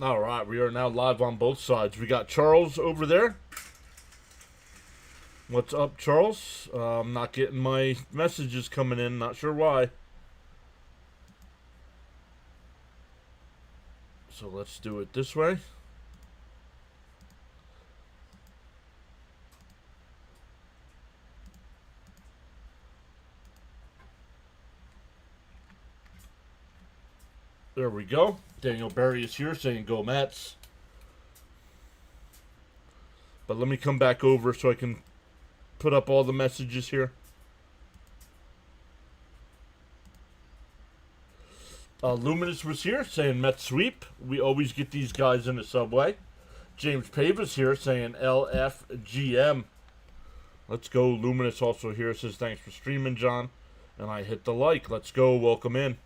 All right, we are now live on both sides. We got Charles over there. What's up, Charles? I'm not getting my messages coming in. Not sure why. So let's do it this way. There we go. Daniel Berry is here saying go Mets. But let me come back over so I can put up all the messages here. Luminous was here saying Mets sweep. We always get these guys in the subway. James Pavis here saying LFGM. Let's go. Luminous also here says thanks for streaming, John. And I hit the like. Let's go. Welcome in.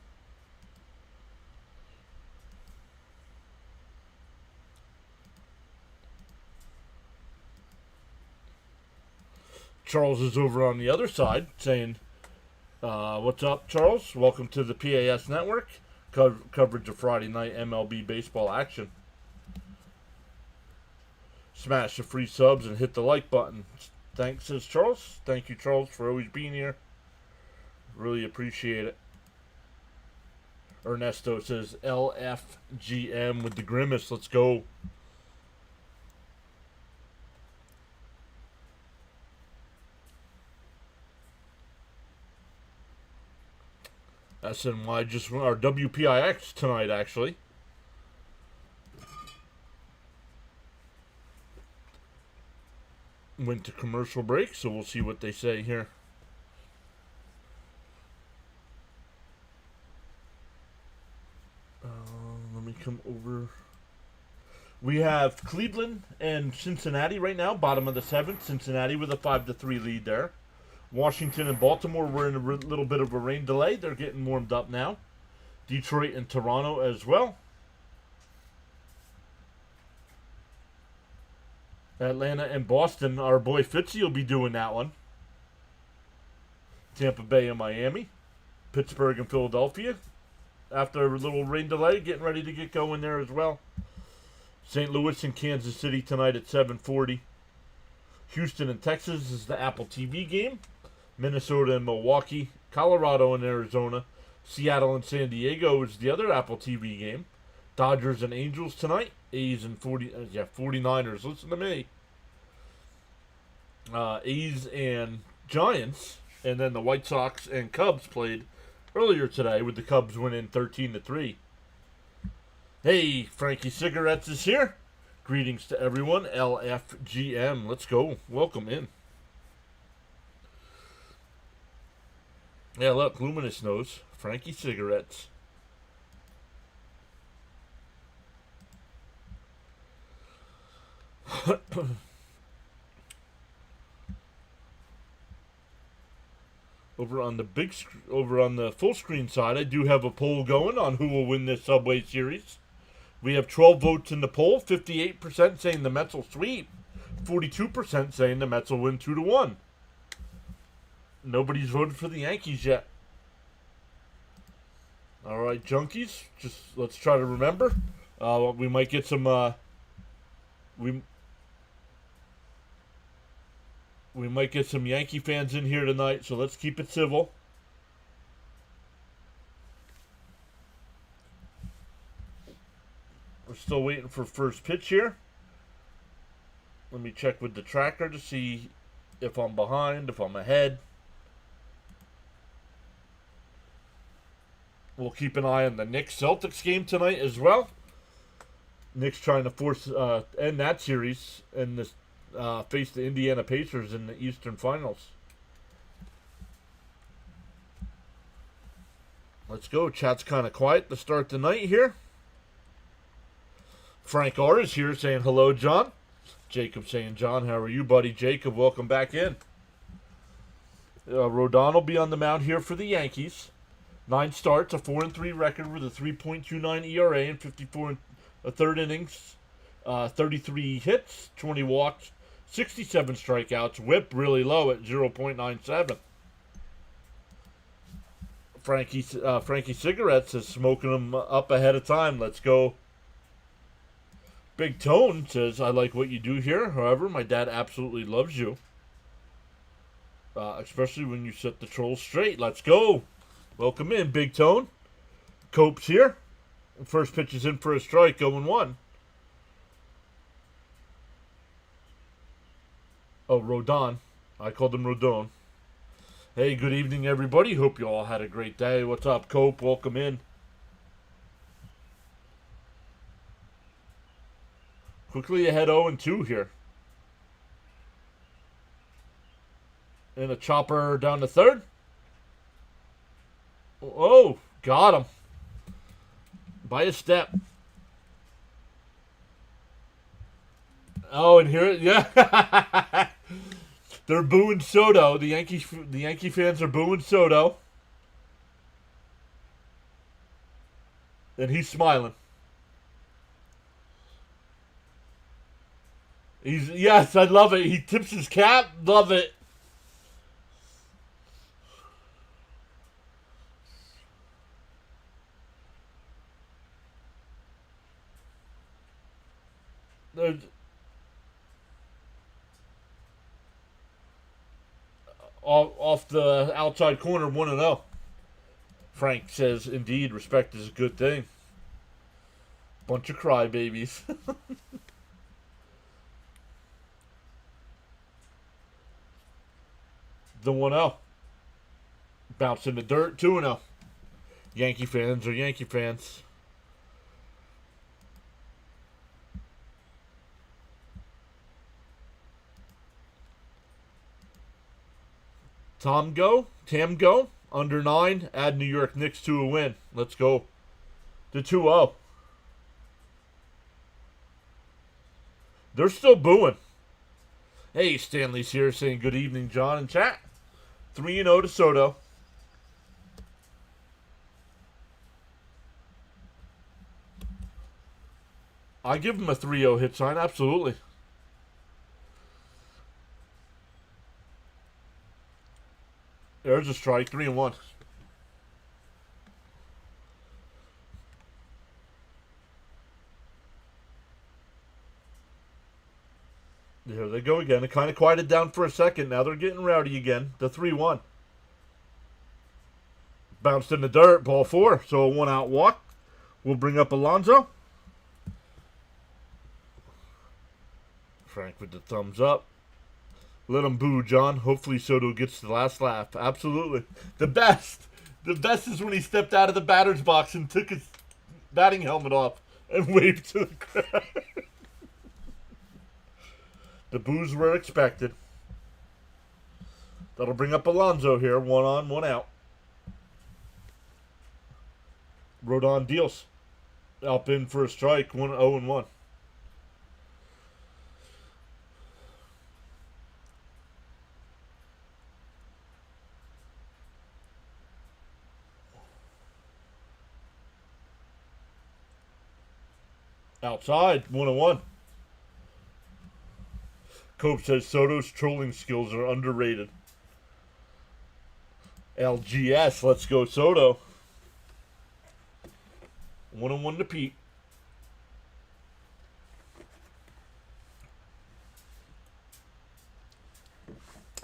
Charles is over on the other side saying, what's up, Charles? Welcome to the PAS Network. Coverage of Friday night MLB baseball action. Smash the free subs and hit the like button. Thanks, says Charles. Thank you, Charles, for always being here. Really appreciate it. Ernesto says LFGM with the grimace. Let's go. SNY just our WPIX tonight, actually. Went to commercial break, so we'll see what they say here. Let me come over. We have Cleveland and Cincinnati right now, bottom of the seventh. Cincinnati with a 5-3 lead there. Washington and Baltimore were in a little bit of a rain delay. They're getting warmed up now. Detroit and Toronto as well. Atlanta and Boston. Our boy Fitzy will be doing that one. Tampa Bay and Miami. Pittsburgh and Philadelphia. After a little rain delay, getting ready to get going there as well. St. Louis and Kansas City tonight at 7:40. Houston and Texas is the Apple TV game. Minnesota and Milwaukee. Colorado and Arizona. Seattle and San Diego is the other Apple TV game. Dodgers and Angels tonight. A's and 49ers. Listen to me. A's and Giants. And then the White Sox and Cubs played earlier today with the Cubs winning 13-3. Hey, Frankie Cigarettes is here. Greetings to everyone. LFGM. Let's go. Welcome in. Yeah, look, Luminous knows. Frankie Cigarettes. Over on the full screen side, I do have a poll going on who will win this Subway Series. We have 12 votes in the poll. 58% saying the Mets will sweep. 42% saying the Mets will win 2-1. Nobody's voted for the Yankees yet. All right, junkies. Just let's try to remember. We might get some. We might get some Yankee fans in here tonight, so let's keep it civil. We're still waiting for first pitch here. Let me check with the tracker to see if I'm behind, if I'm ahead. We'll keep an eye on the Knicks-Celtics game tonight as well. Knicks trying to end that series and face the Indiana Pacers in the Eastern Finals. Let's go. Chat's kind of quiet to start the night here. Frank R. is here saying hello, John. Jacob saying, John, how are you, buddy? Jacob, welcome back in. Rodon will be on the mound here for the Yankees. 9 starts, a 4-3 record with a 3.29 ERA and 54 and a third innings. 33 hits, 20 walks, 67 strikeouts. Whip really low at 0.97. Frankie Cigarettes is smoking them up ahead of time. Let's go. Big Tone says, I like what you do here. However, my dad absolutely loves you. Especially when you set the trolls straight. Let's go. Welcome in, Big Tone. Cope's here. First pitch is in for a strike, 0-1. Oh, Rodon. I called him Rodon. Hey, good evening, everybody. Hope you all had a great day. What's up, Cope? Welcome in. Quickly ahead 0-2 here. And a chopper down to third. Oh, got him. By a step. Oh, and here, yeah. They're booing Soto. The Yankee fans are booing Soto. And he's smiling. Yes, I love it. He tips his cap. Love it. Off the outside corner, 1-0. Frank says, indeed, respect is a good thing. Bunch of crybabies. The 1-0. Bounce in the dirt, 2-0. Yankee fans are Yankee fans. Tam go, under 9, add New York Knicks to a win. Let's go. The 2-0. They're still booing. Hey, Stanley's here saying good evening, John, in chat. 3-0 to Soto. I give him a 3-0 hit sign, absolutely. There's a strike, 3-1. There they go again. It kind of quieted down for a second. Now they're getting rowdy again. The 3-1. Bounced in the dirt. Ball 4. So a 1-out walk. We'll bring up Alonso. Frank with the thumbs up. Let him boo, John. Hopefully Soto gets the last laugh. Absolutely. The best. The best is when he stepped out of the batter's box and took his batting helmet off and waved to the crowd. The boos were expected. That'll bring up Alonso here. 1 on, 1 out. Rodon deals. Up in for a strike. 1-0-1. Outside. 1-1. Cope says Soto's trolling skills are underrated. LGS, let's go Soto. 1-1 to Pete.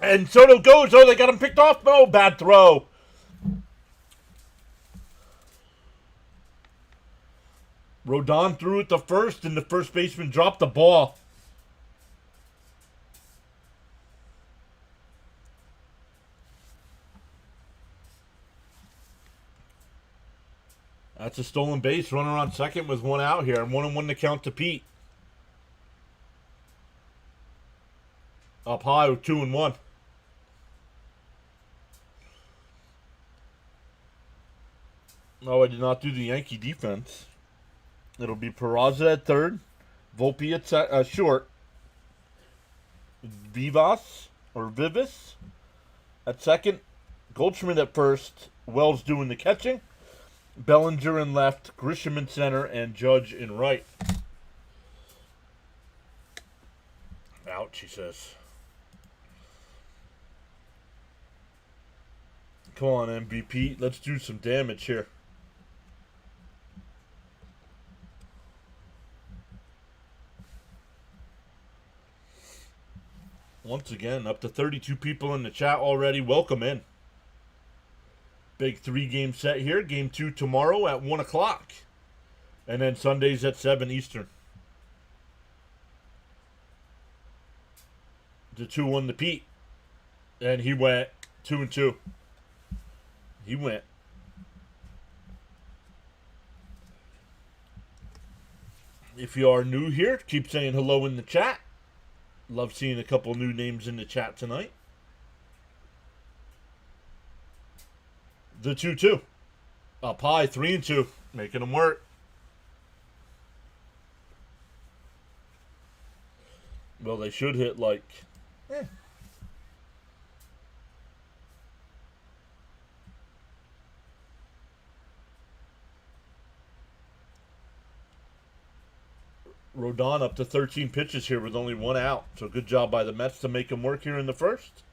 And Soto goes. Oh, they got him picked off. Oh, bad throw. Rodon threw it to first, and the first baseman dropped the ball. That's a stolen base. Runner on second with 1 out here. And 1-1 to count to Pete. Up high with 2-1. No, I did not do the Yankee defense. It'll be Peraza at third. Volpe at short. Vivis at second. Goldschmidt at first. Wells doing the catching. Bellinger in left, Grisham in center, and Judge in right. Ouch, he says. Come on, MVP. Let's do some damage here. Once again, up to 32 people in the chat already. Welcome in. Big 3-game set here. Game 2 tomorrow at 1 o'clock. And then Sundays at 7 Eastern. The 2-1 to Pete. And he went 2-2. He went. If you are new here, keep saying hello in the chat. Love seeing a couple new names in the chat tonight. The 2-2. Up high, 3-2. Making them work. Well, they should hit like... Rodon up to 13 pitches here with only 1 out. So good job by the Mets to make him work here in the first.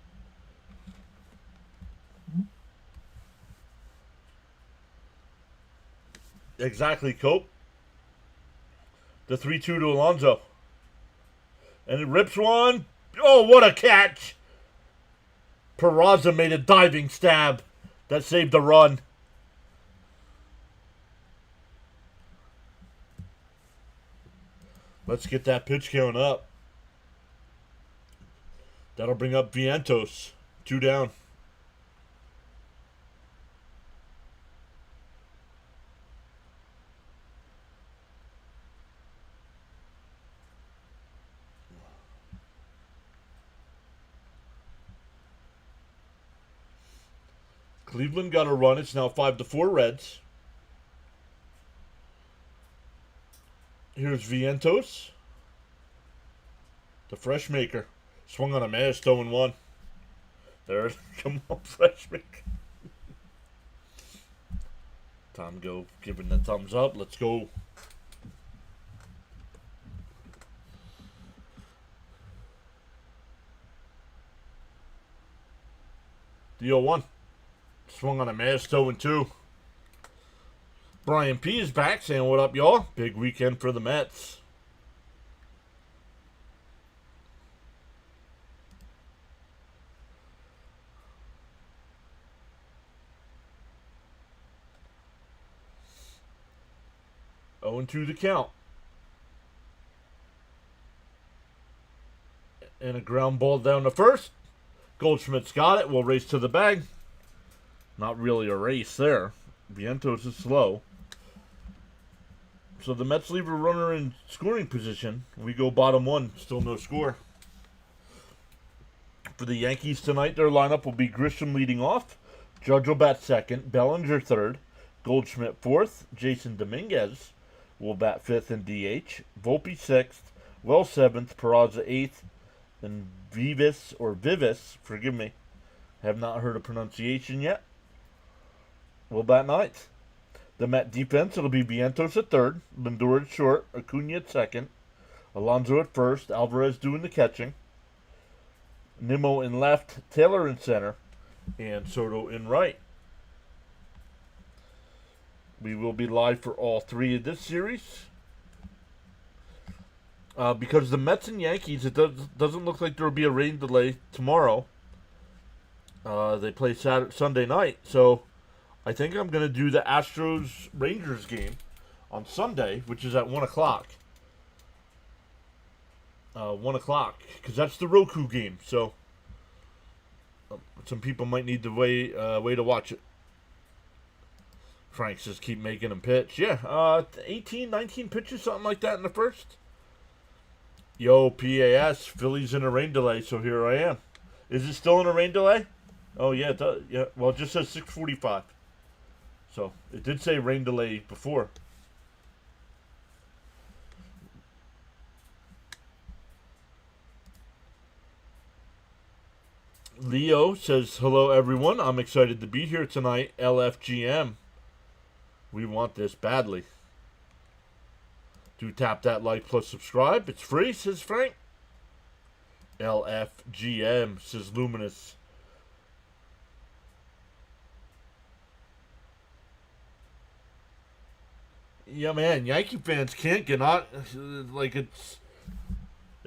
Exactly, Cope. The 3-2 to Alonso. And it rips one. Oh, what a catch. Peraza made a diving stab that saved the run. Let's get that pitch count up. That'll bring up Vientos. 2 down. Cleveland got a run. It's now 5-4 Reds. Here's Vientos. The fresh maker. Swung on a miss, 0-1. There, come on, fresh maker. Time to go, giving the thumbs up. Let's go. The 0-1. Swung on a miss, 0-2. Brian P is back saying, what up, y'all? Big weekend for the Mets. Oh, and 2 the count. And a ground ball down to first. Goldschmidt's got it. We'll race to the bag. Not really a race there. Vientos is slow. So the Mets leave a runner in scoring position. We go bottom 1. Still no score. For the Yankees tonight, their lineup will be Grisham leading off. Judge will bat second. Bellinger third. Goldschmidt fourth. Jason Dominguez will bat fifth in DH. Volpe sixth. Wells seventh. Peraza eighth. And Vivis, forgive me, have not heard a pronunciation yet, will bat ninth. The Met defense, it'll be Vientos at third, Lindor at short, Acuna at second, Alonso at first, Alvarez doing the catching, Nimmo in left, Taylor in center, and Soto in right. We will be live for all 3 of this series. Because the Mets and Yankees, it doesn't look like there will be a rain delay tomorrow. They play Sunday night, so I think I'm going to do the Astros-Rangers game on Sunday, which is at 1 o'clock. 1 o'clock, because that's the Roku game, so some people might need to wait to watch it. Frank says keep making them pitch. Yeah, 18, 19 pitches, something like that in the first. Yo, PAS, Philly's in a rain delay, so here I am. Is it still in a rain delay? Oh, yeah, it does. Yeah, well, it just says 6:45. So, it did say rain delay before. Leo says, hello, everyone. I'm excited to be here tonight. LFGM. We want this badly. Do tap that like plus subscribe. It's free, says Frank. LFGM, says Luminous. Yeah, man, Yankee fans can't get out. Like,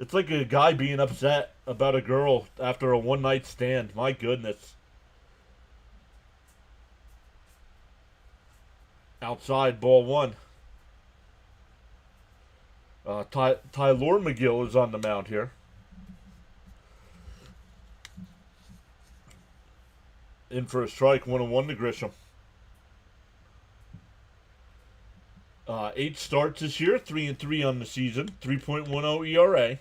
It's like a guy being upset about a girl after a one-night stand. My goodness. Outside, ball one. Tyler McGill is on the mound here. In for a strike, 1-1 to Grisham. 8 starts this year, 3-3 on the season, 3.10 ERA.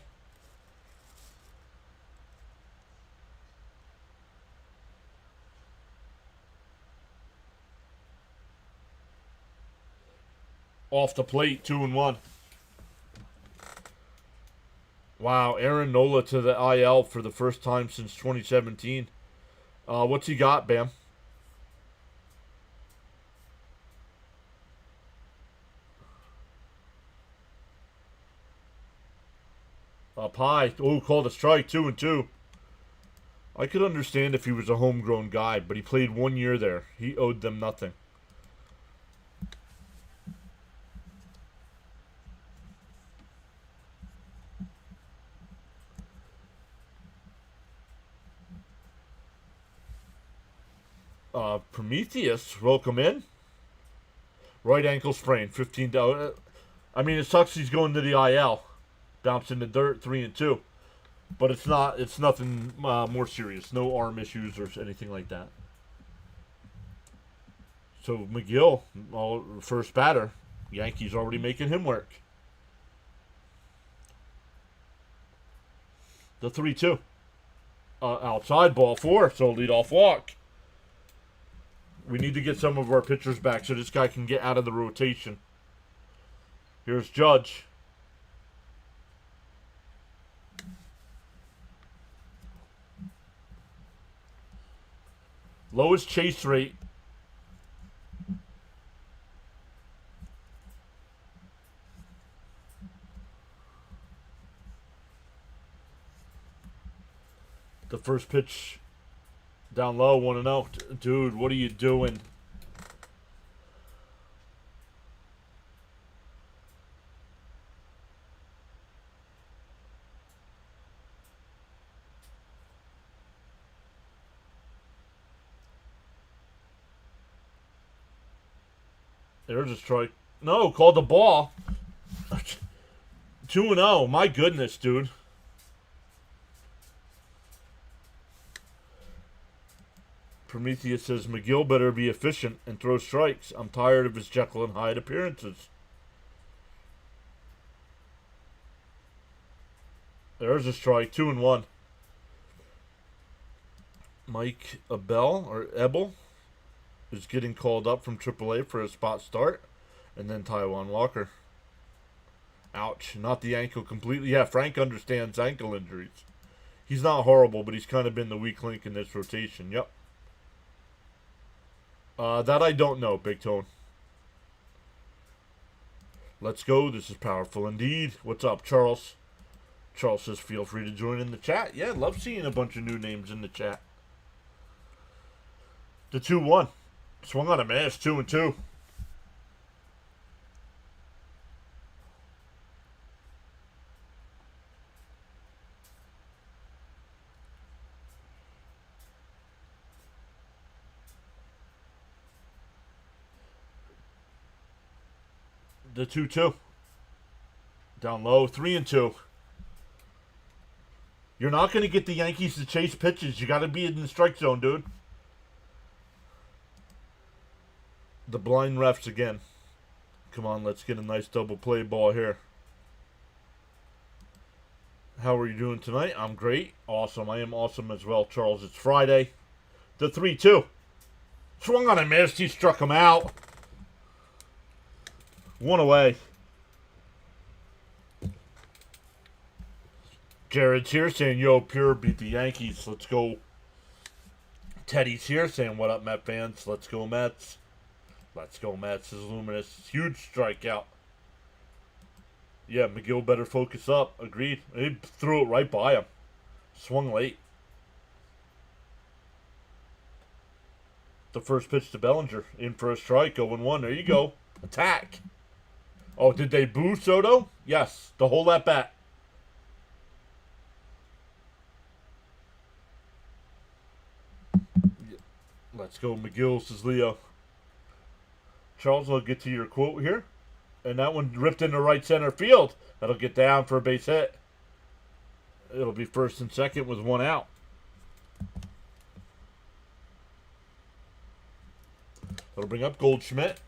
Off the plate, 2-1. Wow, Aaron Nola to the IL for the first time since 2017. What's he got, Bam? Up high. Oh, called a strike, 2-2. I could understand if he was a homegrown guy, but he played 1 year there. He owed them nothing. Prometheus, welcome in. Right ankle sprain, 15. I mean, it sucks he's going to the IL. Bounce in the dirt, 3-2. But it's not. It's nothing more serious. No arm issues or anything like that. So McGill, first batter, Yankees already making him work. The 3-2. Outside, ball 4, so leadoff walk. We need to get some of our pitchers back so this guy can get out of the rotation. Here's Judge. Lowest chase rate. The first pitch down low, 1-0. Dude, what are you doing? There's a strike. No, called the ball. 2-0. My goodness, dude. Prometheus says McGill better be efficient and throw strikes. I'm tired of his Jekyll and Hyde appearances. There's a strike, 2-1. Mike Ebel is getting called up from AAA for a spot start. And then Taiwan Walker. Ouch, not the ankle completely. Yeah, Frank understands ankle injuries. He's not horrible, but he's kind of been the weak link in this rotation. Yep. That I don't know, Big Tone. Let's go. This is powerful indeed. What's up, Charles? Charles says, feel free to join in the chat. Yeah, love seeing a bunch of new names in the chat. The 2-1. Swung on a mash, 2-2. The 2-2. Down low, 3-2. You're not going to get the Yankees to chase pitches. You got to be in the strike zone, dude. The blind refs again. Come on, let's get a nice double play ball here. How are you doing tonight? I'm great. Awesome. I am awesome as well, Charles. It's Friday. The 3-2. Swung on a miss. He struck him out. 1 away. Jared's here saying, yo, Pure beat the Yankees. Let's go. Teddy's here saying, what up, Met fans? Let's go, Mets. Let's go, Mets. This is Luminous. Huge strikeout. Yeah, McGill better focus up. Agreed. He threw it right by him. Swung late. The first pitch to Bellinger. In for a strike. 0-1. There you go. Attack. Oh, did they boo Soto? Yes. The whole at bat. Let's go, McGill, says Leo. Charles, I'll get to your quote here. And that one ripped into right center field. That'll get down for a base hit. It'll be first and second with one out. That'll bring up Goldschmidt.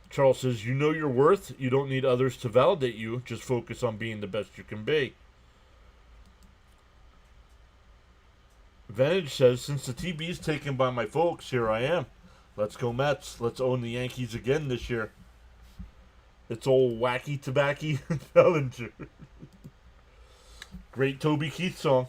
Charles says, you know your worth. You don't need others to validate you. Just focus on being the best you can be. Vantage says, since the TB is taken by my folks, here I am. Let's go Mets. Let's own the Yankees again this year. It's old Wacky Tobacco Bellinger. Great Toby Keith song.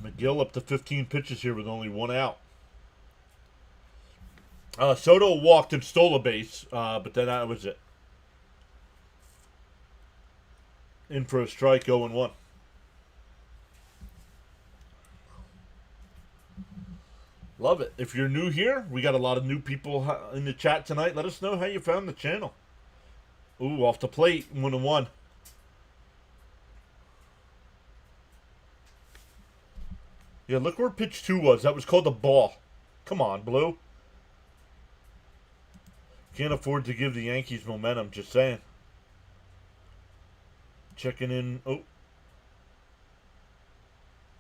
McGill up to 15 pitches here with only one out. Soto walked and stole a base, but then that was it. In for a strike, 0-1. Love it. If you're new here, we got a lot of new people in the chat tonight. Let us know how you found the channel. Ooh, off the plate, 1-1. Yeah, look where pitch 2 was. That was called the ball. Come on, Blue. Can't afford to give the Yankees momentum, just saying. Checking in. Oh.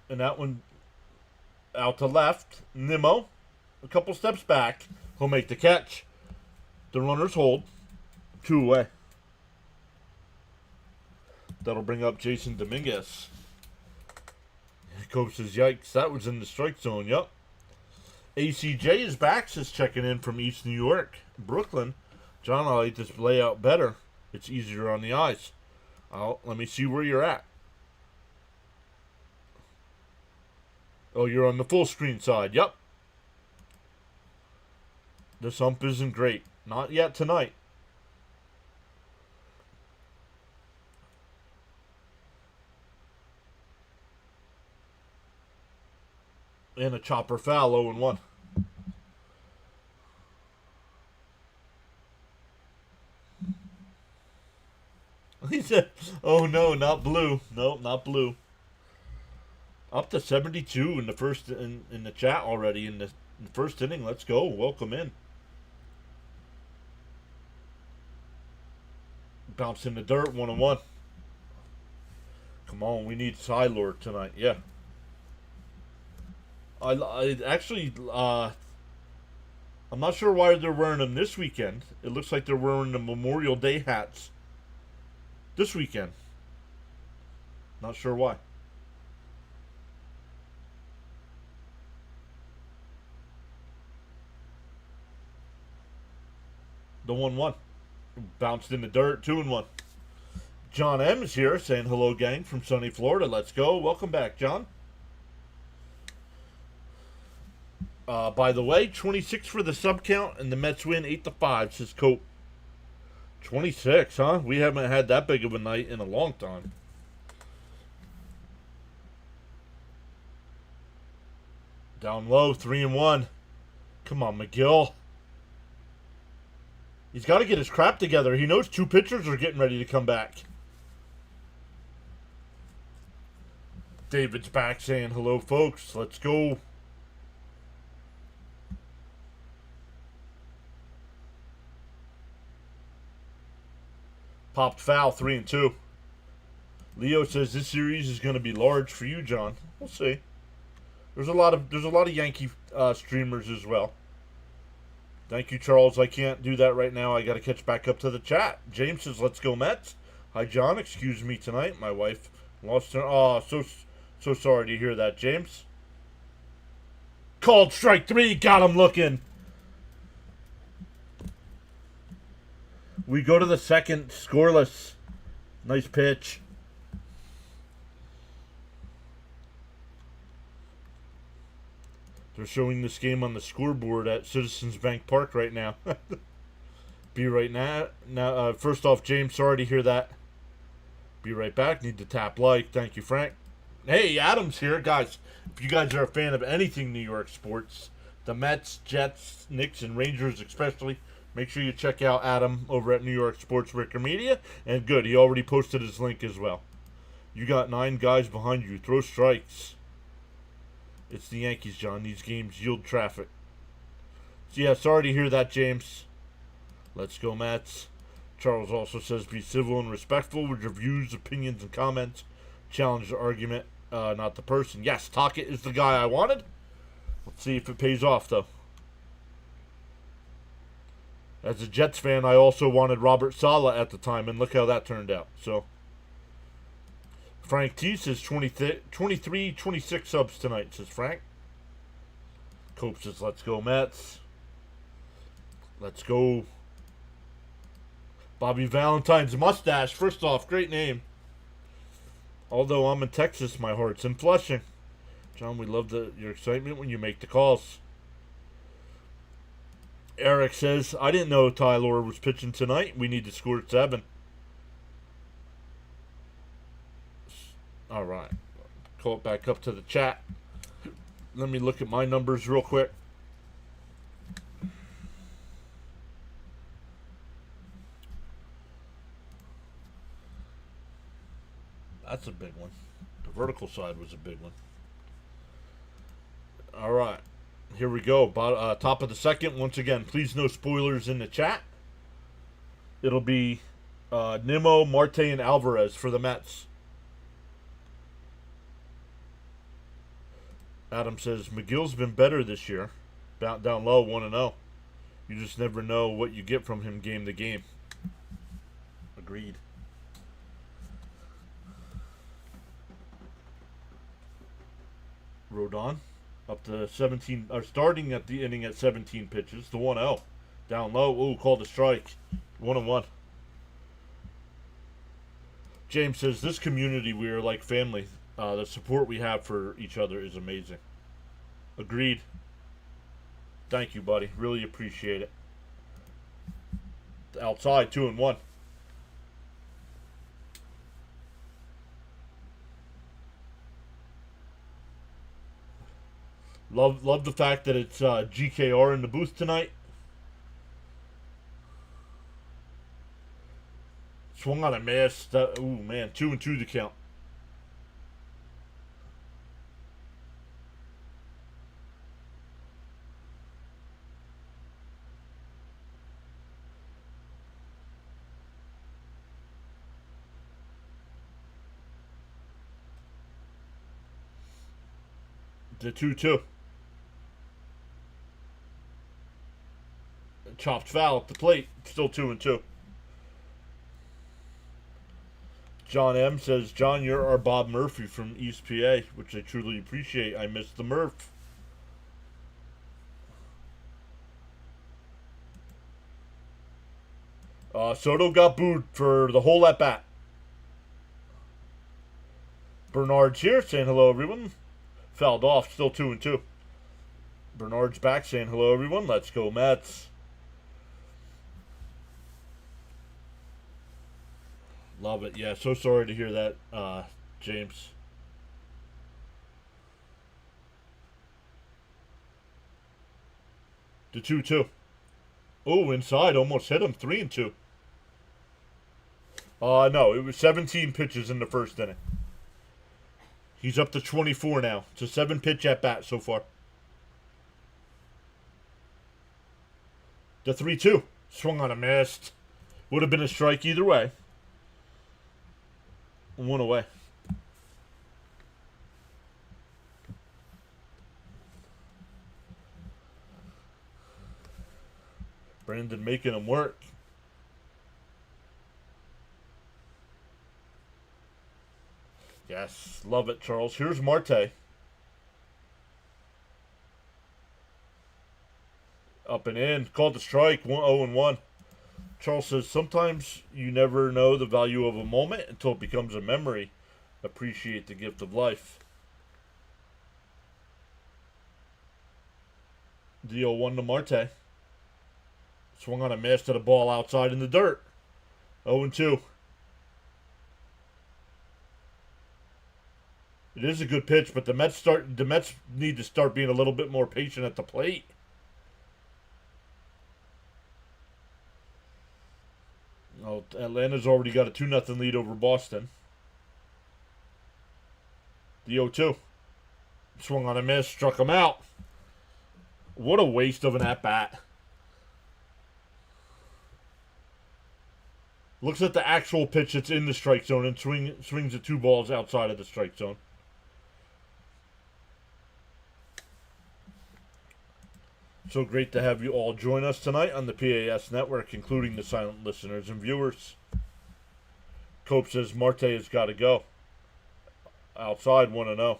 And that one out to left. Nimmo. A couple steps back. He'll make the catch. The runners hold. 2 away. That'll bring up Jason Dominguez. Coach says, yikes, that was in the strike zone. Yup. ACJ is back, says checking in from East New York. Brooklyn. John, I like this layout better. It's easier on the eyes. Let me see where you're at. Oh, you're on the full screen side. Yep. This hump isn't great. Not yet tonight. And a chopper foul, 0-1. He said, oh no, not blue. No, not blue. Up to 72 in the first in the chat already in the first inning. Let's go. Welcome in. Bounce in the dirt, 1-1. Come on, we need Cylord tonight. Yeah. I actually, I'm not sure why they're wearing them this weekend. It looks like they're wearing the Memorial Day hats this weekend. Not sure why. The 1-1. Bounced in the dirt, 2-1. John M's here saying hello, gang, from sunny Florida. Let's go. Welcome back, John. By the way, 26 for the sub count, and the Mets win 8-5, says Cope. 26, huh? We haven't had that big of a night in a long time. Down low, 3-1. Come on, McGill. He's got to get his crap together. He knows 2 pitchers are getting ready to come back. David's back saying hello, folks. Let's go. Popped foul, 3-2. Leo says this series is going to be large for you, John. We'll see. There's a lot of Yankee streamers as well. Thank you, Charles. I can't do that right now. I got to catch back up to the chat. James says, "Let's go Mets." Hi, John. Excuse me tonight. My wife lost her. Oh, so sorry to hear that, James. Called strike 3. Got him looking. We go to the second, scoreless. Nice pitch. They're showing this game on the scoreboard at Citizens Bank Park right now. Be right now. First off, James, sorry to hear that. Be right back. Need to tap like. Thank you, Frank. Hey, Adam's here. Guys, if you guys are a fan of anything New York sports, the Mets, Jets, Knicks, and Rangers especially. Make sure you check out Adam over at New York Sports Wicker Media. And good, he already posted his link as well. You got 9 guys behind you. Throw strikes. It's the Yankees, John. These games yield traffic. So yeah, sorry to hear that, James. Let's go, Mets. Charles also says, be civil and respectful with your views, opinions, and comments. Challenge the argument, not the person. Yes, Tockett is the guy I wanted. Let's see if it pays off, though. As a Jets fan, I also wanted Robert Saleh at the time, and look how that turned out. So, Frank T says 23, 26 subs tonight, says Frank. Cope says, let's go, Mets. Let's go. Bobby Valentine's mustache. First off, great name. Although I'm in Texas, my heart's in Flushing. John, we love your excitement when you make the calls. Eric says, I didn't know Tyler was pitching tonight. We need to score 7. All right. Call it back up to the chat. Let me look at my numbers real quick. That's a big one. The vertical side was a big one. All right. Here we go. Top of the second. Once again, please no spoilers in the chat. It'll be Nimmo, Marte, and Alvarez for the Mets. Adam says, McGill's been better this year. Down low, 1-0. You just never know what you get from him game to game. Agreed. Rodon up to 17, or starting at the inning at 17 pitches. The 1-0. Down low. Ooh, called a strike. 1-1. James says, this community, we are like family. The support we have for each other is amazing. Agreed. Thank you, buddy. Really appreciate it. Outside, 2-1. Love the fact that it's GKR in the booth tonight. Swung on a miss. Ooh, man. 2-2 to count. The 2-2. Chopped foul at the plate. Still 2-2. John M says, John, you're our Bob Murphy from East PA, which I truly appreciate. I miss the Murph. Soto got booed for the whole at bat. Bernard's here saying hello, everyone. Fouled off, still 2-2. Bernard's back saying hello, everyone. Let's go, Mets. Love it. Yeah, so sorry to hear that, James. The 2-2. Oh, inside. Almost hit him. 3-2. No, it was 17 pitches in the first inning. He's up to 24 now. It's a 7-pitch at bat so far. The 3-2. Swung on a missed. Would have been a strike either way. 1 away. Brandon making him work. Yes, love it, Charles. Here's Marte. Up and in. Called the strike. 0-1. Charles says, sometimes you never know the value of a moment until it becomes a memory. Appreciate the gift of life. The 0-1 to Marte. Swung on a miss to the ball outside in the dirt. 0-2. It is a good pitch, but the Mets need to start being a little bit more patient at the plate. Atlanta's already got a 2-0 lead over Boston. The 0-2. Swung on a miss, struck him out. What a waste of an at-bat. Looks at the actual pitch that's in the strike zone and swings the 2 balls outside of the strike zone. So great to have you all join us tonight on the PAS Network, including the silent listeners and viewers. Cope says Marte has got to go. Outside 1-0.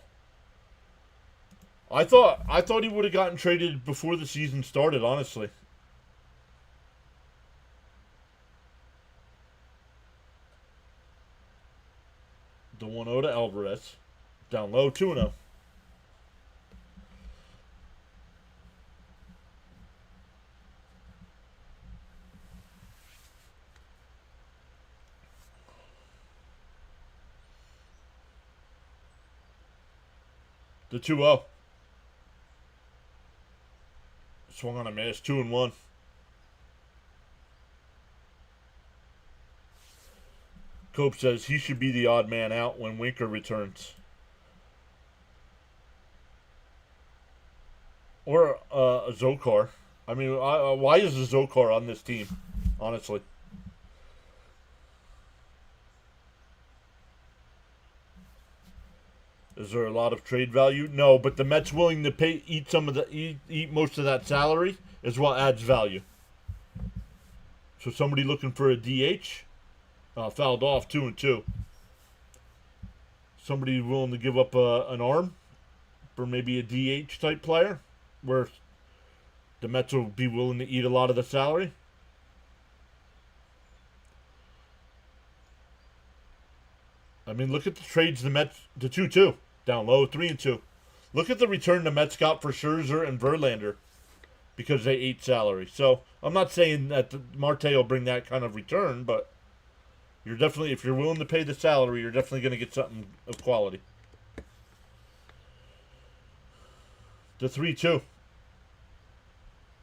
I thought he would have gotten traded before the season started, honestly. The 1-0 to Alvarez. Down low, 2-0. The 2-0. Swung on a miss, 2-1. Cope says he should be the odd man out when Winker returns. Or a Zokar. I mean, why is a Zokar on this team? Honestly. Is there a lot of trade value? No, but the Mets willing to eat most of that salary is what adds value. So somebody looking for a DH, fouled off 2-2. Somebody willing to give up an arm for maybe a DH type player, where the Mets will be willing to eat a lot of the salary. I mean, look at the trades the Mets, the 2-2. Down low, 3-2. Look at the return the Mets got for Scherzer and Verlander because they ate salary. So I'm not saying that Marte will bring that kind of return, but you're definitely, if you're willing to pay the salary, you're definitely going to get something of quality. The 3-2.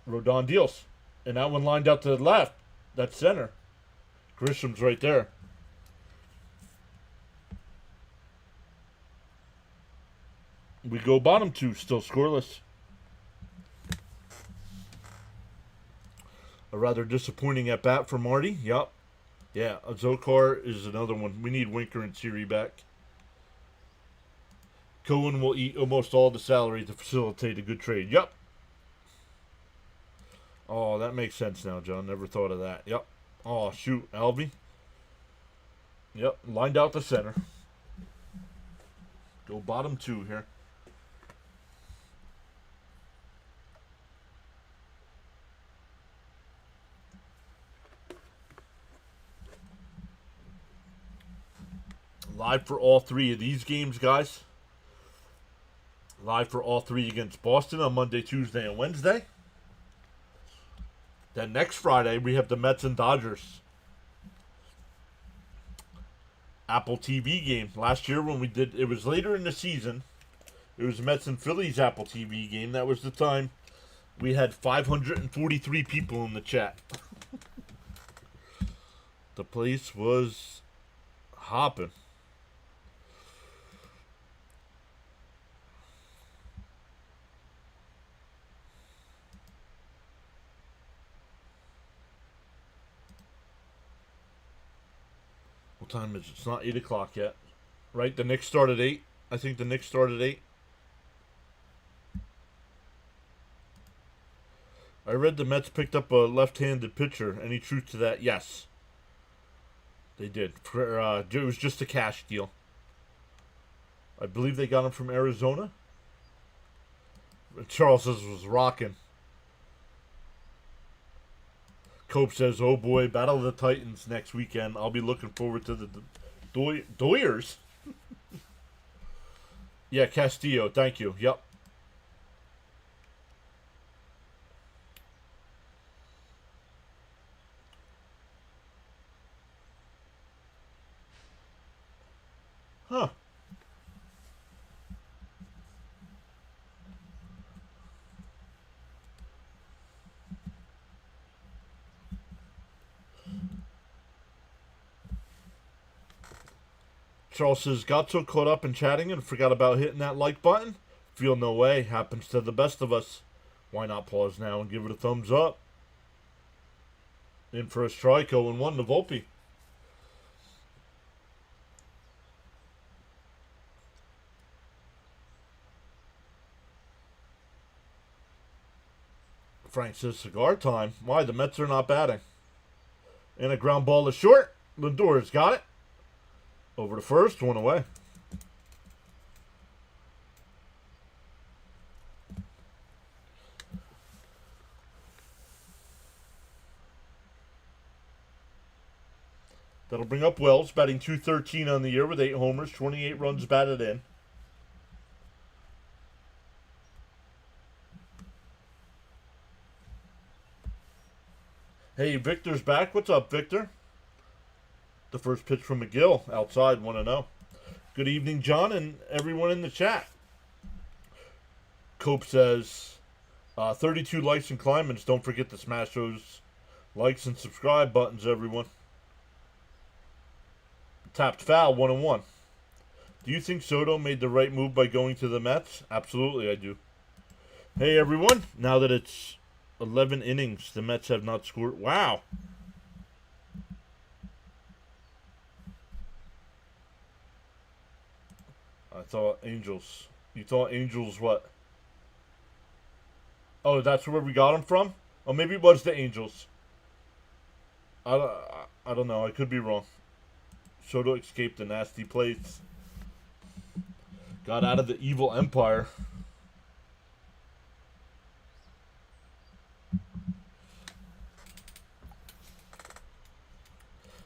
Rodon deals. And that one lined out to the left. That's center. Grisham's right there. We go bottom 2, still scoreless. A rather disappointing at bat for Marty. Yup. Yeah, a Zokar is another one. We need Winker and Siri back. Cohen will eat almost all the salary to facilitate a good trade. Yup. Oh, that makes sense now, John. Never thought of that. Yup. Oh, shoot. Alvy. Yep. Lined out the center. Go bottom 2 here. Live for all 3 of these games, guys. Live for all 3 against Boston on Monday, Tuesday, and Wednesday. Then next Friday, we have the Mets and Dodgers. Apple TV game. Last year when we did, it was later in the season. It was Mets and Phillies Apple TV game. That was the time we had 543 people in the chat. The place was hopping. What time is it? It's not 8 o'clock yet. Right? The Knicks start at 8. I think the Knicks start at 8. I read the Mets picked up a left-handed pitcher. Any truth to that? Yes. They did. It was just a cash deal. I believe they got him from Arizona. Charles says was rocking. Cope says, oh boy, Battle of the Titans next weekend. I'll be looking forward to the Doyers. Yeah, Castillo. Thank you. Yep. Huh. Charles says, got so caught up in chatting and forgot about hitting that like button. Feel no way. Happens to the best of us. Why not pause now and give it a thumbs up? In for a strike, 0-1 to Volpe. Frank says, cigar time. Why, the Mets are not batting. And a ground ball is short. Lindor's got it. Over to first, 1 away. That'll bring up Wells, batting .213 on the year with 8 homers, 28 runs batted in. Hey, Victor's back. What's up, Victor? The first pitch from McGill, outside, 1-0. Good evening, John, and everyone in the chat. Cope says, 32 likes and climbers. Don't forget to smash those likes and subscribe buttons, everyone. Tapped foul, 1-1. Do you think Soto made the right move by going to the Mets? Absolutely, I do. Hey, everyone. Now that it's 11 innings, the Mets have not scored. Wow. I thought Angels. You thought Angels what? Oh, that's where we got them from? Oh, maybe it was the Angels. I don't know. I could be wrong. Soto escaped the nasty plates. Got out of the evil empire.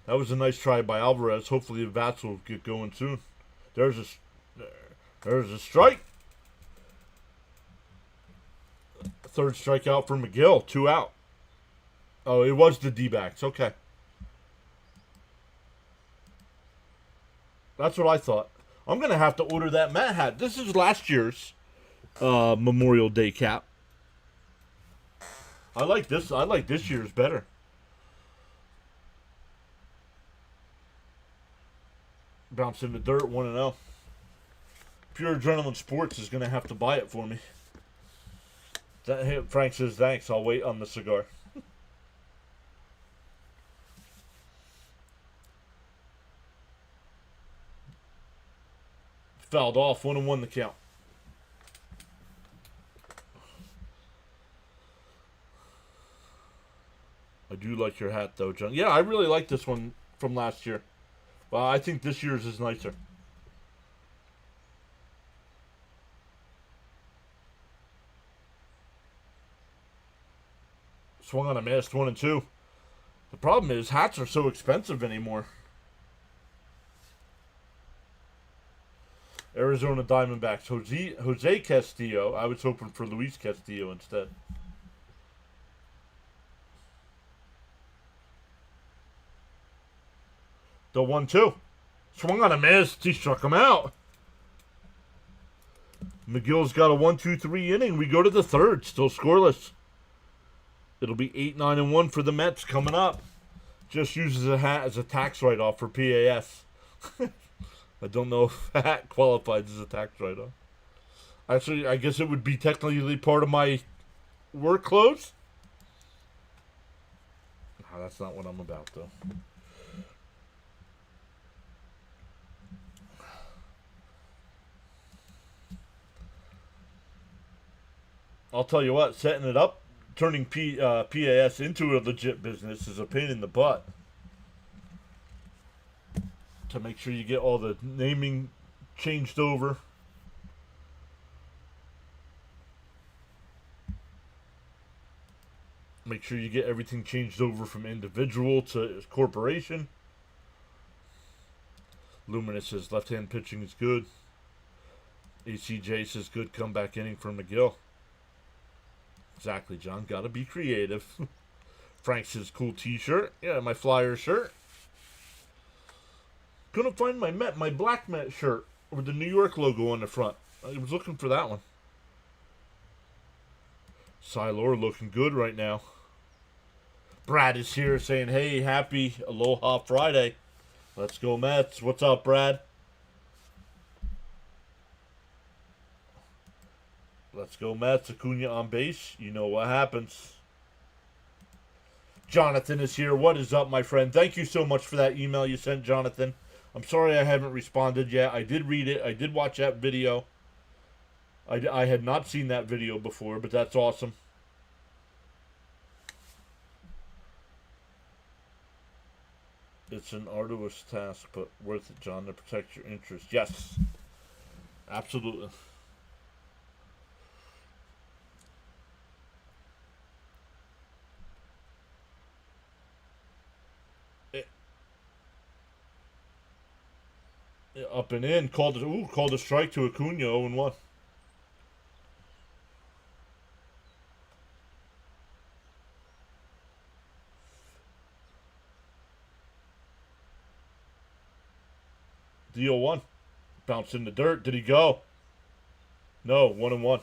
That was a nice try by Alvarez. Hopefully the bats will get going soon. There's a strike. Third strikeout for McGill. 2 out. Oh, it was the D-backs. Okay. That's what I thought. I'm going to have to order that Matt hat. This is last year's Memorial Day cap. I like this. I like this year's better. Bounce in the dirt, 1-0. Pure Adrenaline Sports is going to have to buy it for me. Frank says, thanks. I'll wait on the cigar. Fouled off, 1-1 the count. I do like your hat, though, John. Yeah, I really like this one from last year. Well, I think this year's is nicer. Swung on a miss, 1-2. The problem is hats are so expensive anymore. Arizona Diamondbacks, Jose Castillo. I was hoping for Luis Castillo instead. The 1-2. Swung on a miss. He struck him out. McGill's got a 1-2-3 inning. We go to the third. Still scoreless. It'll be 8-9-1 for the Mets coming up. Just uses a hat as a tax write-off for PAS. I don't know if a hat qualifies as a tax write-off. Actually, I guess it would be technically part of my work clothes. No, that's not what I'm about, though. I'll tell you what, setting it up, turning PAS into a legit business is a pain in the butt. To make sure you get all the naming changed over. Make sure you get everything changed over from individual to corporation. Luminous says left-hand pitching is good. ACJ says good comeback inning for McGill. Exactly, John. Gotta be creative. Frank says cool t-shirt. Yeah, my Flyer shirt. Couldn't find my black Met shirt with the New York logo on the front. I was looking for that one. Silor looking good right now. Brad is here saying, hey, happy Aloha Friday. Let's go Mets. What's up, Brad? Let's go Mets. Acuna on base. You know what happens. Jonathan is here. What is up, my friend? Thank you so much for that email you sent, Jonathan. I'm sorry I haven't responded yet. I did read it. I did watch that video. I had not seen that video before, but that's awesome. It's an arduous task, but worth it, John, to protect your interests. Yes, absolutely. Up and in. Called a strike to Acuna, 0-1. Deal 1. Bounced in the dirt. Did he go? No, 1-1.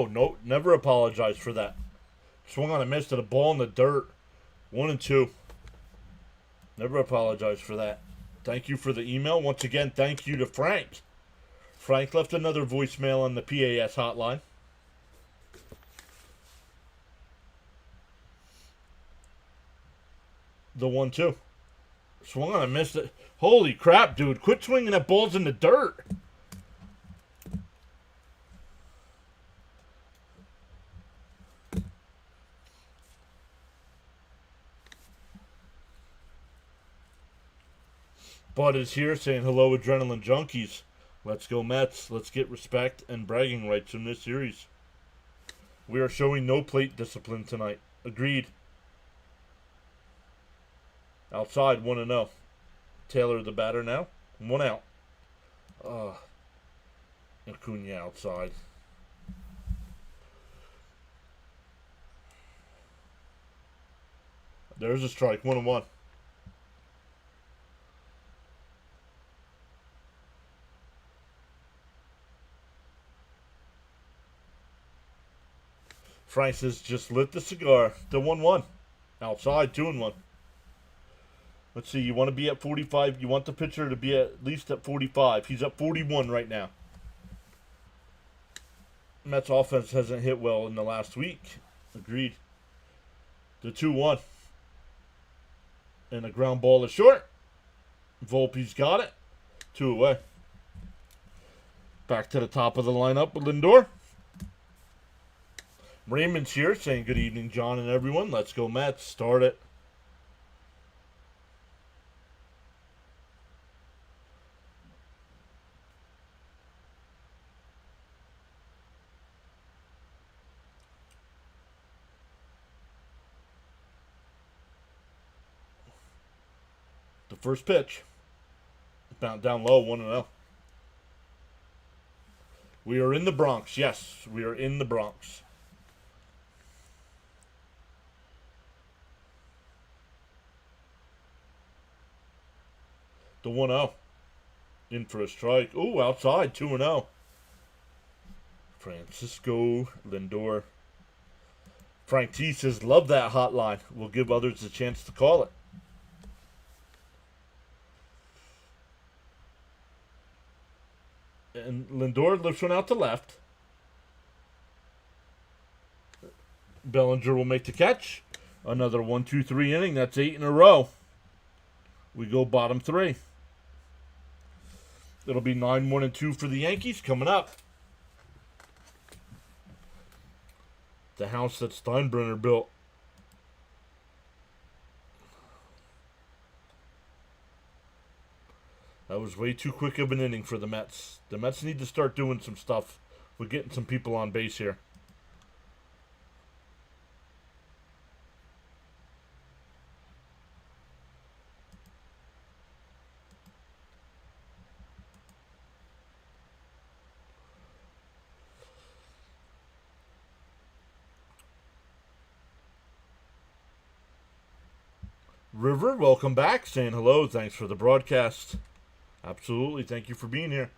No, never apologize for that. Swung on a miss to the ball in the dirt. 1-2. Never apologize for that. Thank you for the email. Once again, thank you to Frank. Frank left another voicemail on the PAS hotline. The 1-2. Swung on a miss. Holy crap, dude. Quit swinging at balls in the dirt. Bud is here saying hello, Adrenaline Junkies. Let's go Mets. Let's get respect and bragging rights in this series. We are showing no plate discipline tonight. Agreed. Outside, 1-0. Taylor the batter now. 1 out. Acuna outside. There's a strike. 1-1. Frank says, just lit the cigar. The 1-1. Outside, 2-1. Let's see, you want to be at 45. You want the pitcher to be at least at 45. He's at 41 right now. Mets offense hasn't hit well in the last week. Agreed. The 2-1. And a ground ball is short. Volpe's got it. 2 away. Back to the top of the lineup with Lindor. Raymond's here saying good evening, John and everyone. Let's go Mets. Start it. The first pitch. Down low, 1-0. We are in the Bronx. Yes, we are in the Bronx. The 1-0. In for a strike. Ooh, outside. 2-0. Francisco Lindor. Frank T says, love that hotline. We'll give others a chance to call it. And Lindor lifts one out to left. Bellinger will make the catch. Another 1-2-3 inning. That's 8 in a row. We go bottom 3. It'll be 9-1-2 for the Yankees coming up. The house that Steinbrenner built. That was way too quick of an inning for the Mets. The Mets need to start doing some stuff. We're getting some people on base here. River, welcome back. Saying hello. Thanks for the broadcast. Absolutely. Thank you for being here.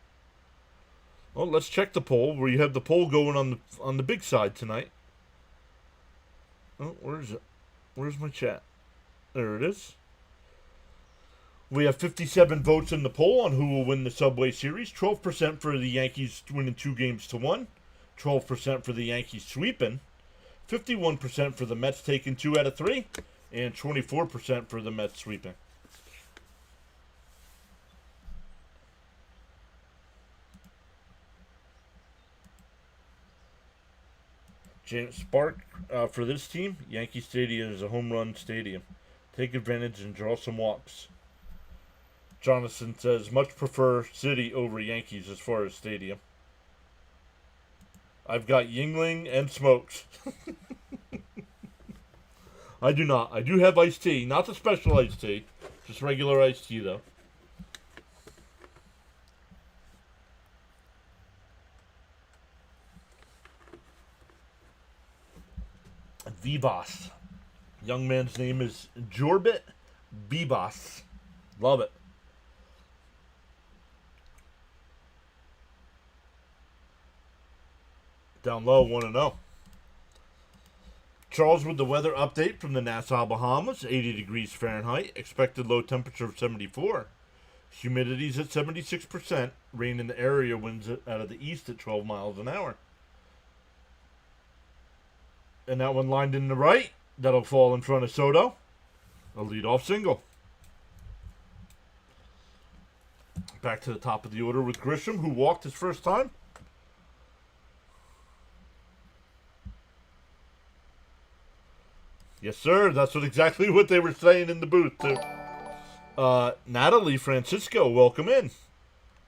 Well, let's check the poll. We have the poll going on the big side tonight. Oh, where is it? Where's my chat? There it is. We have 57 votes in the poll on who will win the Subway Series. 12% for the Yankees winning 2-1. 12% for the Yankees sweeping. 51% for the Mets taking 2 out of 3. And 24% for the Mets sweeping. James Spark for this team. Yankee Stadium is a home run stadium. Take advantage and draw some walks. Jonathan says, much prefer City over Yankees as far as stadium. I've got Yingling and Smokes. I do not. I do have iced tea. Not the special iced tea. Just regular iced tea, though. Vivas. Young man's name is Jorbit Vivas. Love it. Down low, 1-0. Charles with the weather update from the Nassau, Bahamas. 80 degrees Fahrenheit. Expected low temperature of 74. Humidity's at 76%. Rain in the area, winds out of the east at 12 miles an hour. And that one lined in the right. That'll fall in front of Soto. A leadoff single. Back to the top of the order with Grisham, who walked his first time. Yes, sir. That's exactly what they were saying in the booth, too. Natalie Francisco, welcome in.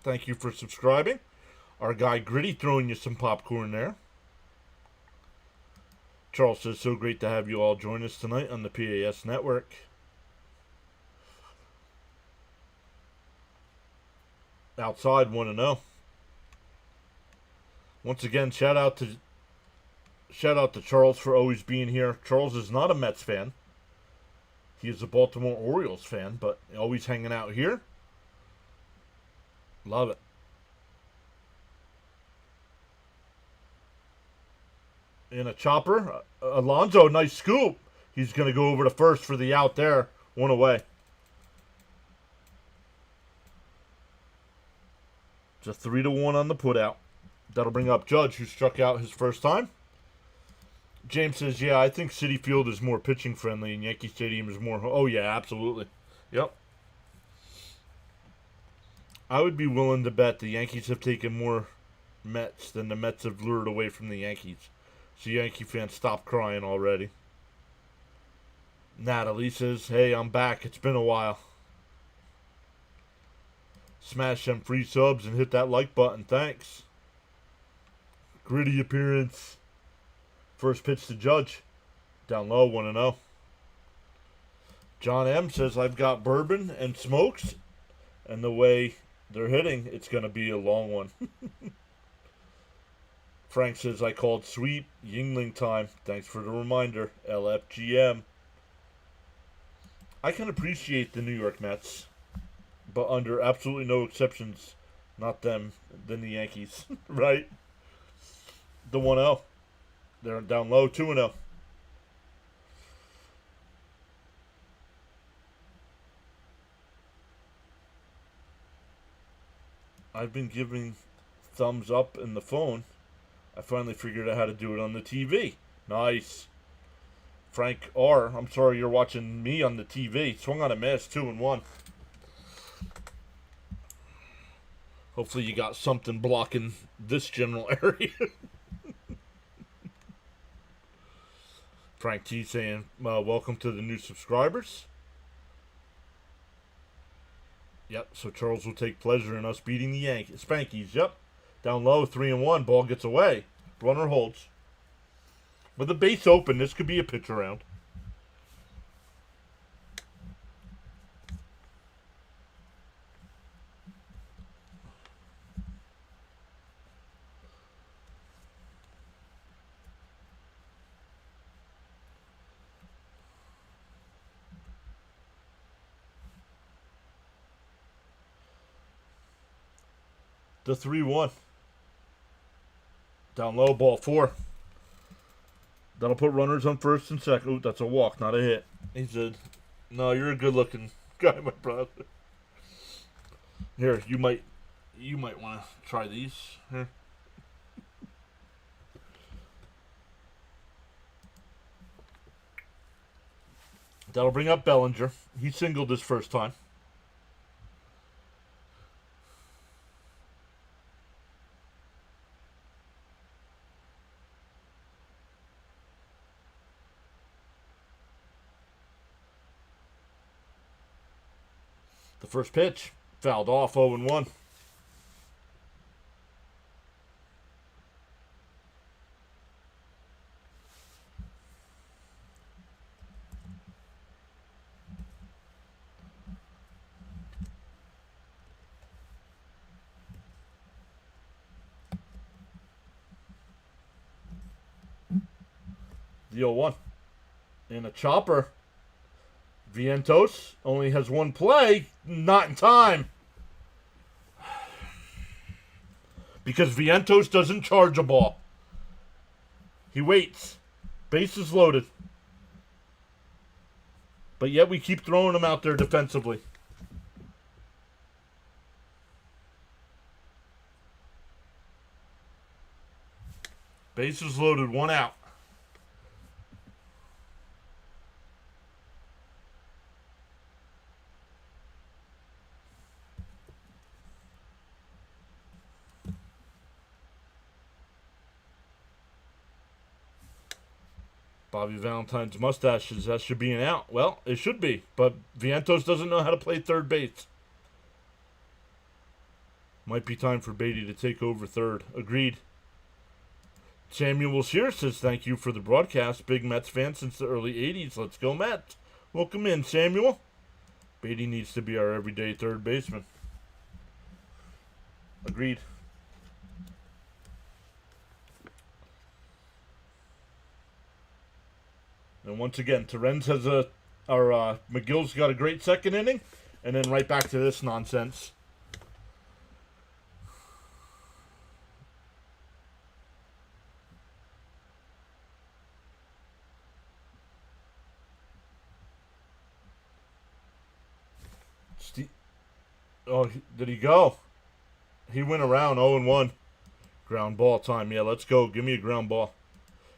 Thank you for subscribing. Our guy Gritty throwing you some popcorn there. Charles says, so great to have you all join us tonight on the PAS Network. Outside, 1-0. Once again, shout out to Charles for always being here. Charles is not a Mets fan. He is a Baltimore Orioles fan, but always hanging out here. Love it. In a chopper. Alonso, nice scoop. He's going to go over to first for the out there. One away. It's a 3-1 on the putout. That'll bring up Judge, who struck out his first time. James says, yeah, I think Citi Field is more pitching friendly and Yankee Stadium is more... Oh, yeah, absolutely. Yep. I would be willing to bet the Yankees have taken more Mets than the Mets have lured away from the Yankees. So Yankee fans, stop crying already. Natalie says, hey, I'm back. It's been a while. Smash them free subs and hit that like button. Thanks. Gritty appearance. First pitch to Judge. Down low, 1-0. John M. says, I've got bourbon and smokes. And the way they're hitting, it's going to be a long one. Frank says, I called sweep Yingling time. Thanks for the reminder. LFGM. I can appreciate the New York Mets, but under absolutely no exceptions, not them, then the Yankees, right? The 1-0. They're down low, 2-0. I've been giving thumbs up in the phone. I finally figured out how to do it on the TV. Nice. Frank R., I'm sorry you're watching me on the TV. Swung on a miss, 2-1. Hopefully you got something blocking this general area. Frank T saying, welcome to the new subscribers. Yep, so Charles will take pleasure in us beating the Yankees. Spankies, yep. Down low, 3-1. Ball gets away. Runner holds. With the base open, this could be a pitch around. The 3-1. Down low, ball 4. That'll put runners on first and second. Ooh, that's a walk, not a hit. He said, "No, you're a good-looking guy, my brother. Here, you might want to try these. Here." That'll bring up Bellinger. He singled his first time. The first pitch, fouled off, 0-1. The 0-1. And a chopper. Vientos only has one play. Not in time. Because Vientos doesn't charge a ball. He waits. Bases loaded. But yet we keep throwing him out there defensively. Bases loaded, 1 out. Bobby Valentine's mustaches, that should be an out. Well, it should be, but Vientos doesn't know how to play third base. Might be time for Beatty to take over third. Agreed. Samuel Shear says, "Thank you for the broadcast. Big Mets fan since the early 80s. Let's go Mets." Welcome in, Samuel. Beatty needs to be our everyday third baseman. Agreed. And once again, Terens has McGill's got a great second inning, and then right back to this nonsense. Did he go? He went around 0-1. Ground ball time. Yeah, let's go. Give me a ground ball.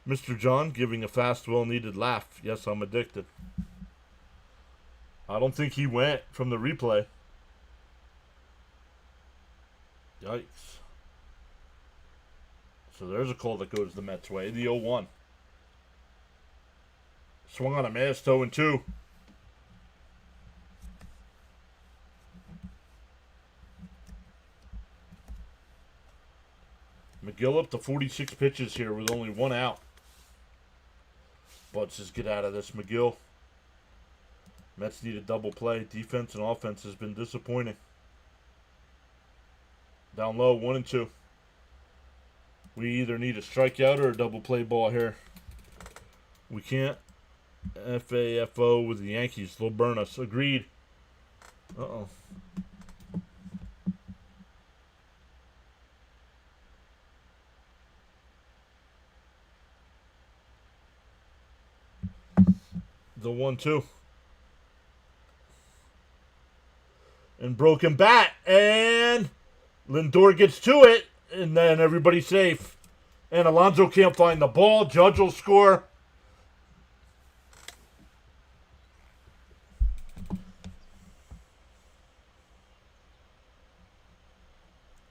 Mr. John giving a fast, well-needed laugh. Yes, I'm addicted. I don't think he went from the replay. Yikes. So there's a call that goes the Mets' way. The 0-1. Swung on a miss, 0-2. McGill up to 46 pitches here with only 1 out. Bud says, "Get out of this, McGill." Mets need a double play. Defense and offense has been disappointing. Down low, 1-2. We either need a strikeout or a double play ball here. We can't FAFO with the Yankees. They'll burn us. Agreed. Uh-oh. The 1-2. And broken bat. And Lindor gets to it. And then everybody's safe. And Alonso can't find the ball. Judge will score.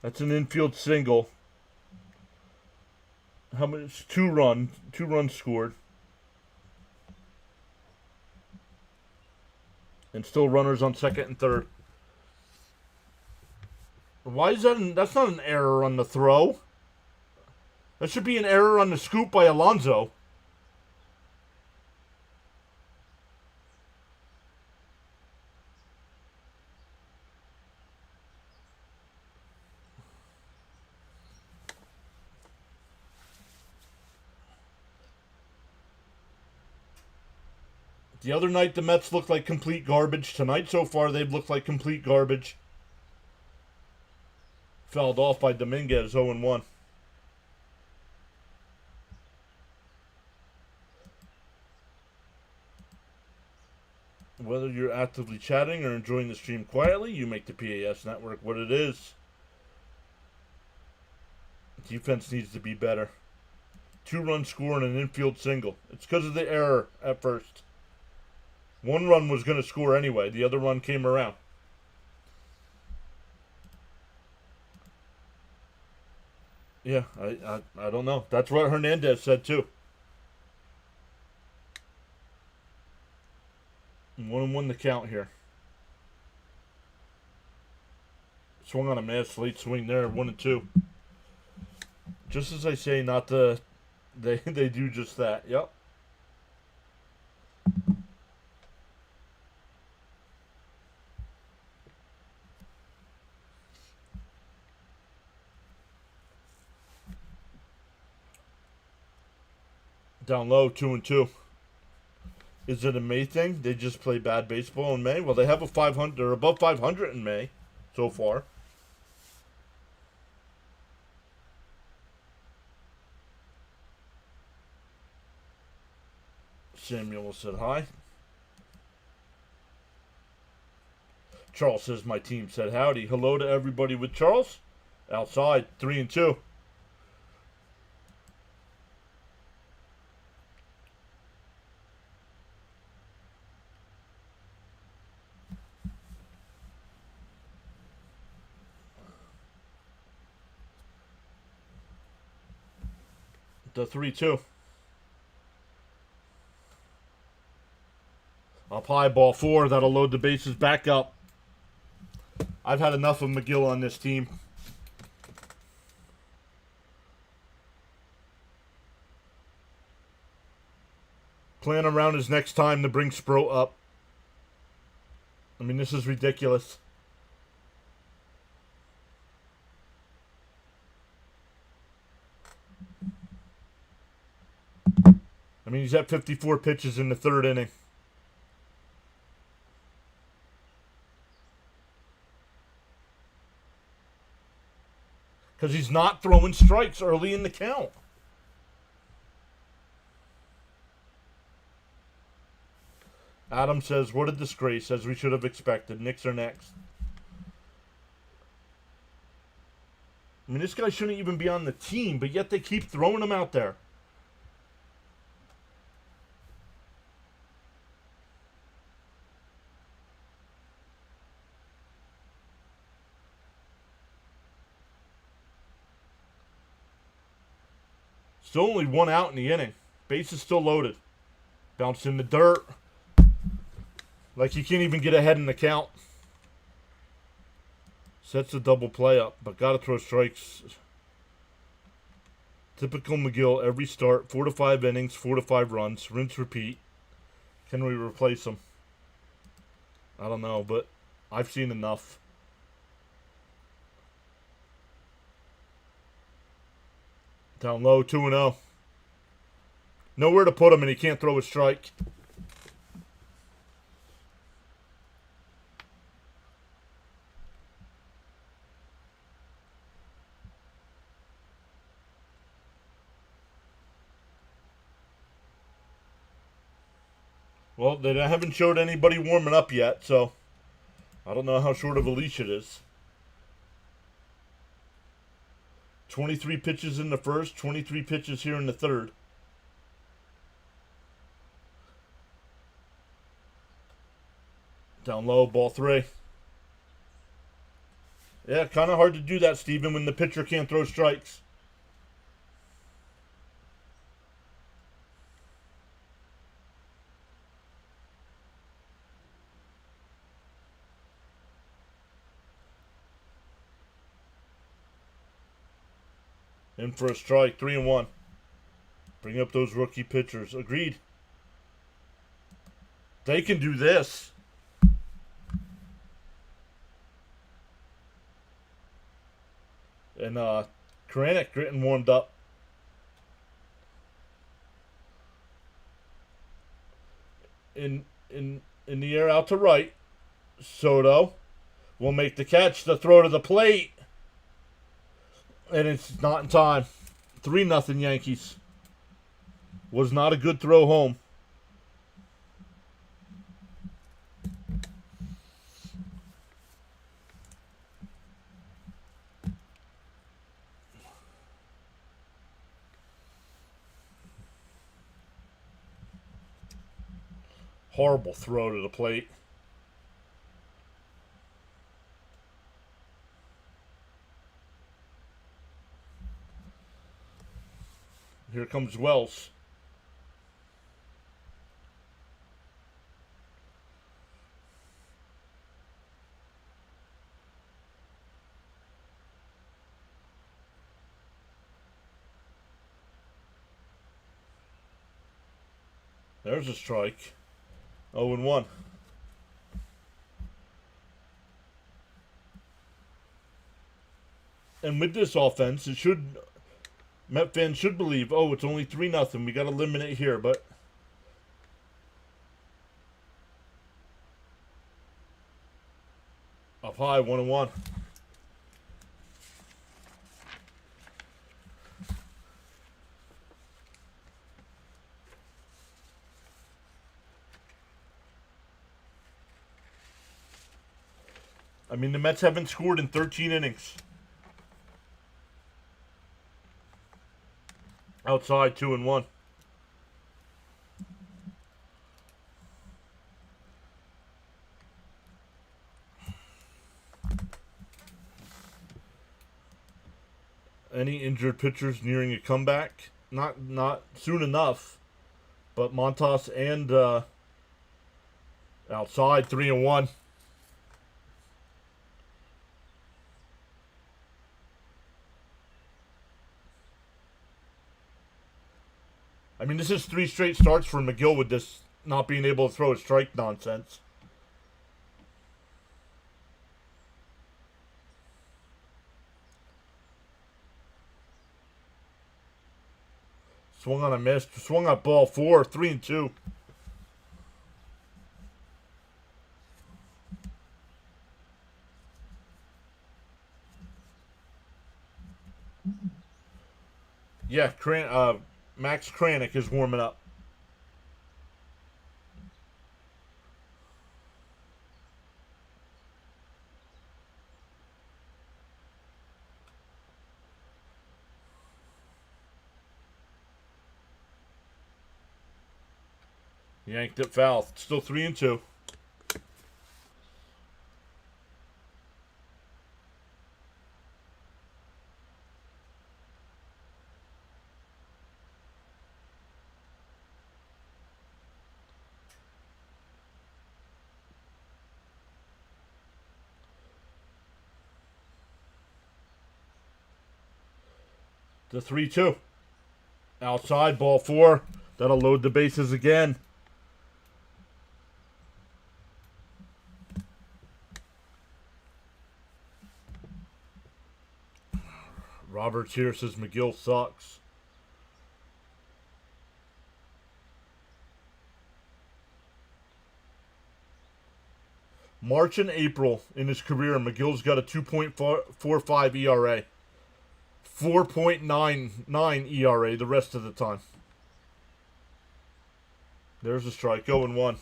That's an infield single. How much? 2 runs. 2 runs scored. And still runners on second and third. Why is that? That's not an error on the throw. That should be an error on the scoop by Alonso. The other night, the Mets looked like complete garbage. Tonight, so far, they've looked like complete garbage. Fouled off by Dominguez, 0-1. you're actively chatting or enjoying the stream quietly, you make the PAS network what it is. Defense needs to be better. 2-run score and an infield single. It's because of the error at first. 1 run was going to score anyway. The other run came around. Yeah, I don't know. That's what Hernandez said too. 1-1 the count here. Swung on a mad late swing there, 1-2. Just as I say, not to. They do just that. Yep. Down low, 2-2. Is it a May thing? They just play bad baseball in May? Well, they have a 500. They're above 500 in May so far. Samuel said hi. Charles says my team said howdy. Hello to everybody with Charles. Outside, 3-2. The 3-2. Up high, ball 4. That'll load the bases back up. I've had enough of McGill on this team. Plan around his next time to bring Spro up. I mean, this is ridiculous. I mean, he's at 54 pitches in the 3rd inning. Because he's not throwing strikes early in the count. Adam says, what a disgrace, as we should have expected. Knicks are next. I mean, this guy shouldn't even be on the team, but yet they keep throwing him out there. Still only 1 out in the inning. Base is still loaded. Bounced in the dirt. Like he can't even get ahead in the count. Sets the double play up, but got to throw strikes. Typical McGill, every start, 4 to 5 innings, 4 to 5 runs, rinse, repeat. Can we replace him? I don't know, but I've seen enough. Down low, 2-0. Nowhere to put him, and he can't throw a strike. Well, they haven't showed anybody warming up yet, so I don't know how short of a leash it is. 23 pitches in the 1st, 23 pitches here in the 3rd. Down low, ball 3. Yeah, kind of hard to do that, Steven, when the pitcher can't throw strikes. In for a strike, 3-1. Bring up those rookie pitchers. Agreed. They can do this. And Karanik getting warmed up. In the air out to right. Soto will make the catch. The throw to the plate. And it's not in time. 3-0 Yankees. Was not a good throw home. Horrible throw to the plate. Here comes Wells. There's a strike. 0-1. And with this offense, Met fans should believe, oh, it's only 3-0. We got to limit it here, but up high, 1-1. I mean, the Mets haven't scored in 13 innings. Outside, 2-1. Any injured pitchers nearing a comeback? Not soon enough. But Montas and outside, 3-1. I mean, this is 3 straight starts for McGill with this not being able to throw a strike nonsense. Swung on a miss. Swung on ball 4, 3-2. Yeah, Max Kranick is warming up. Yanked it foul. Still 3-2. The 3-2. Outside, ball 4. That'll load the bases again. Roberts here says McGill sucks. March and April in his career, McGill's got a 2.45 ERA. 4.99 ERA the rest of the time. There's a strike. 0-1.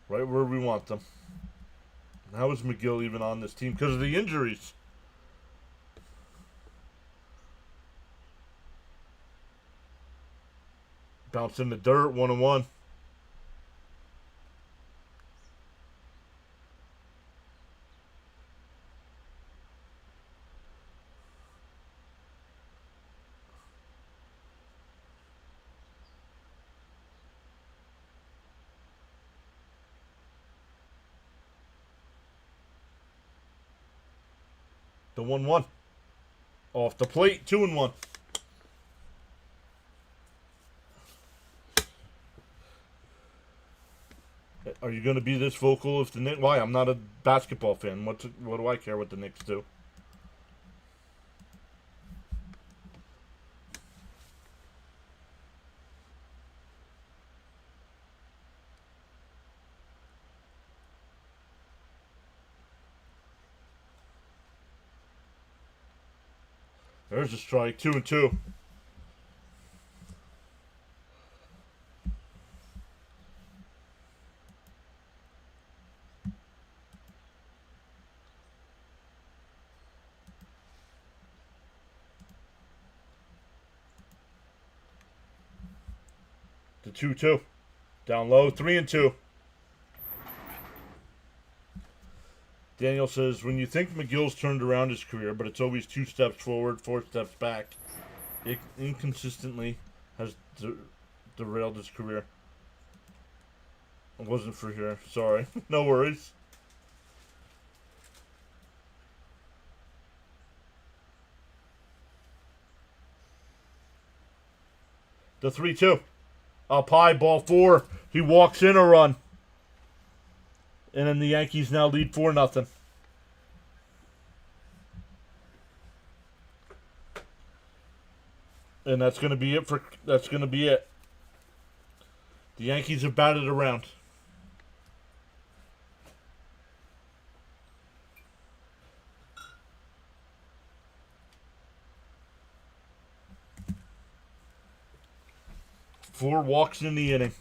Right where we want them. How is McGill even on this team? Because of the injuries. Bounce in the dirt. 1-1. The 1-1. Off the plate. 2-1. Are you going to be this vocal if the Knicks... Why? I'm not a basketball fan. What do I care what the Knicks do? There's a strike. 2-2. The 2-2. Down low, 3-2. Daniel says, when you think McGill's turned around his career, but it's always 2 steps forward, 4 steps back, it inconsistently has derailed his career. It wasn't for here. Sorry. No worries. The 3-2. Up high, ball 4. He walks in a run. And then the Yankees now lead 4-0. And that's going to be it The Yankees have batted around. Four walks in the inning.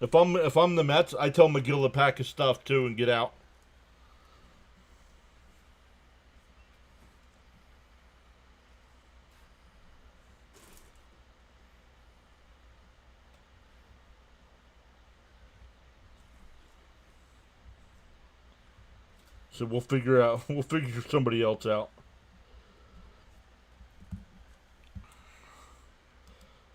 If I'm the Mets, I tell McGill to pack his stuff too and get out. So we'll figure somebody else out.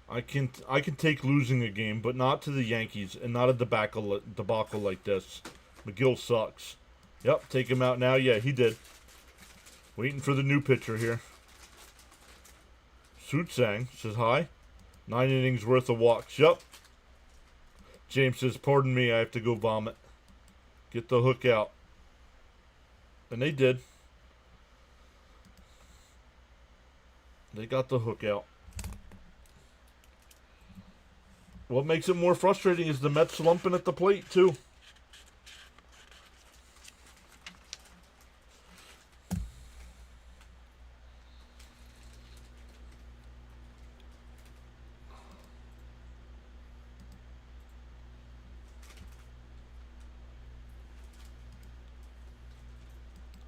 I can take losing a game, but not to the Yankees and not a debacle like this. McGill sucks. Yep, take him out now. Yeah, he did. Waiting for the new pitcher here. Suitsang says hi. 9 innings worth of walks. Yep. James says, pardon me, I have to go vomit. Get the hook out. And they did. They got the hook out. What makes it more frustrating is the Mets slumping at the plate, too.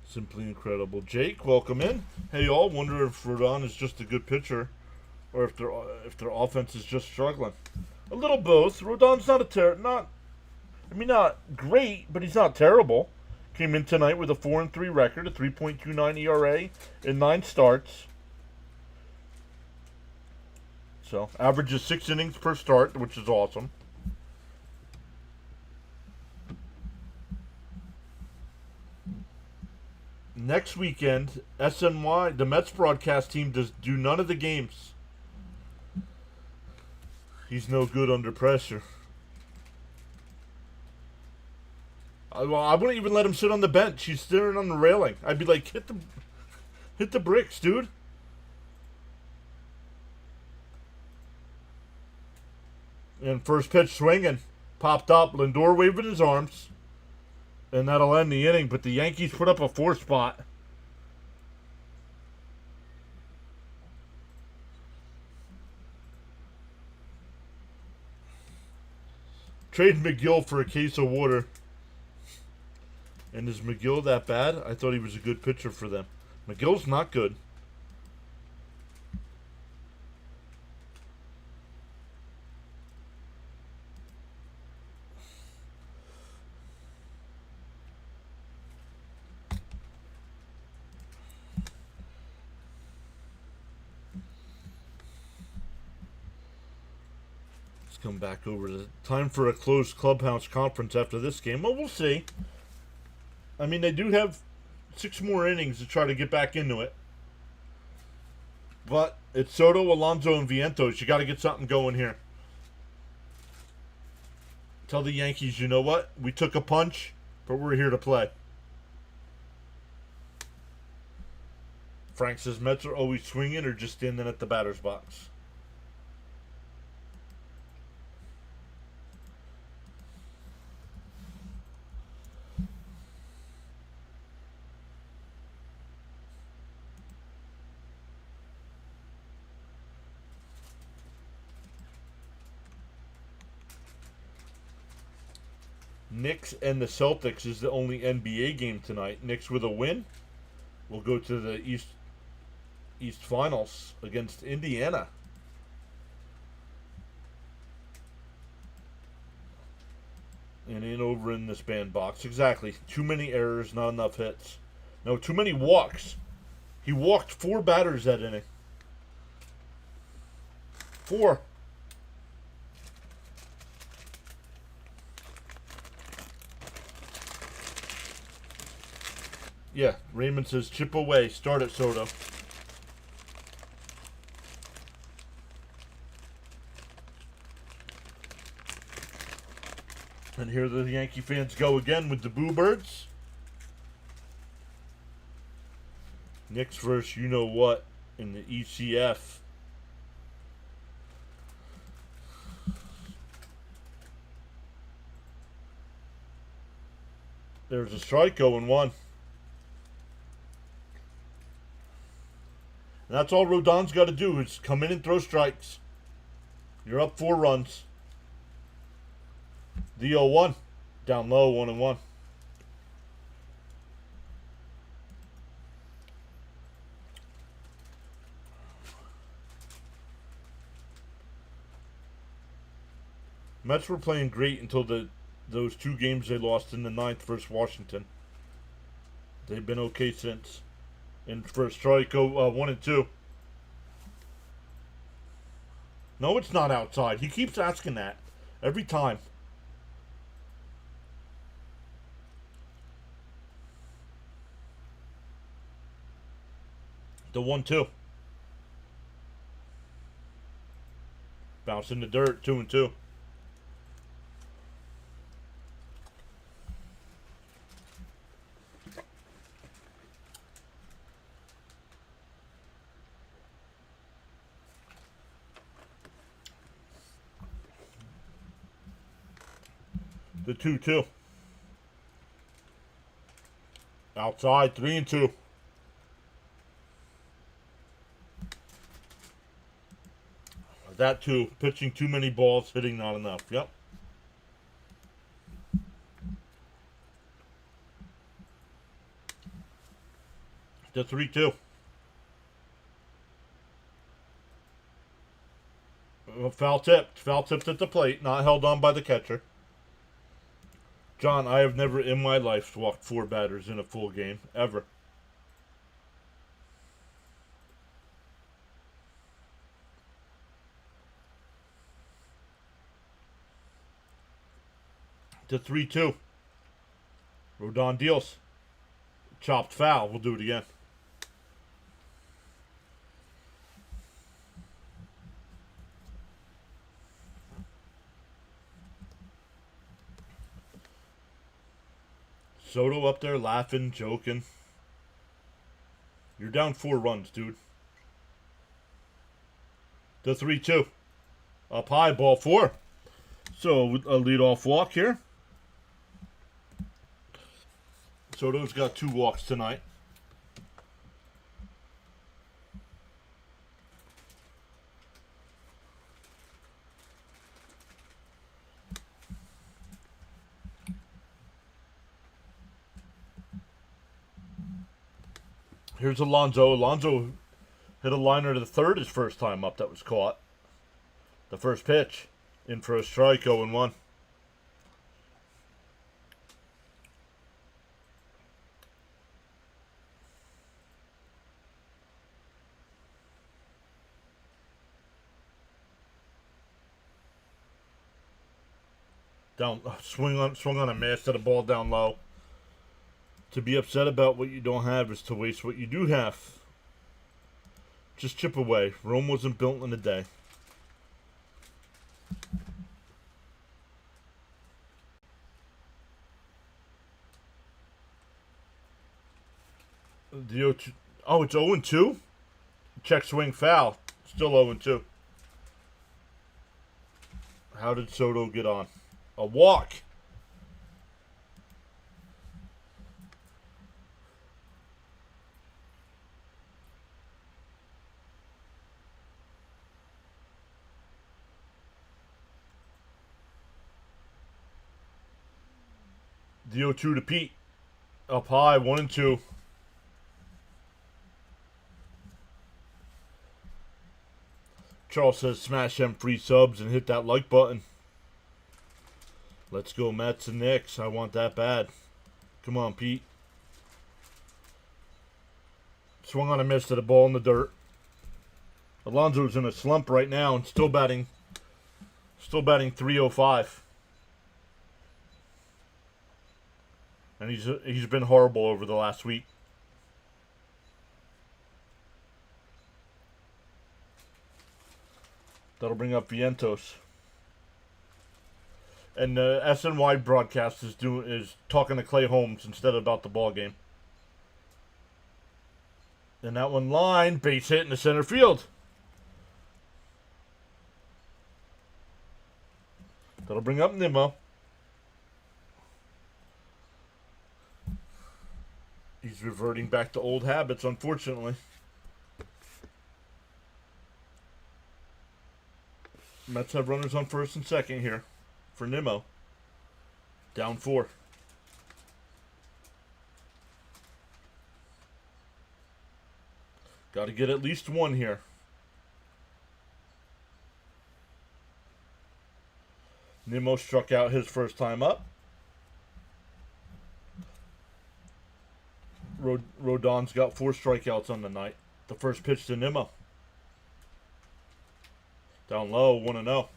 Simply incredible. Jake, welcome in. Hey, y'all. Wonder if Rodon is just a good pitcher, or if their offense is just struggling. A little both. Rodon's not great, but he's not terrible. Came in tonight with a 4-3 record, a 3.29 ERA in 9 starts. So averages 6 innings per start, which is awesome. Next weekend, SNY, the Mets broadcast team does do none of the games. He's no good under pressure. I wouldn't even let him sit on the bench. He's staring on the railing. I'd be like, hit the bricks, dude. And first pitch swinging. Popped up. Lindor waving his arms. And that'll end the inning. But the Yankees put up a 4 spot. Trade McGill for a case of water. And is McGill that bad? I thought he was a good pitcher for them. McGill's not good. Come back over to time for a closed clubhouse conference after this game. Well, we'll see. I mean, they do have 6 more innings to try to get back into it. But it's Soto, Alonso, and Vientos. You got to get something going here. Tell the Yankees, you know what? We took a punch, but we're here to play. Frank says Mets are always swinging or just standing at the batter's box. Knicks and the Celtics is the only NBA game tonight. Knicks with a win will go to the East Finals against Indiana. And in over in this bandbox. Exactly. Too many errors, not enough hits. No, too many walks. He walked 4 batters that inning. 4. Yeah, Raymond says chip away. Start it, Soto. And here the Yankee fans go again with the Boo Birds. Knicks versus you know what in the ECF. There's a strike going 1. And that's all Rodon's got to do is come in and throw strikes. You're up 4 runs. The 0-1. Down low, 1-1. Mets were playing great until those 2 games they lost in the 9th versus Washington. They've been okay since. And for a strike, 1 and 2. No, it's not outside. He keeps asking that every time. The 1-2. Bounce in the dirt, 2 and 2. The 2-2. Outside, 3 and 2. That too. Pitching too many balls, hitting not enough. Yep. The 3-2. Foul tipped. Foul tipped at the plate, not held on by the catcher. John, I have never in my life walked 4 batters in a full game. Ever. The 3-2. Rodon deals. Chopped foul. We'll do it again. Soto up there laughing, joking. You're down 4 runs, dude. The 3-2. Up high, ball 4. So a leadoff walk here. Soto's got 2 walks tonight. Here's Alonso. Alonso hit a liner to the 3rd his first time up that was caught. The first pitch. In for a strike, 0-1. Down, swung on a miss, hit a ball down low. To be upset about what you don't have is to waste what you do have. Just chip away. Rome wasn't built in a day. The 0-2. Oh, it's 0-2? Check swing foul. Still 0-2. How did Soto get on? A walk. The 0-2 to Pete. Up high, 1 and 2. Charles says smash them free subs and hit that like button. Let's go Mets and Knicks. I want that bad. Come on, Pete. Swung on a miss to the ball in the dirt. Alonso's in a slump right now and still batting 305. And he's been horrible over the last week. That'll bring up Vientos. And the SNY broadcast is talking to Clay Holmes instead of about the ball game. And that one line, base hit in the center field. That'll bring up Nimmo. He's reverting back to old habits, unfortunately. Mets have runners on first and second here for Nimmo. Down 4. Got to get at least one here. Nimmo struck out his first time up. Rodon's got 4 strikeouts on the night. The first pitch to Nimmo. Down low, 1-0.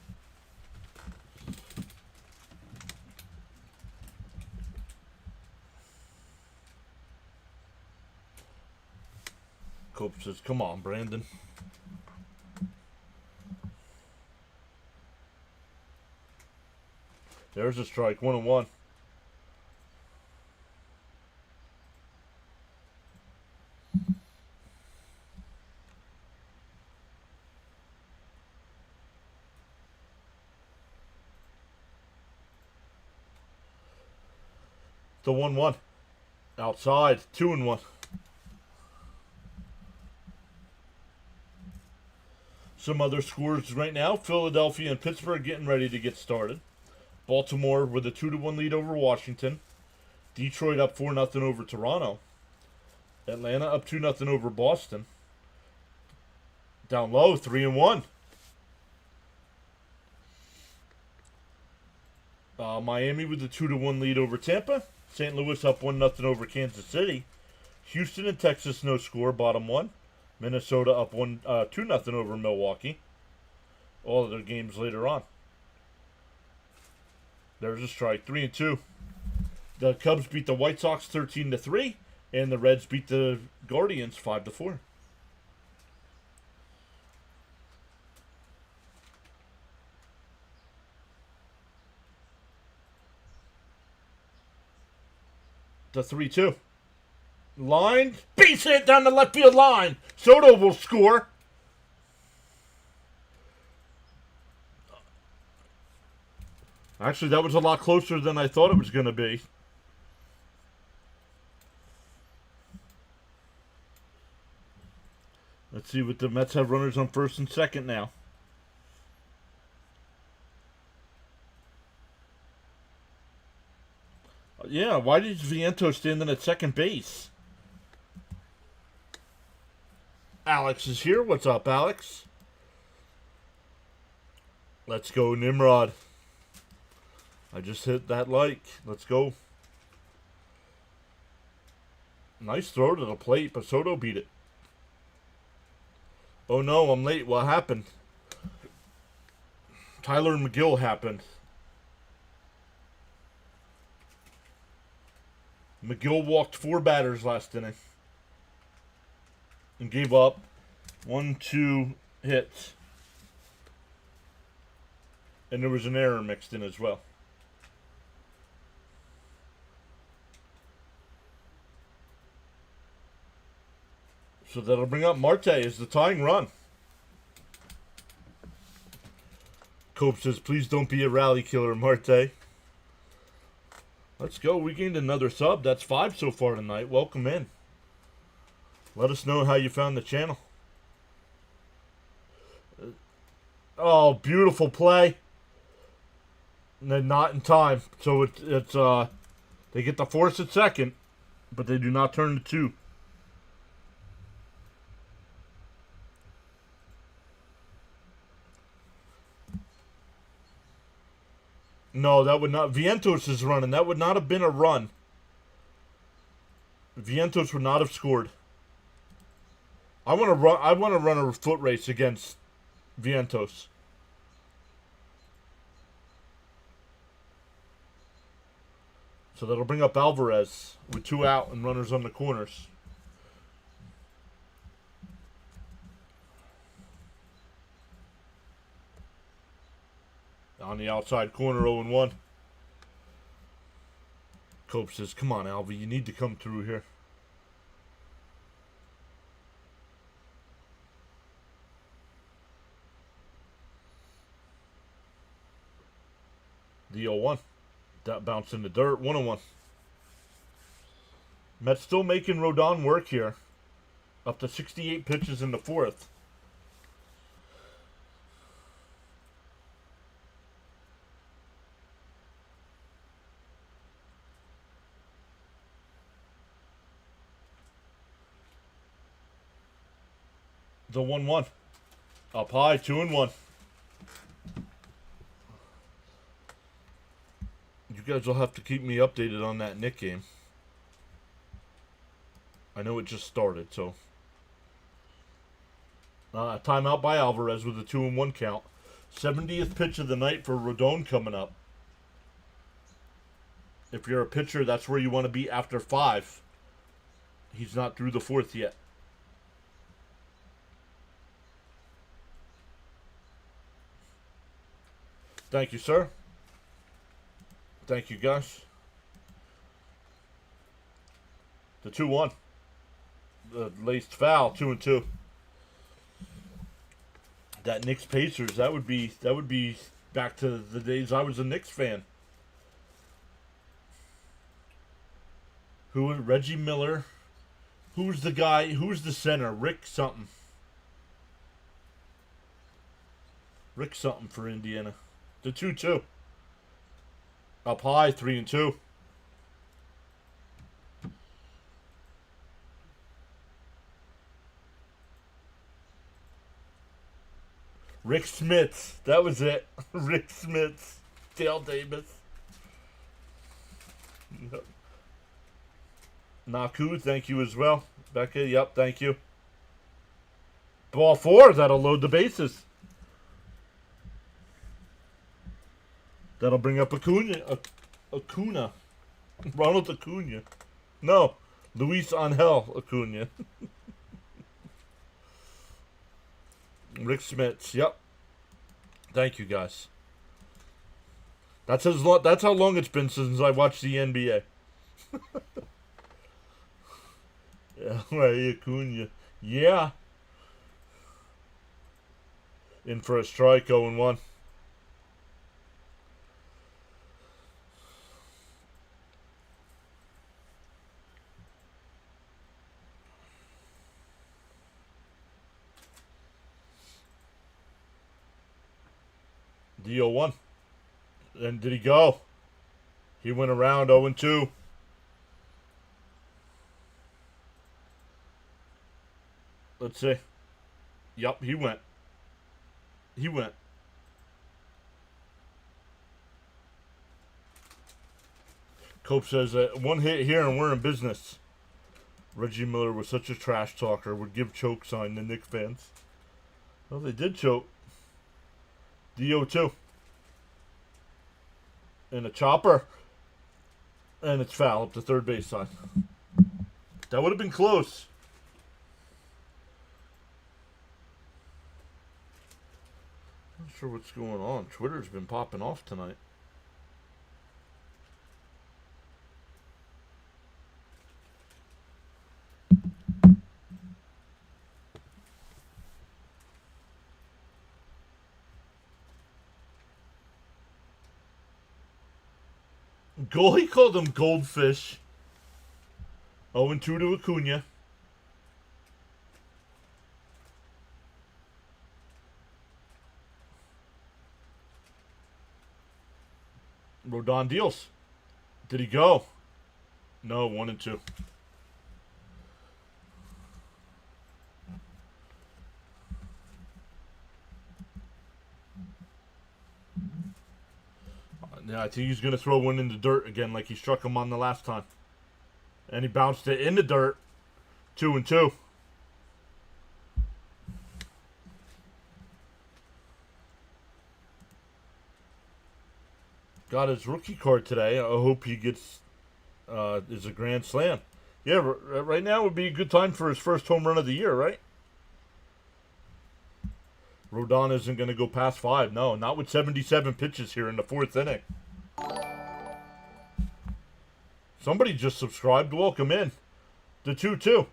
Cope says, come on, Brandon. There's a strike, 1-1. The 1-1. Outside, 2-1. Some other scores right now. Philadelphia and Pittsburgh getting ready to get started. Baltimore with a 2-1 lead over Washington. Detroit up 4-0 over Toronto. Atlanta up 2-0 over Boston. Down low, 3-1. Miami with a 2-1 lead over Tampa. St. Louis up 1-0 over Kansas City. Houston and Texas no score, bottom 1. Minnesota up 2-0 over Milwaukee. All of their games later on. There's a strike, 3-2. The Cubs beat the White Sox 13-3, and the Reds beat the Guardians 5-4. The 3-2. Line, base hit down the left field line. Soto will score. Actually, that was a lot closer than I thought it was going to be. Let's see what the Mets have runners on first and second now. Yeah, why did Vientos stand in at second base? Alex is here. What's up, Alex? Let's go, Nimrod. I just hit that like. Let's go. Nice throw to the plate, but Soto beat it. Oh no, I'm late. What happened? Tyler McGill happened. McGill walked 4 batters last inning. And gave up 1-2 hits. And there was an error mixed in as well. So that'll bring up Marte as the tying run. Cope says, please don't be a rally killer, Marte. Let's go. We gained another sub. That's 5 so far tonight. Welcome in. Let us know how you found the channel. Oh, beautiful play. And not in time. So it's they get the force at second, but they do not turn to 2. No, that would not. Vientos is running. That would not have been a run. Vientos would not have scored. I want to run. I want to run a foot race against Vientos. So that'll bring up Alvarez with 2 out and runners on the corners. On the outside corner, 0-1. Cope says, come on, Alvy, you need to come through here. The 0-1. That bounced in the dirt, 1-1. Mets still making Rodon work here. Up to 68 pitches in the 4th. The 1-1. Up high, 2-1. You guys will have to keep me updated on that Nick game. I know it just started, so. Timeout by Alvarez with a 2-1 count. 70th pitch of the night for Rodon coming up. If you're a pitcher, that's where you want to be after 5. He's not through the 4th yet. Thank you, sir. Thank you, guys. The 2-1. The laced foul, 2-2. That Knicks Pacers, that would be back to the days I was a Knicks fan. Who was Reggie Miller? Who's the guy? Who's the center? Rick something. Rick something for Indiana. The 2-2. Up high, 3-2. Rick Smits. That was it. Rick Smits. Dale Davis. Yep. Naku, thank you as well. Becca, yep, thank you. Ball 4, that'll load the bases. That'll bring up Acuna. Ronald Acuna. No, Luis Angel Acuna. Rick Smits. Yep. Thank you, guys. That's how long it's been since I watched the NBA. L.A. Acuna. Yeah. In for a strike, 0-1. The 0-1. And did he go? He went around 0-2. Let's see. Yup, he went. He went. Cope says, 1 hit here and we're in business. Reggie Miller was such a trash talker. Would give choke sign to Knicks fans. Well, they did choke. The 0-2. And a chopper. And it's foul up the third base side. That would have been close. Not sure what's going on. Twitter's been popping off tonight. Goalie called him goldfish. 0-2 to Acuna. Rodon deals. Did he go? No, 1-2. Yeah, I think he's going to throw one in the dirt again like he struck him on the last time. And he bounced it in the dirt. 2-2. Got his rookie card today. I hope he gets is a grand slam. Yeah, right now would be a good time for his first home run of the year, right? Rodon isn't going to go past 5. No, not with 77 pitches here in the 4th inning. Somebody just subscribed. Welcome in. The 2-2.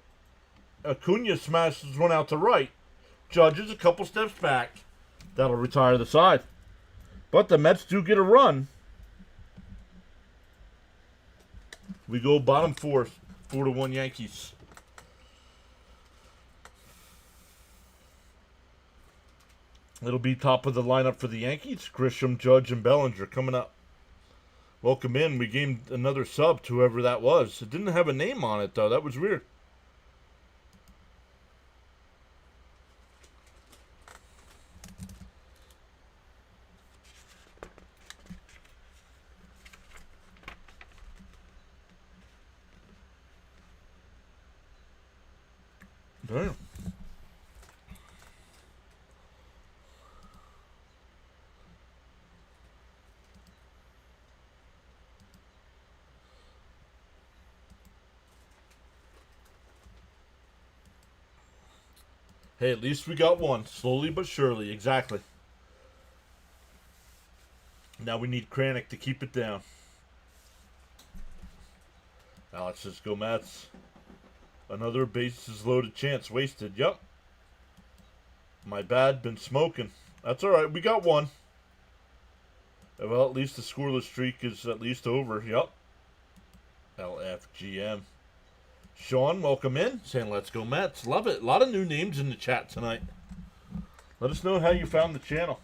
Acuna smashes one out to right. Judge is a couple steps back. That'll retire the side. But the Mets do get a run. We go bottom 4, 4-1 Yankees. It'll be top of the lineup for the Yankees. Grisham, Judge, and Bellinger coming up. Welcome in. We gained another sub to whoever that was. It didn't have a name on it, though. That was weird. Damn. Hey, at least we got one. Slowly but surely. Exactly. Now we need Kranick to keep it down. Alex says, go Mets. Another bases loaded chance wasted. Yep. My bad. Been smoking. That's alright. We got one. Well, at least the scoreless streak is at least over. Yep. LFGM. Sean, welcome in. Saying let's go Mets. Love it. A lot of new names in the chat tonight. Let us know how you found the channel.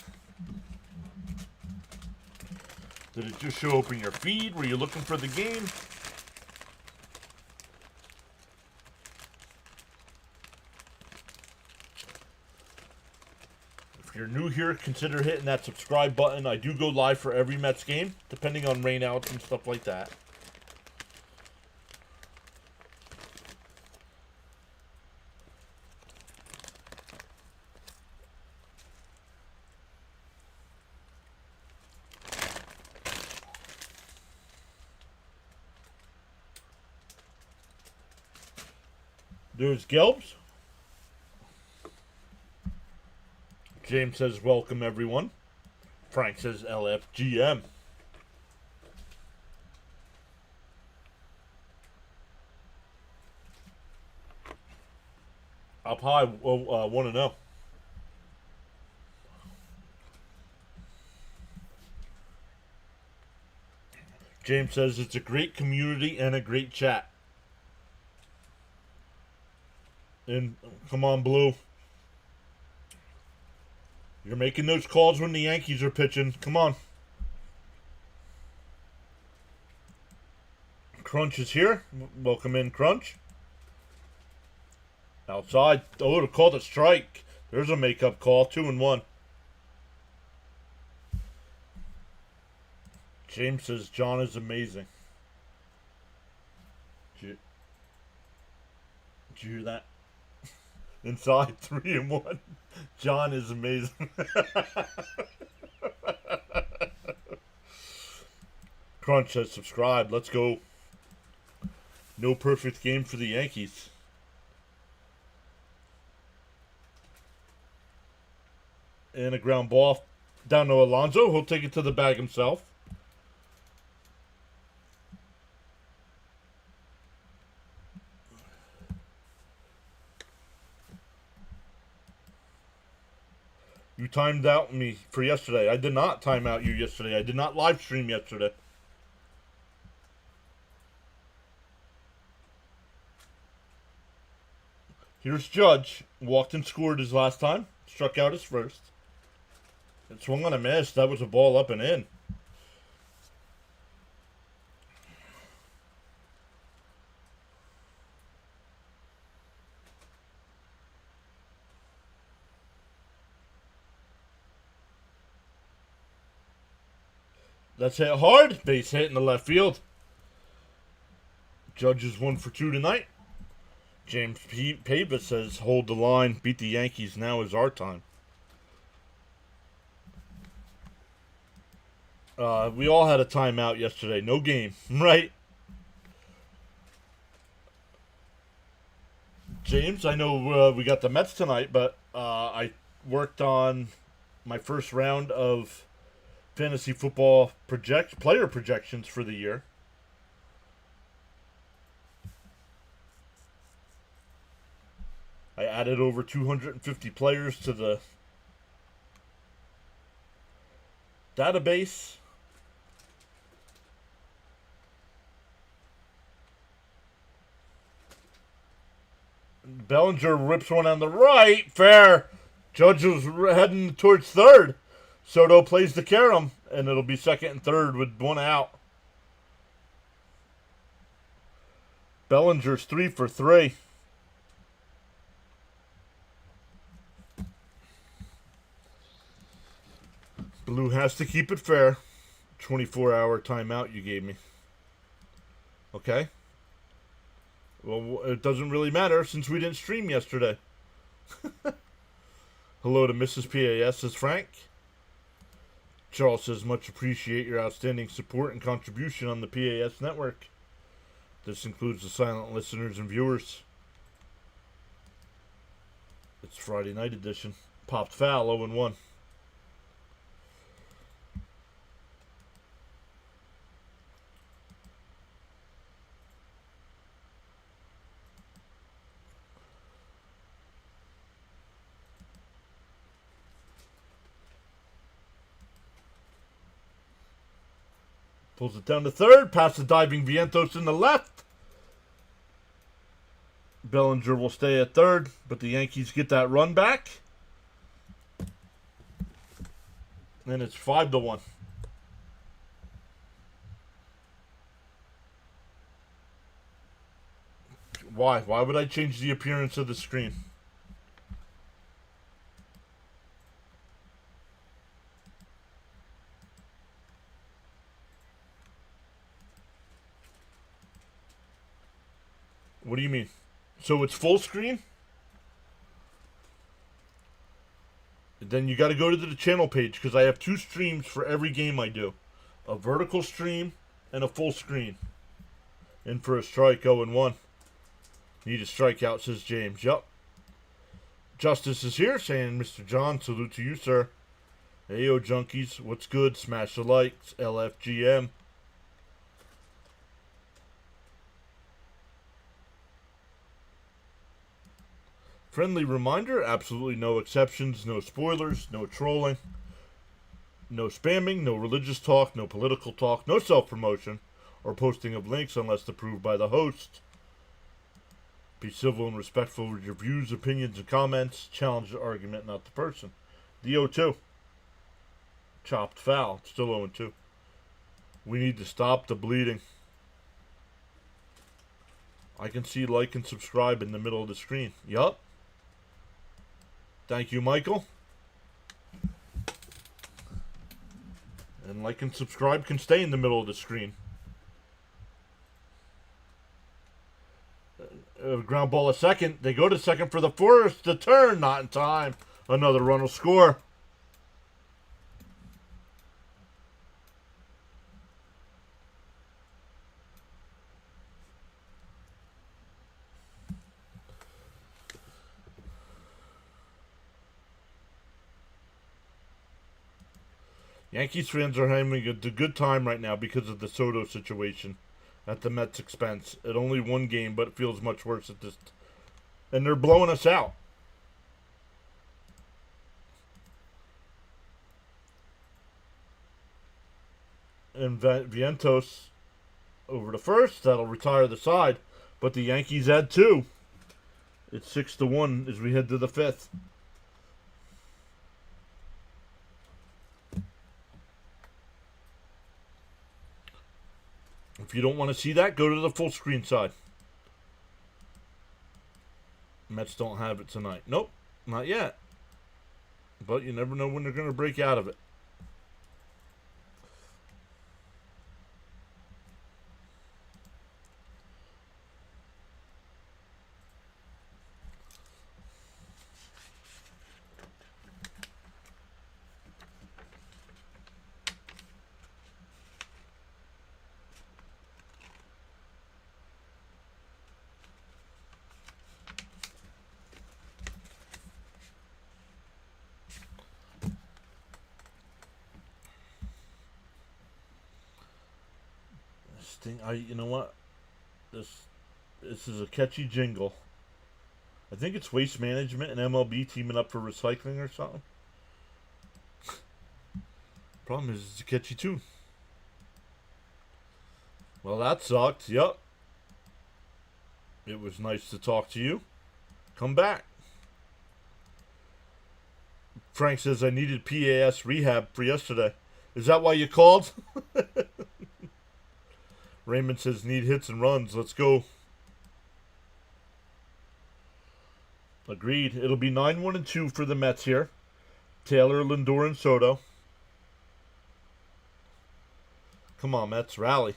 Did it just show up in your feed? Were you looking for the game? If you're new here, consider hitting that subscribe button. I do go live for every Mets game, depending on rainouts and stuff like that. There's Gelbs. James says, welcome everyone. Frank says, LFGM. Up high, 1-0. James says, it's a great community and a great chat. And come on, Blue. You're making those calls when the Yankees are pitching. Come on. Crunch is here. Welcome in, Crunch. Outside. Oh, it'll call the strike. There's a make-up call. 2-1. James says John is amazing. Did you hear that? Inside 3-1. John is amazing. Crunch says subscribe. Let's go. No perfect game for the Yankees. And a ground ball down to Alonso. He'll take it to the bag himself. You timed out me for yesterday. I did not time out you yesterday. I did not live stream yesterday. Here's Judge. Walked and scored his last time. Struck out his first. It swung on a miss. That was a ball up and in. That's hit hard. Base hit in the left field. Judge is 1 for 2 tonight. James Pava says, hold the line. Beat the Yankees. Now is our time. We all had a timeout yesterday. No game, right? James, I know we got the Mets tonight, but I worked on my first round of fantasy football player projections for the year. I added over 250 players to the database. Bellinger rips one on the right. Fair. Judge was heading towards third. Soto plays the carom, and it'll be second and third with one out. Bellinger's 3 for 3. Blue has to keep it fair. 24-hour timeout you gave me. Okay. Well, it doesn't really matter since we didn't stream yesterday. Hello to Mrs. PAS, says Frank. Charles says, much appreciate your outstanding support and contribution on the PAS network. This includes the silent listeners and viewers. It's Friday night edition. Popped foul, 0-1. Pulls it down to third. Past the diving Vientos in the left. Bellinger will stay at third, but the Yankees get that run back. And it's 5-1. Why? Why would I change the appearance of the screen? What do you mean? So it's full screen? Then you got to go to the channel page because I have 2 streams for every game I do. A vertical stream and a full screen. In for a strike, 0-1. Need a strikeout, says James. Yup. Justice is here saying, Mr. John, salute to you, sir. Ayo, junkies. What's good? Smash the likes. LFGM. Friendly reminder, absolutely no exceptions, no spoilers, no trolling, no spamming, no religious talk, no political talk, no self-promotion, or posting of links unless approved by the host. Be civil and respectful with your views, opinions, and comments. Challenge the argument, not the person. The 0-2. Chopped foul. Still 0-2. We need to stop the bleeding. I can see like and subscribe in the middle of the screen. Yup. Thank you, Michael. And like and subscribe can stay in the middle of the screen. Ground ball a second. They go to second for the first. The turn, not in time. Another run will score. Yankees fans are having a good time right now because of the Soto situation at the Mets' expense. At only one game, but it feels much worse at this. And they're blowing us out. And Vientos over to first. That'll retire the side. But the Yankees add 2. It's 6-1 as we head to the 5th. If you don't want to see that, go to the full screen side. Mets don't have it tonight. Nope, not yet. But you never know when they're going to break out of it. interesting. You know what? This is a catchy jingle. I think it's Waste Management and MLB teaming up for recycling or something. Problem is, it's a catchy tune. Well, that sucked. Yep. It was nice to talk to you. Come back. Frank says I needed PAS rehab for yesterday. Is that why you called? Raymond says need hits and runs. Let's go. Agreed. It'll be 9-1-2 for the Mets here. Taylor, Lindor, and Soto. Come on, Mets, rally.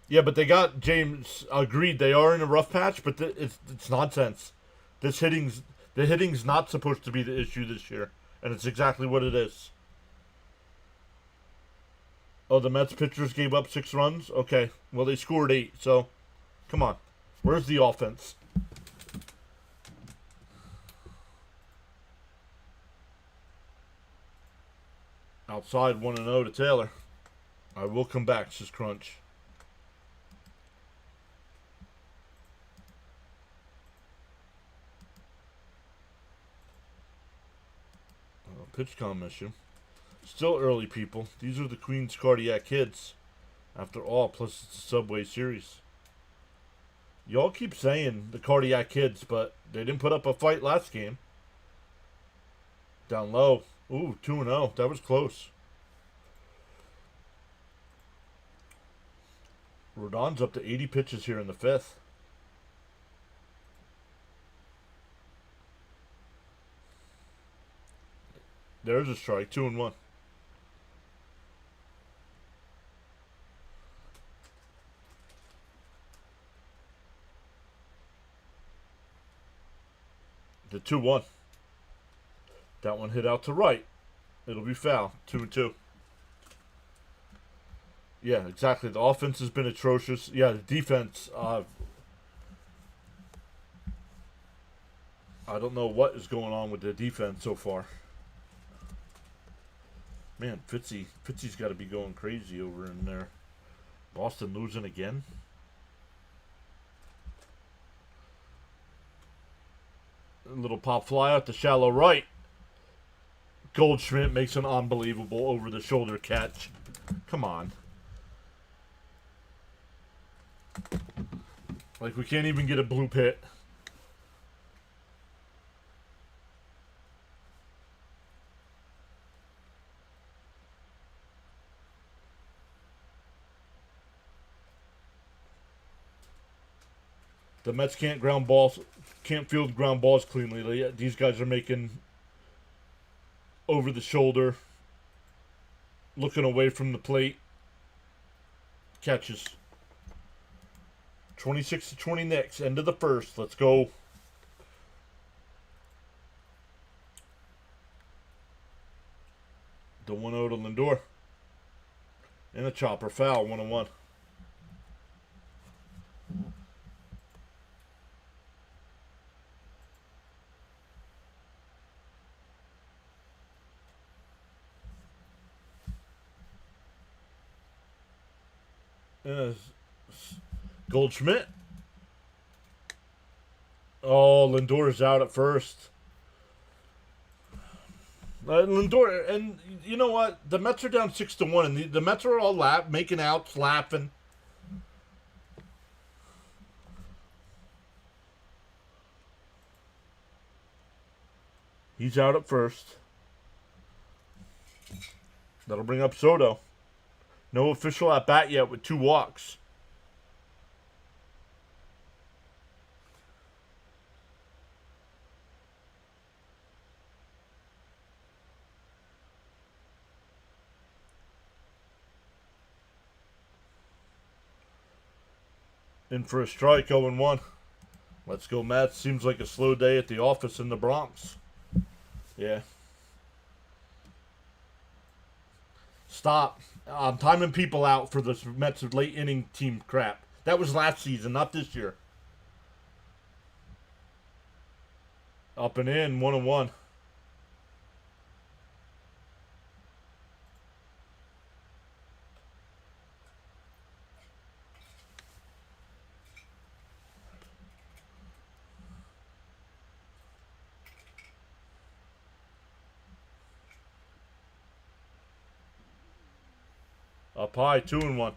Yeah, but they got James. Agreed, they are in a rough patch, but it's nonsense. The hitting's not supposed to be the issue this year, and it's exactly what it is. Oh, the Mets pitchers gave up 6 runs? Okay. Well, they scored 8, so come on. Where's the offense? Outside 1-0 to Taylor. I will come back, says Crunch. Pitch com issue. Still early, people. These are the Queen's Cardiac Kids. After all, plus it's a Subway Series. Y'all keep saying the Cardiac Kids, but they didn't put up a fight last game. Down low. Ooh, 2-0. That was close. Rodon's up to 80 pitches here in the 5th. There's a strike. 2-1. The 2-1. That one hit out to right. It'll be foul. 2-2. Yeah, exactly. The offense has been atrocious. Yeah, the defense. I don't know what is going on with the defense so far. Man, Fitzy's got to be going crazy over in there. Boston losing again. A little pop fly out to shallow right. Goldschmidt makes an unbelievable over-the-shoulder catch. Come on. Like, we can't even get a blue pit. The Mets can't field ground balls cleanly. These guys are making over the shoulder, looking away from the plate catches. 26-20 Knicks. End of the 1st. Let's go. The 1-0 to Lindor. And a chopper foul. 1-1. Goldschmidt. Oh, Lindor is out at first. Lindor, and you know what? The Mets are down 6-1, and the Mets are all making outs, laughing. He's out at first. That'll bring up Soto. No official at bat yet with 2 walks. In for a strike, 0-1. Let's go, Mets. Seems like a slow day at the office in the Bronx. Yeah. Stop. I'm timing people out for this Mets late inning team crap. That was last season, not this year. Up and in, 1-1. Up high, 2-1.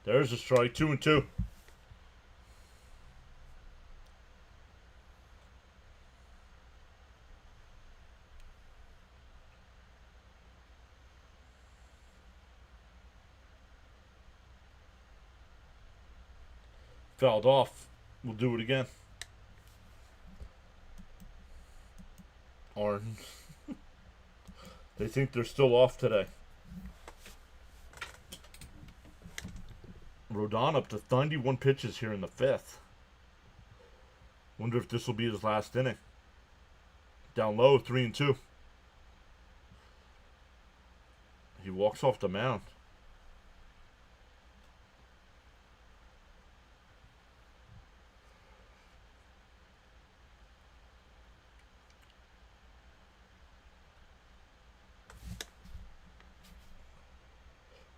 There's a strike, 2-2. Fouled off. We'll do it again. Arn. They think they're still off today. Rodon up to 91 pitches here in the 5th. Wonder if this will be his last inning. Down low, 3-2. He walks off the mound.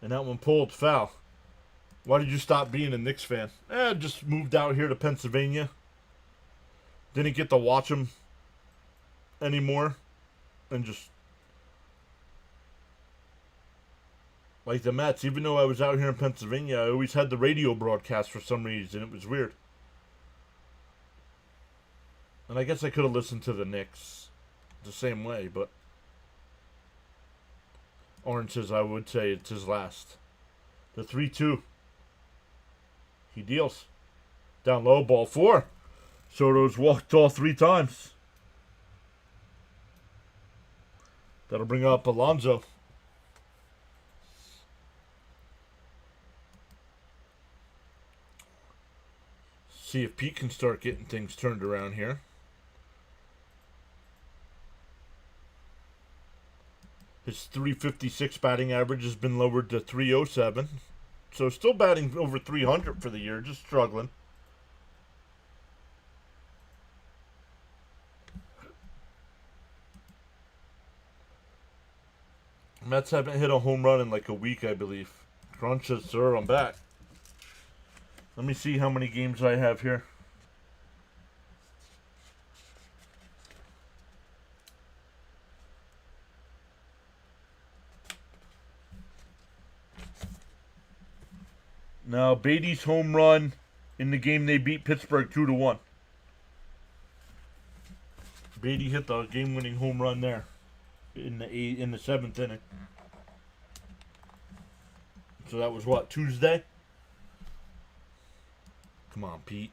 And that one pulled, foul. Why did you stop being a Knicks fan? Just moved out here to Pennsylvania. Didn't get to watch them anymore. And just, like the Mets, even though I was out here in Pennsylvania, I always had the radio broadcast for some reason. It was weird. And I guess I could have listened to the Knicks the same way, but Orange says I would say it's his last. The 3-2. He deals. Down low, ball 4. Soto's walked all 3 times. That'll bring up Alonso. See if Pete can start getting things turned around here. His .356 batting average has been lowered to .307. So still batting over .300 for the year, just struggling. Mets haven't hit a home run in like a week, I believe. Crunch says, sir, I'm back. Let me see how many games I have here. Now, Beatty's home run in the game they beat Pittsburgh 2-1. Beatty hit the game-winning home run there in the 7th inning. So that was what, Tuesday? Come on, Pete.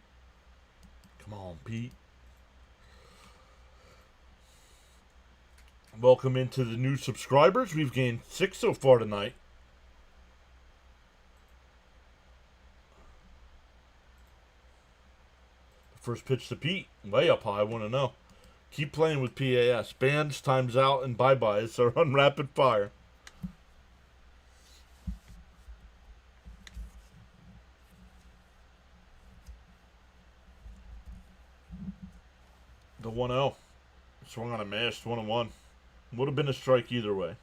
Come on, Pete. Welcome into the new subscribers. We've gained 6 so far tonight. First pitch to Pete. Way up high, I want to know. Keep playing with PAS. Bands, times out, and bye-byes are on rapid fire. The 1-0. Swung on a mash, 1-1. Would have been a strike either way.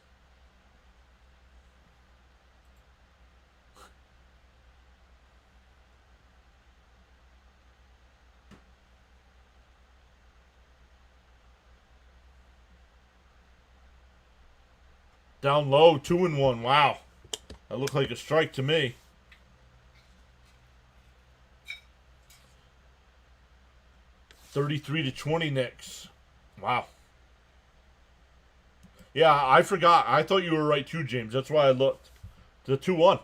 Down low, 2-1. Wow. That looked like a strike to me. $33-20 Knicks. Wow. Yeah, I forgot. I thought you were right too, James. That's why I looked. The 2-1.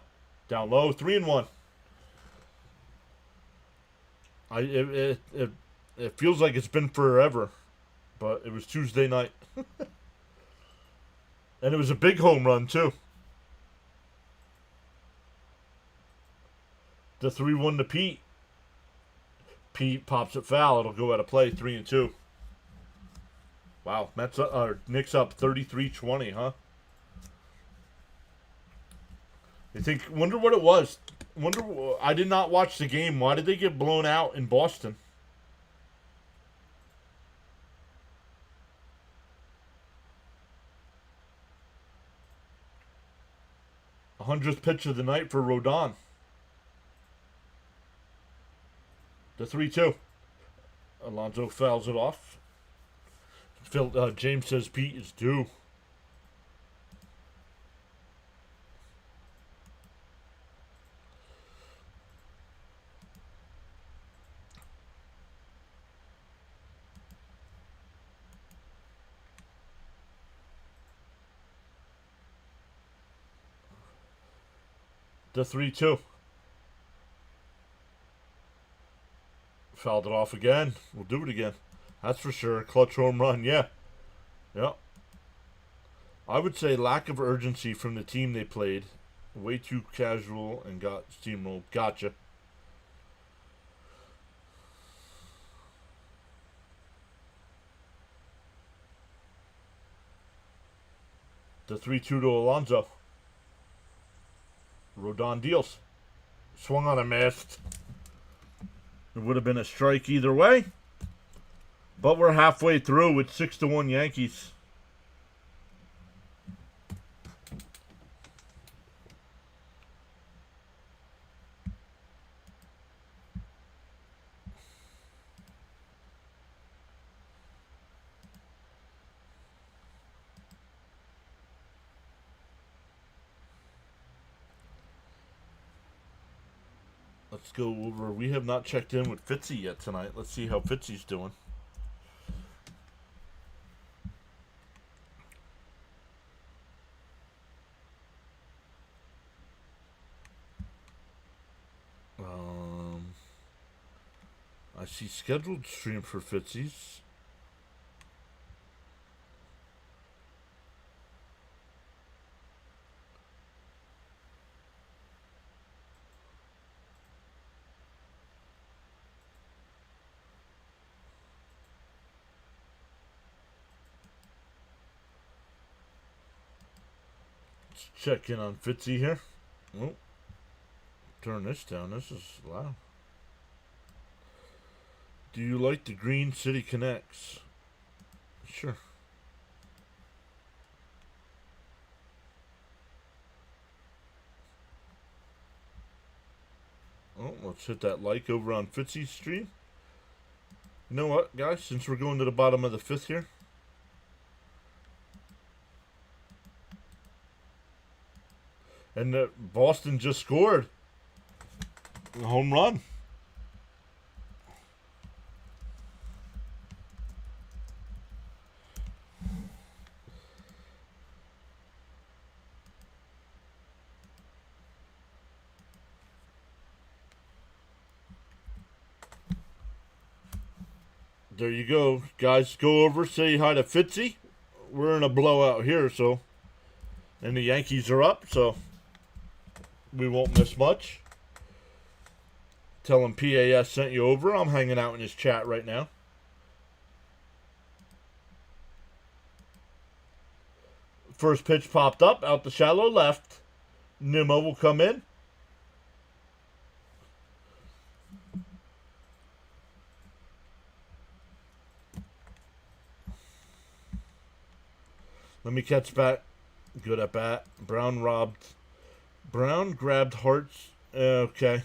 Down low, 3-1. It feels like it's been forever, but it was Tuesday night. And it was a big home run, too. The 3-1 to Pete. Pete pops it foul. It'll go out of play, 3-2. Wow, Knicks up 33-20, huh? Wonder what it was. I did not watch the game. Why did they get blown out in Boston? 100th pitch of the night for Rodon. The 3-2. Alonso fouls it off. James says Pete is due. The 3-2. Fouled it off again. We'll do it again. That's for sure. Clutch home run, yeah. Yeah. I would say lack of urgency from the team they played. Way too casual and got steamrolled. Gotcha. The 3-2 to Alonso. Rodon deals. Swung on a missed. It would have been a strike either way. But we're halfway through with 6-1 Yankees. Let's go over. We have not checked in with Fitzy yet tonight. Let's see how Fitzy's doing. I see scheduled stream for Fitzy's. Let's check in on Fitzy here. Oh, turn this down. This is loud. Do you like the Green City Connects? Sure. Oh, let's hit that like over on Fitzy's stream. You know what, guys? Since we're going to the bottom of the fifth here. And Boston just scored a home run. There you go, guys. Go over, say hi to Fitzy. We're in a blowout here, so. And the Yankees are up, so we won't miss much. Tell him PAS sent you over. I'm hanging out in his chat right now. First pitch popped up, out the shallow left. Nimmo will come in. Let me catch back. Good at bat. Brown grabbed Hart's. Okay.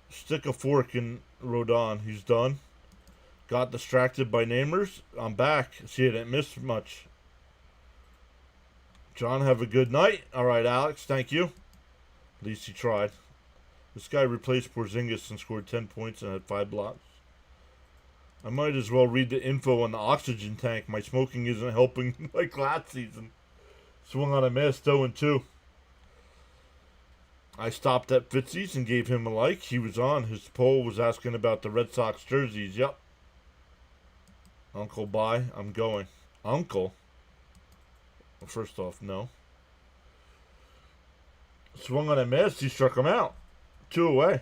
Stick a fork in Rodon. He's done. Got distracted by Namers. I'm back. See, I didn't miss much. John, have a good night. All right, Alex. Thank you. At least he tried. This guy replaced Porzingis and scored 10 points and had 5 blocks. I might as well read the info on the oxygen tank. My smoking isn't helping like last season. Swung on a miss, 0-2. I stopped at Fitzy's and gave him a like. He was on. His poll was asking about the Red Sox jerseys. Yep. Uncle, bye. I'm going. Uncle? Well, first off, no. Swung on a miss. He struck him out. 2 away.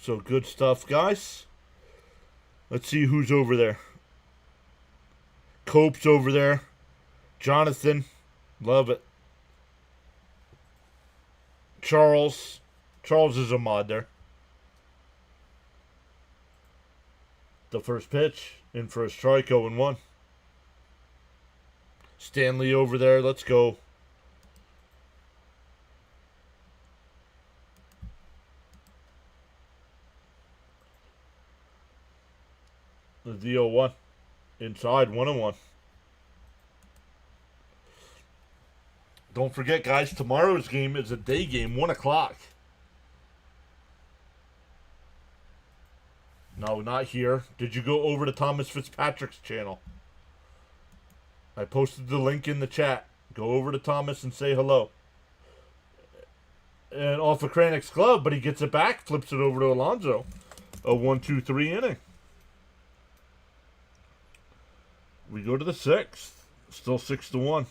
So good stuff, guys. Let's see who's over there. Cope's over there. Jonathan. Love it. Charles. Charles is a mod there. The first pitch. In for a strike, 0-1. Stanley over there. Let's go. The 0-1. Inside, 1-1. Don't forget, guys, tomorrow's game is a day game, 1 o'clock. No, not here. Did you go over to Thomas Fitzpatrick's channel? I posted the link in the chat. Go over to Thomas and say hello. And off of Krannick's glove, but he gets it back, flips it over to Alonso. A 1-2-3 inning. We go to the 6th. Still 6-1.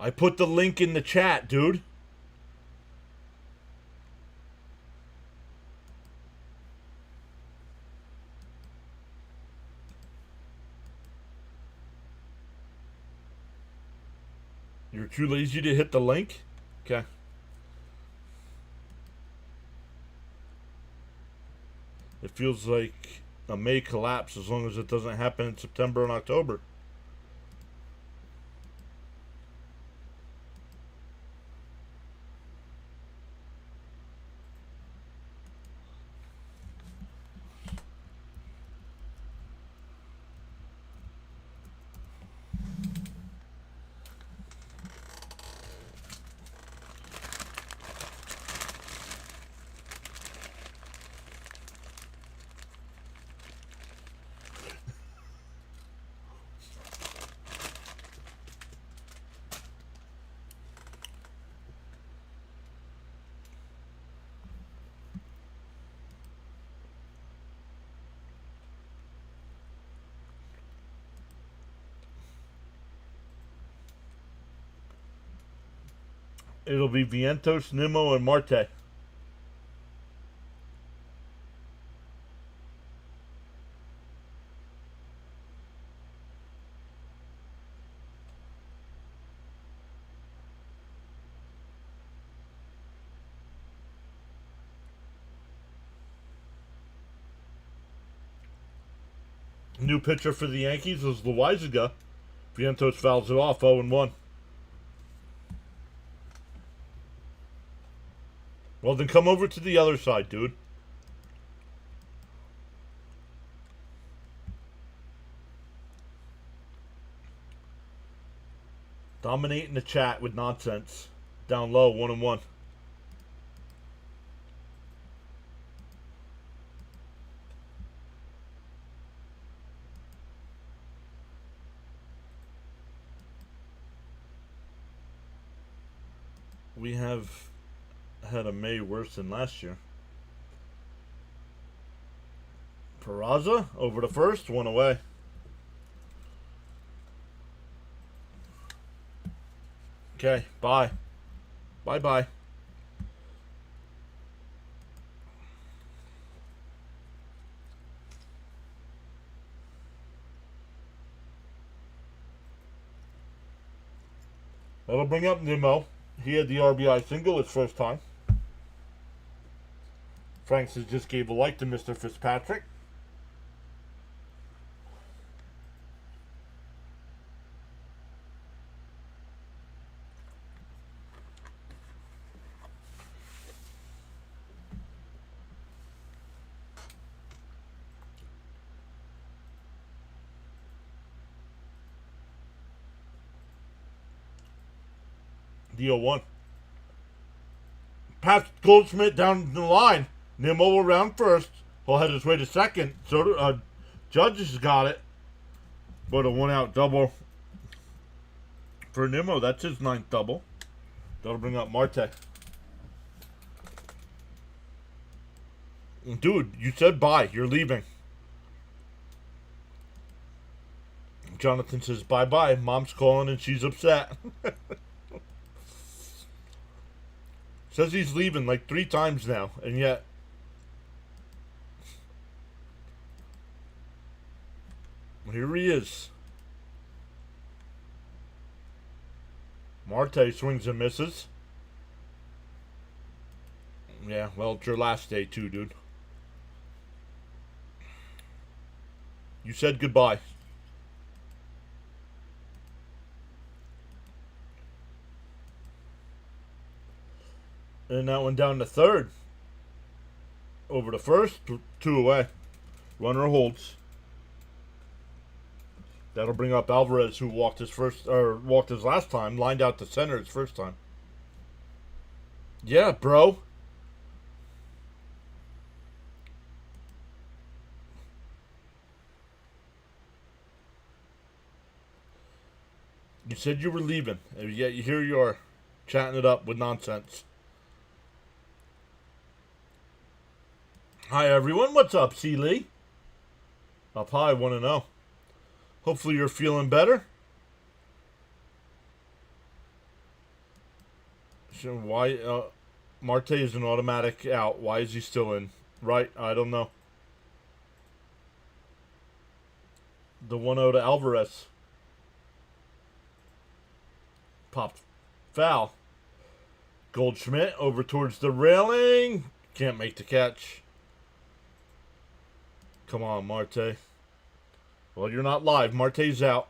I put the link in the chat, dude. You're too lazy to hit the link? Okay. It feels like a May collapse as long as it doesn't happen in September and October. It'll be Vientos, Nimmo, and Marte. New pitcher for the Yankees is Loaizaga. Vientos fouls it off, 0-1. Well, then come over to the other side, dude. Dominating the chat with nonsense. Down low, 1-1. We have had a May worse than last year. Peraza over to first, 1 away. Okay, bye. Bye-bye. That'll bring up Nimmo. He had the RBI single his first time. Franks has just gave a like to Mr. Fitzpatrick. Deal 1. Pat Goldschmidt down the line. Nimmo around first. He'll head his way to second. So Judge has got it. But a 1-out double for Nimmo. That's his 9th double. That'll bring up Marte. Dude, you said bye. You're leaving. Jonathan says, bye-bye. Mom's calling and she's upset. Says he's leaving like 3 times now, and yet... Here he is. Marte swings and misses. Yeah, well, it's your last day too, dude. You said goodbye. And that one down to third. Over to first, 2 away. Runner holds. That'll bring up Alvarez, who walked his last time, lined out to center his first time. Yeah, bro. You said you were leaving, and yet here you are, chatting it up with nonsense. Hi, everyone. What's up, C. Lee? Up high, 1-0. Hopefully you're feeling better. So why Marte is an automatic out. Why is he still in? Right? I don't know. The 1-0 to Alvarez. Popped foul. Goldschmidt over towards the railing. Can't make the catch. Come on, Marte. Well, you're not live. Marte's out.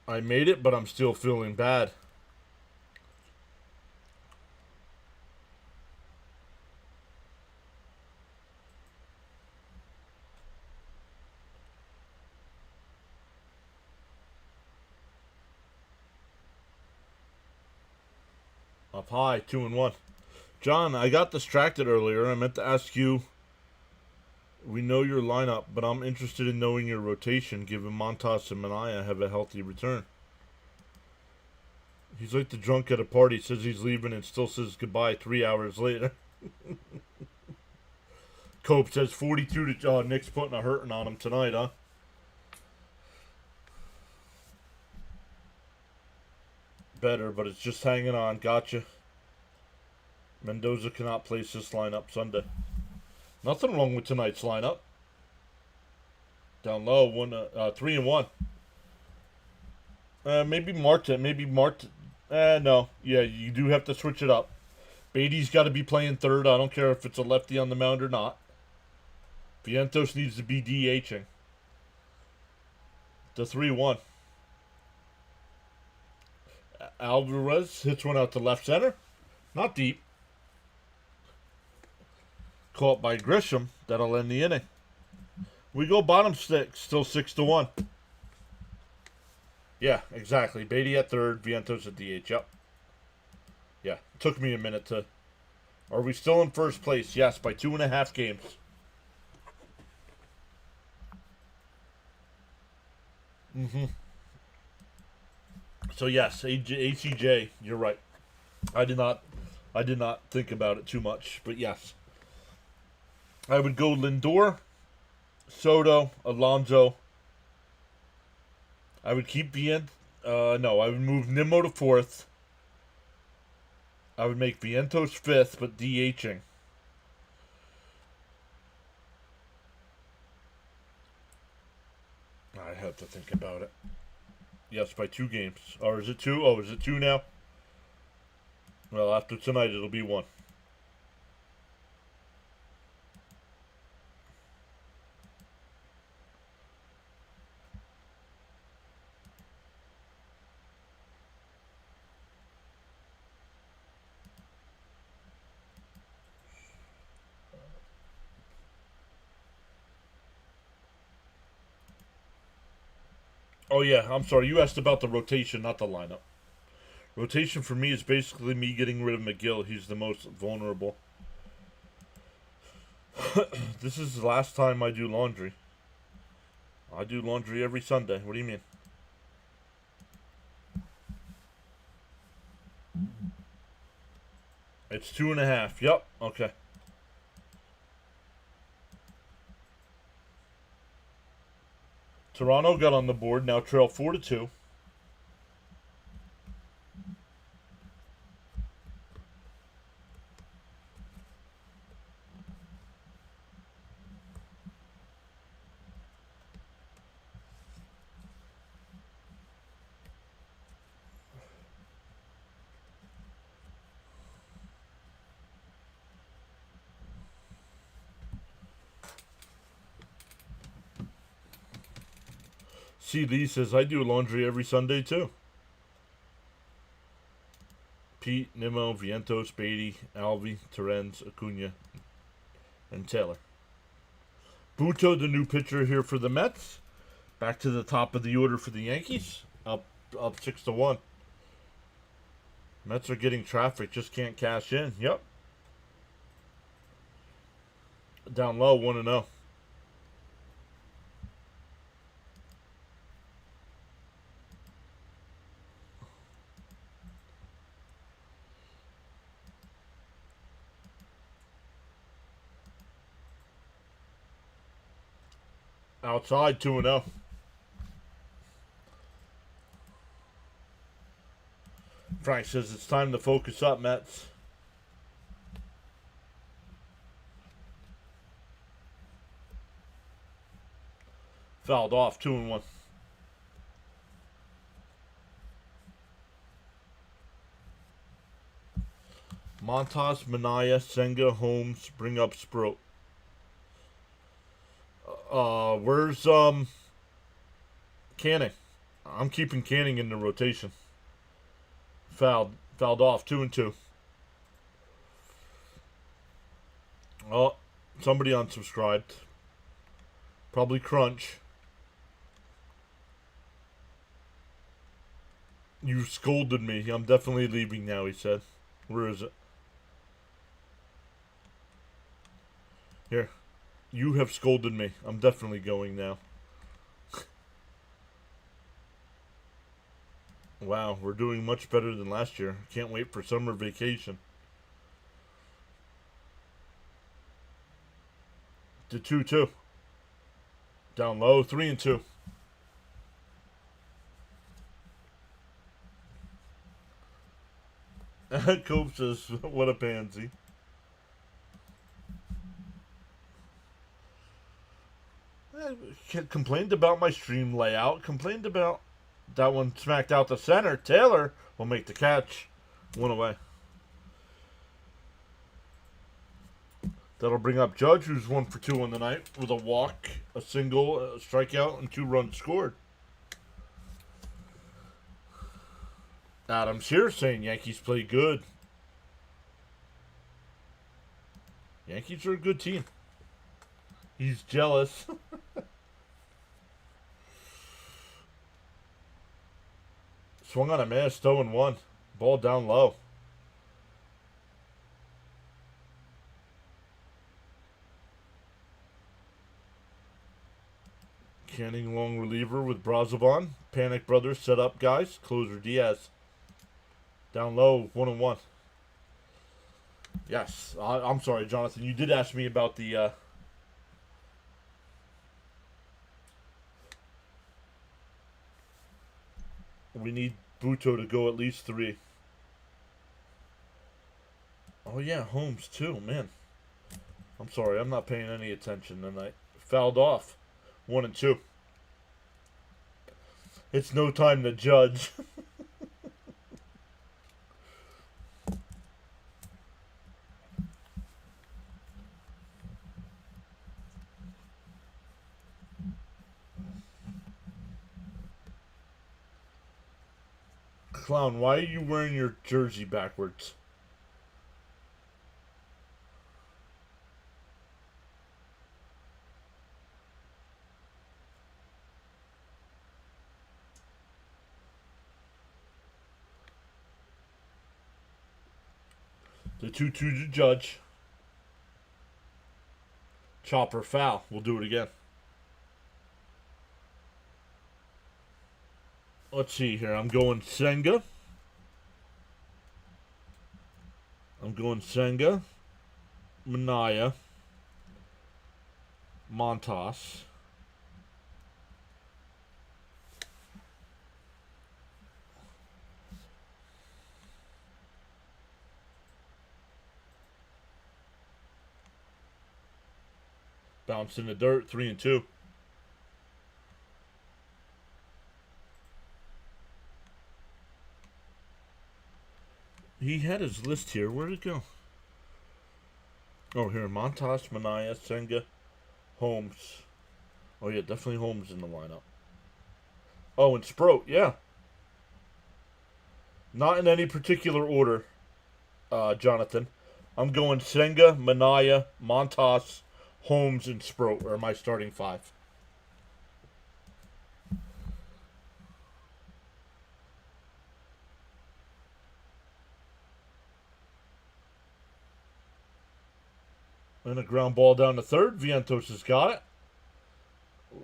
I made it, but I'm still feeling bad. Up high, 2-1. John, I got distracted earlier. I meant to ask you. We know your lineup, but I'm interested in knowing your rotation, given Montas and Minaya have a healthy return. He's like the drunk at a party, says he's leaving and still says goodbye 3 hours later. Cope says 42 to... Nick's putting a hurting on him tonight, huh? Better, but it's just hanging on. Gotcha. Mendoza cannot place this lineup Sunday. Nothing wrong with tonight's lineup. Down low, 3-1. Maybe Marte. No. Yeah, you do have to switch it up. Beatty's got to be playing third. I don't care if it's a lefty on the mound or not. Vientos needs to be DHing. The 3-1. Alvarez hits one out to left center. Not deep. Caught by Grisham. That'll end the inning. We go bottom 6. Still 6-1. Yeah, exactly. Beatty at third. Vientos at DH. Yep. Yeah. Took me a minute to... Are we still in first place? Yes, by 2.5 games. So yes, ACJ, you're right. I did not think about it too much, but yes. I would go Lindor, Soto, Alonso. I would keep no, I would move Nimmo to 4th. I would make Vientos 5th, but DHing. I have to think about it. Yes, by 2 games. Or is it 2? Oh, is it 2 now? Well, after tonight, it'll be 1. Oh, yeah, I'm sorry. You asked about the rotation, not the lineup. Rotation for me is basically me getting rid of McGill. He's the most vulnerable. This is the last time I do laundry. I do laundry every Sunday. What do you mean? It's 2.5. Yep. Okay. Toronto got on the board, now trail 4-2. CD says, I do laundry every Sunday too. Pete, Nimmo, Vientos, Beatty, Alvey, Terens, Acuna, and Taylor. Buto, the new pitcher here for the Mets. Back to the top of the order for the Yankees. Up 6-1. Mets are getting traffic, just can't cash in. Yep. Down low, 1-0. Outside, 2-0. Frank says it's time to focus up, Mets. Fouled off, 2-1. Montas, Minaya, Senga, Holmes, bring up Sproat. Where's Canning? I'm keeping Canning in the rotation. Fouled off, 2-2. Oh, somebody unsubscribed. Probably Crunch. You scolded me. I'm definitely leaving now, he said. Where is it? Here. You have scolded me. I'm definitely going now. Wow, we're doing much better than last year. Can't wait for summer vacation. To 2-2. Down low, 3-2. Cope says, what a pansy. Complained about my stream layout. Complained about that one smacked out the center. Taylor will make the catch. 1 away. That'll bring up Judge, who's 1 for 2 on the night with a walk, a single, a strikeout, and 2 runs scored. Adam's here saying Yankees play good. Yankees are a good team. He's jealous. Swung on a miss, 0-1. Ball down low. Canning long reliever with Brazovan. Panic Brothers set up, guys. Closer Diaz. Down low, 1-1. Yes. I'm sorry, Jonathan. You did ask me about the... We need Buto to go at least 3. Oh, yeah, Holmes, too. Man. I'm sorry. I'm not paying any attention tonight. Fouled off. 1-2. It's no time to judge. Clown, why are you wearing your jersey backwards? The 2-2 to Judge. Chopper foul. We'll do it again. Let's see here. I'm going Senga. Minaya. Montas. Bounce in the dirt, 3-2. He had his list here. Where'd it go? Oh, here. Montas, Manaea, Senga, Holmes. Oh, yeah, definitely Holmes in the lineup. Oh, and Sproat, yeah. Not in any particular order, Jonathan. I'm going Senga, Manaea, Montas, Holmes, and Sproat are my starting five. And a ground ball down to third. Vientos has got it.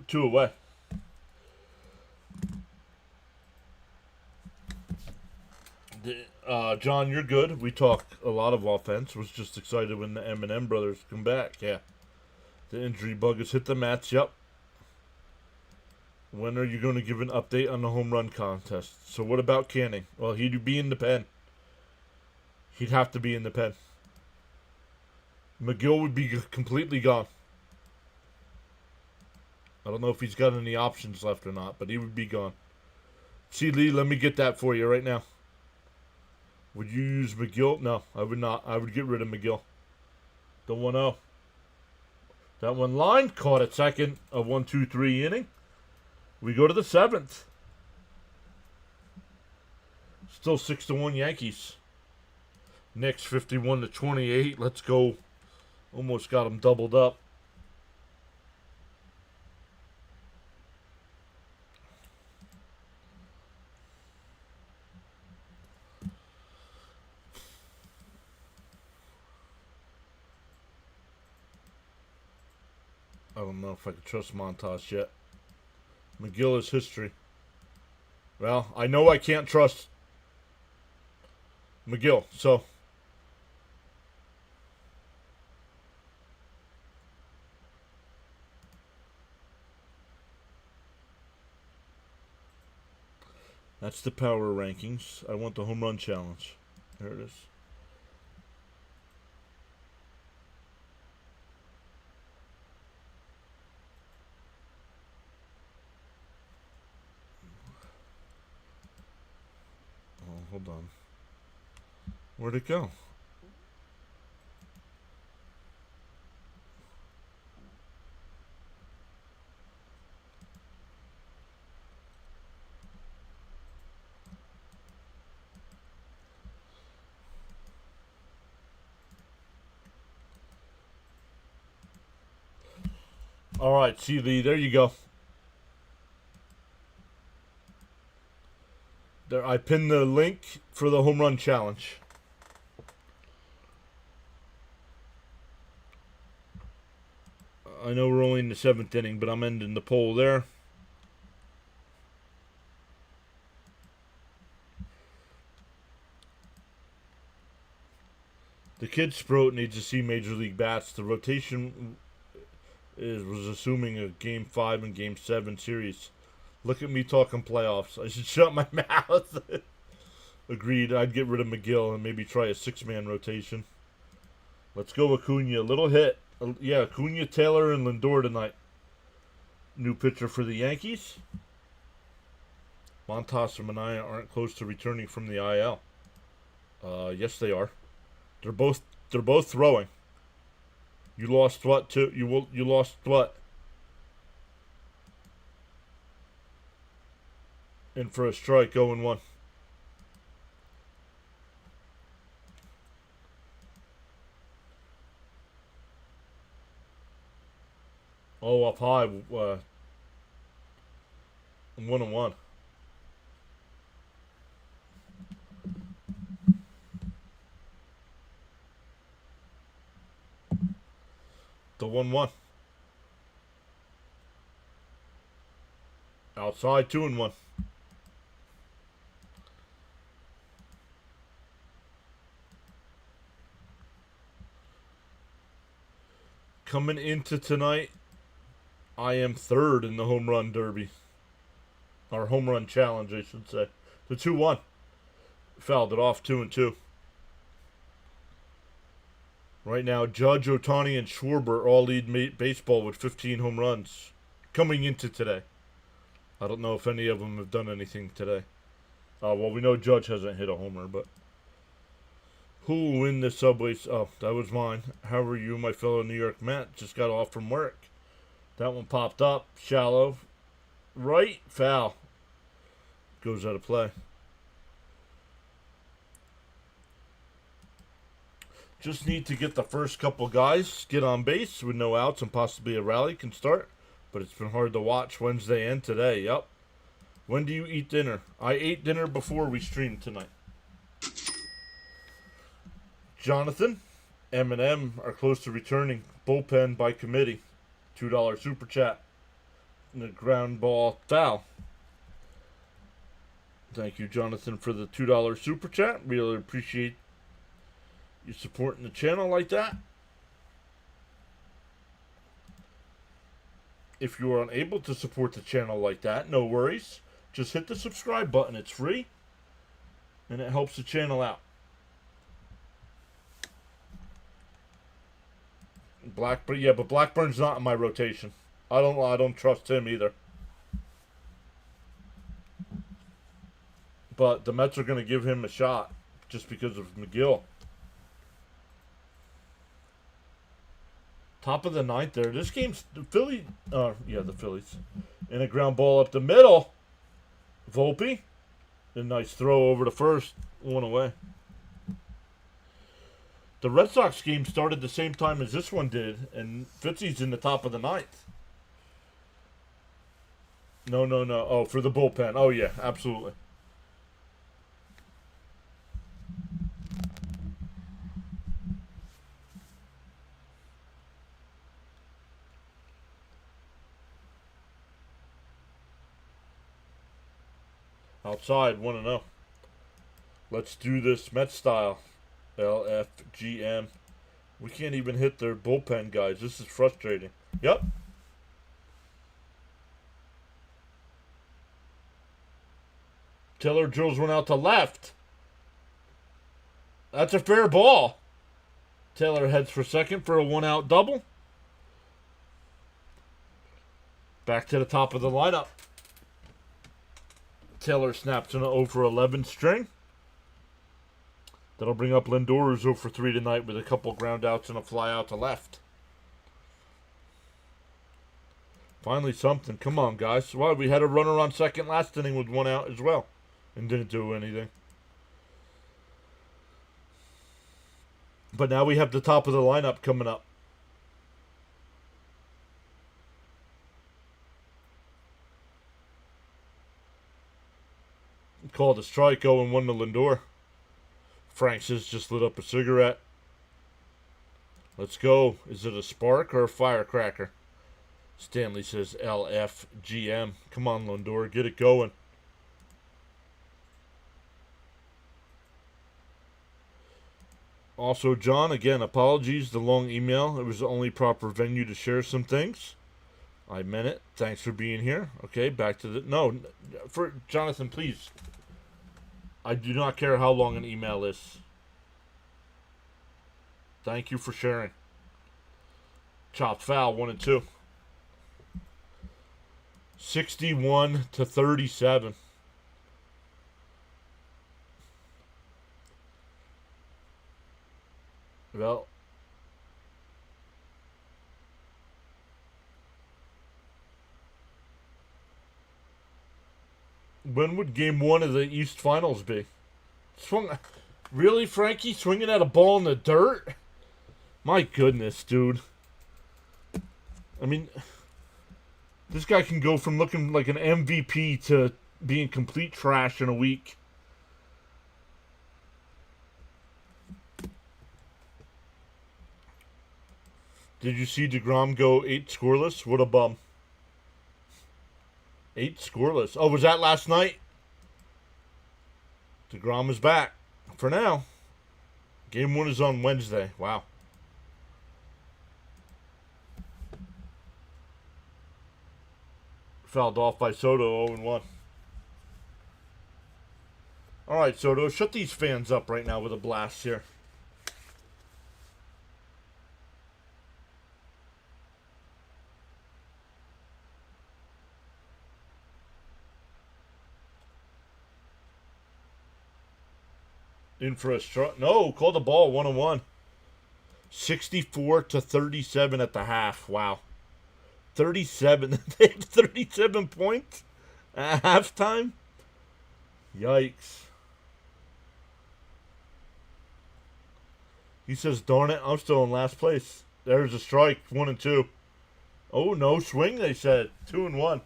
2 away. John, you're good. We talked a lot of offense. Was just excited when the M&M brothers come back. Yeah. The injury bug has hit the mats. Yep. When are you going to give an update on the home run contest? So what about Canning? Well, he'd be in the pen. He'd have to be in the pen. McGill would be completely gone. I don't know if he's got any options left or not, but he would be gone. See, Lee, let me get that for you right now. Would you use McGill? No, I would not. I would get rid of McGill. The 1-0. That one line caught at second of 1-2-3 inning. We go to the 7th. Still 6-1 Yankees. Knicks 51-28. Let's go. Almost got them doubled up. I don't know if I can trust Montas yet. McGill is history. Well, I know I can't trust McGill, so that's the power rankings. I want the home run challenge. There it is. Oh, hold on. Where'd it go? All right, see Lee, there you go. There, I pinned the link for the home run challenge. I know we're only in the 7th inning, but I'm ending the poll there. The kid Sproat needs to see Major League Bats. The rotation was assuming a Game 5 and Game 7 series. Look at me talking playoffs. I should shut my mouth. Agreed. I'd get rid of McGill and maybe try a 6-man rotation. Let's go Acuna. Little hit. Yeah, Acuna, Taylor, and Lindor tonight. New pitcher for the Yankees. Montas and Manaea aren't close to returning from the IL. Yes, they are. They're both throwing. You lost what? You lost what? And for a strike, 0-1. Oh, up high. 1-1. The 1-1. Outside 2-1. Coming into tonight, I am third in the home run derby. Or home run challenge, I should say. The 2-1. Fouled it off 2-2. Right now, Judge, Ohtani, and Schwarber all lead baseball with 15 home runs coming into today. I don't know if any of them have done anything today. Well, we know Judge hasn't hit a homer, but who will win the Subway? Oh, that was mine. How are you, my fellow New York Met? Just got off from work. That one popped up. Shallow. Right. Foul. Goes out of play. Just need to get the first couple guys get on base with no outs and possibly a rally can start. But it's been hard to watch Wednesday and today. Yep. When do you eat dinner? I ate dinner before we streamed tonight. Jonathan, M&M are close to returning. Bullpen by committee. $2 super chat. And a ground ball foul. Thank you, Jonathan, for the $2 super chat. Really appreciate you supporting the channel like that. If you are unable to support the channel like that, no worries. Just hit the subscribe button. It's free. And it helps the channel out. Blackburn, yeah, but Blackburn's not in my rotation. I don't trust him either. But the Mets are going to give him a shot just because of McGill. Top of the ninth there. This game's the Phillies. The Phillies. And a ground ball up the middle. Volpe. A nice throw over to first. One away. The Red Sox game started the same time as this one did, and Fitzy's in the top of the ninth. No. Oh, for the bullpen. Oh, yeah, absolutely. Outside, 1-0. Let's do this Met style. LFGM. We can't even hit their bullpen guys. This is frustrating. Yep. Taylor drills one out to left. That's a fair ball. Taylor heads for second for a one-out double. Back to the top of the lineup. Taylor snaps an 0 for 11 string. That'll bring up Lindor, who's 0 for 3 tonight with a couple ground outs and a fly out to left. Finally something. Come on, guys. Well, we had a runner on second last inning with one out as well. And didn't do anything. But now we have the top of the lineup coming up. Called a strike, 0-1 to Lindor. Franks has just lit up a cigarette. Let's go. Is it a spark or a firecracker? Stanley says LFGM. Come on, Lindor. Get it going. Also, John, again, apologies. The long email. It was the only proper venue to share some things. I meant it. Thanks for being here. Okay, back to the... No, for Jonathan, please. I do not care how long an email is. Thank you for sharing. Chopped foul, 1 and 2. 61 to 37. Well, when would game 1 of the East Finals be? Really, Frankie? Swinging at a ball in the dirt? My goodness, dude. I mean, this guy can go from looking like an MVP to being complete trash in a week. Did you see DeGrom go 8 scoreless? What a bum. 8 scoreless. Oh, was that last night? DeGrom is back. For now. Game 1 is on Wednesday. Wow. Fouled off by Soto, 0-1. Alright, Soto, shut these fans up right now with a blast here. In for a strike. No, call the ball 1-1. 64-37 at the half. Wow. 37. They have 37 points at halftime? Yikes. He says, darn it, I'm still in last place. There's a strike. 1-2. Oh, no swing, they said. 2-1.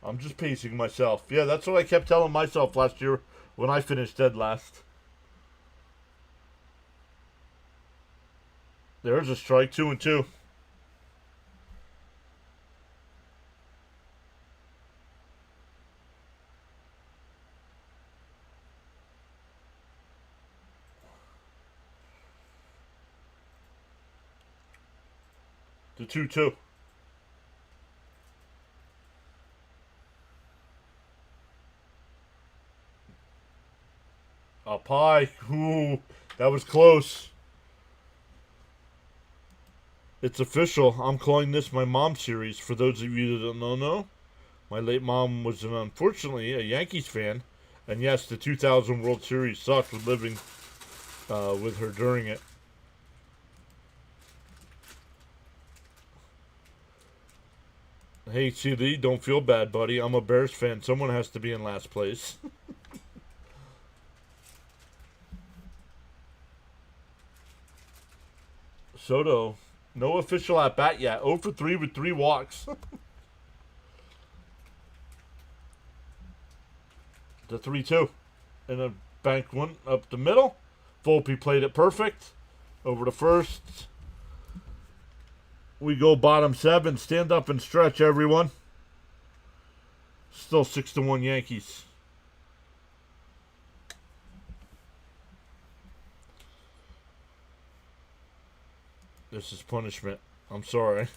I'm just pacing myself. Yeah, that's what I kept telling myself last year when I finished dead last. There's a strike. 2-2. The 2-2. Up high. Ooh, that was close. It's official. I'm calling this my mom series. For those of you that don't know, my late mom was unfortunately a Yankees fan. And yes, the 2000 World Series sucked with living with her during it. Hey, CD, don't feel bad, buddy. I'm a Bears fan. Someone has to be in last place. Soto, no official at bat yet. 0 for 3 with 3 walks. The 3-2. And a bank one up the middle. Volpe played it perfect. Over to first. We go bottom 7. Stand up and stretch, everyone. Still 6-1 Yankees. This is punishment. I'm sorry.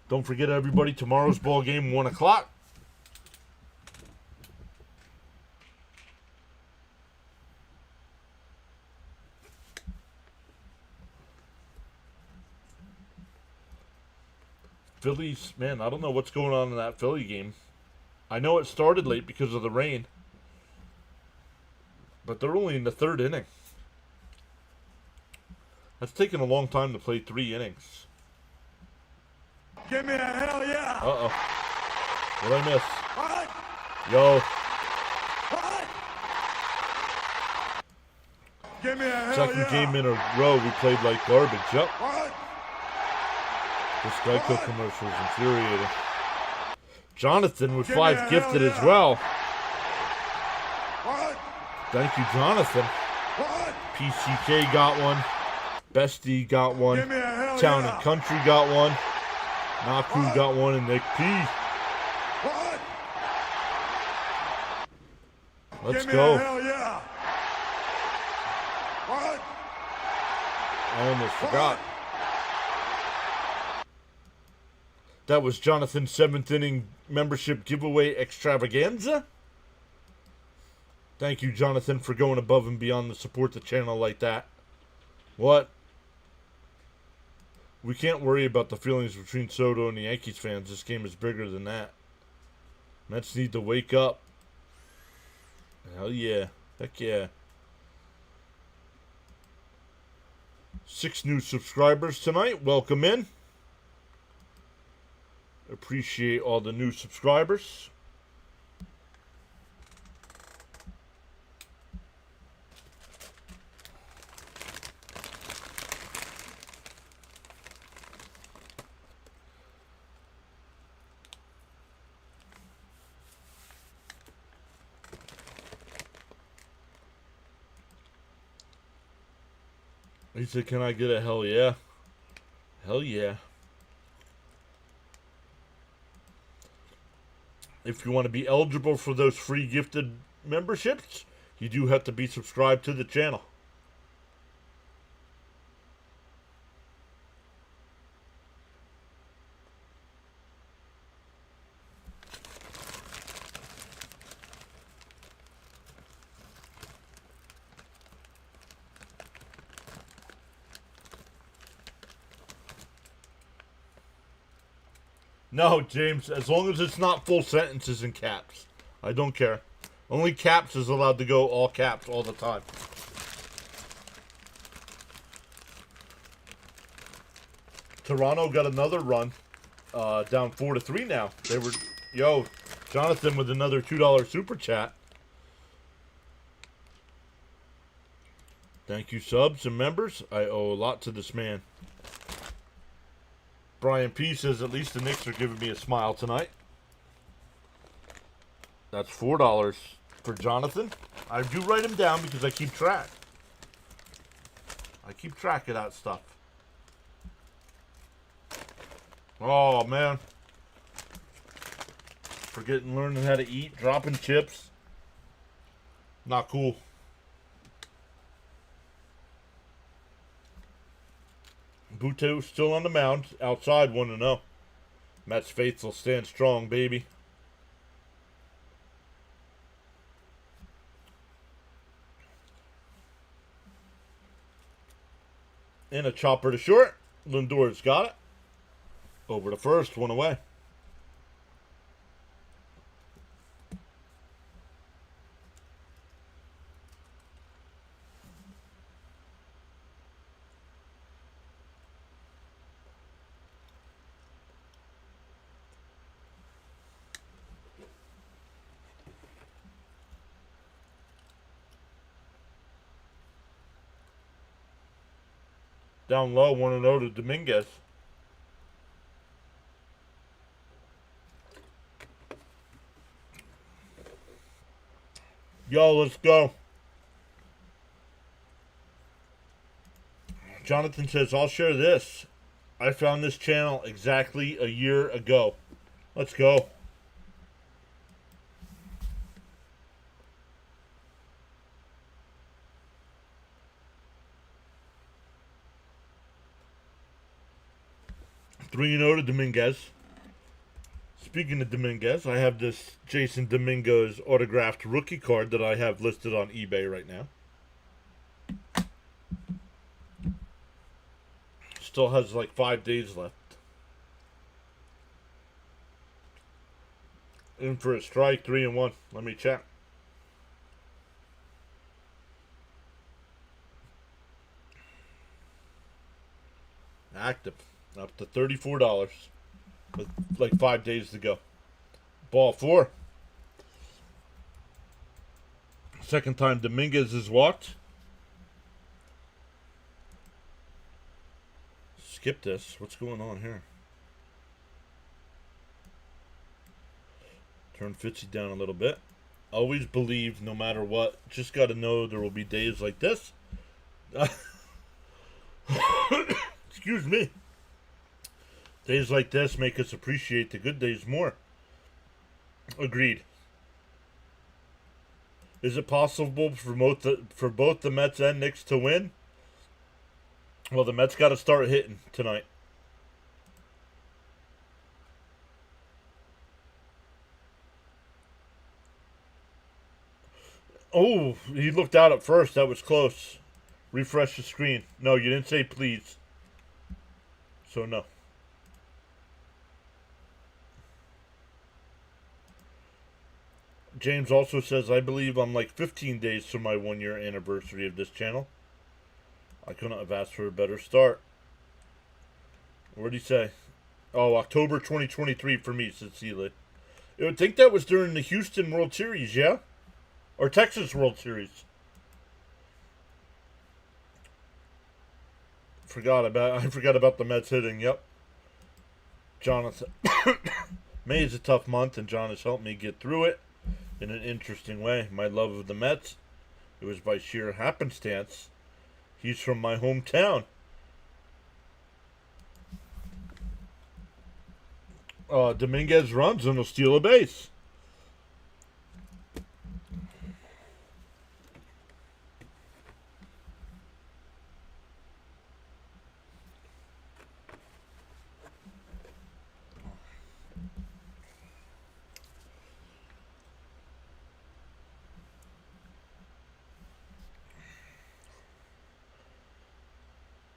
Don't forget, everybody, tomorrow's ball game, 1 o'clock. Phillies, man, I don't know what's going on in that Philly game. I know it started late because of the rain. But they're only in the 3rd inning. That's taken a long time to play 3 innings. Give me a hell yeah! Uh-oh. What'd I miss? What? Yo. What? Give me a hell Second yeah! game in a row, we played like garbage. Yep. What? This Geico commercial is infuriating. Jonathan with Give me 5 a gifted hell as yeah. well. What? Thank you, Jonathan. What? PCK got one. Bestie got one. Give me a hell Town yeah! and Country got one. Naku What? got one, and Nick P. What? Let's Give me go. a hell yeah! What? I almost forgot. That was Jonathan's 7th inning membership giveaway extravaganza. Thank you, Jonathan, for going above and beyond to support the channel like that. What? We can't worry about the feelings between Soto and the Yankees fans. This game is bigger than that. Mets need to wake up. Hell yeah. Heck yeah. 6 new subscribers tonight. Welcome in. Appreciate all the new subscribers. He said, can I get a hell yeah? Hell yeah. If you want to be eligible for those free gifted memberships, you do have to be subscribed to the channel. No, James, as long as it's not full sentences in caps. I don't care. Only caps is allowed to go all caps all the time. Toronto got another run. Down 4-3 now. They were, Jonathan with another $2 super chat. Thank you, subs and members. I owe a lot to this man. Brian P says at least the Knicks are giving me a smile tonight. That's $4 for Jonathan. I do write him down because I keep track. I keep track of that stuff. Oh, man. Forgetting learning how to eat, dropping chips. Not cool. Buto still on the mound. Outside 1-0. Mets faithful stand strong, baby. And a chopper to short. Lindor's got it. Over to first, one away. Down low, 1-0 to Dominguez. Yo, let's go. Jonathan says, I'll share this. I found this channel exactly a year ago. Let's go. Three 0 to Dominguez. Speaking of Dominguez, I have this Jason Dominguez autographed rookie card that I have listed on eBay right now. Still has like 5 days left. In for a strike, 3-1. Let me check. Active. Up to $34. With like 5 days to go. Ball 4. Second time Dominguez has walked. Skip this. What's going on here? Turn Fitzy down a little bit. Always believe no matter what. Just got to know there will be days like this. Excuse me. Days like this make us appreciate the good days more. Agreed. Is it possible for both the Mets and Knicks to win? Well, the Mets got to start hitting tonight. Oh, he looked out at first. That was close. Refresh the screen. No, you didn't say please. So no. James also says, I believe I'm like 15 days from my 1-year anniversary of this channel. I couldn't have asked for a better start. What did he say? Oh, October 2023 for me, said Seeley. I would think that was during the Houston World Series, yeah? Or Texas World Series. I forgot about the Mets hitting, yep. Jonathan. May is a tough month, and John has helped me get through it in an interesting way. My love of the Mets, it was by sheer happenstance. He's from my hometown. Dominguez runs and will steal a base.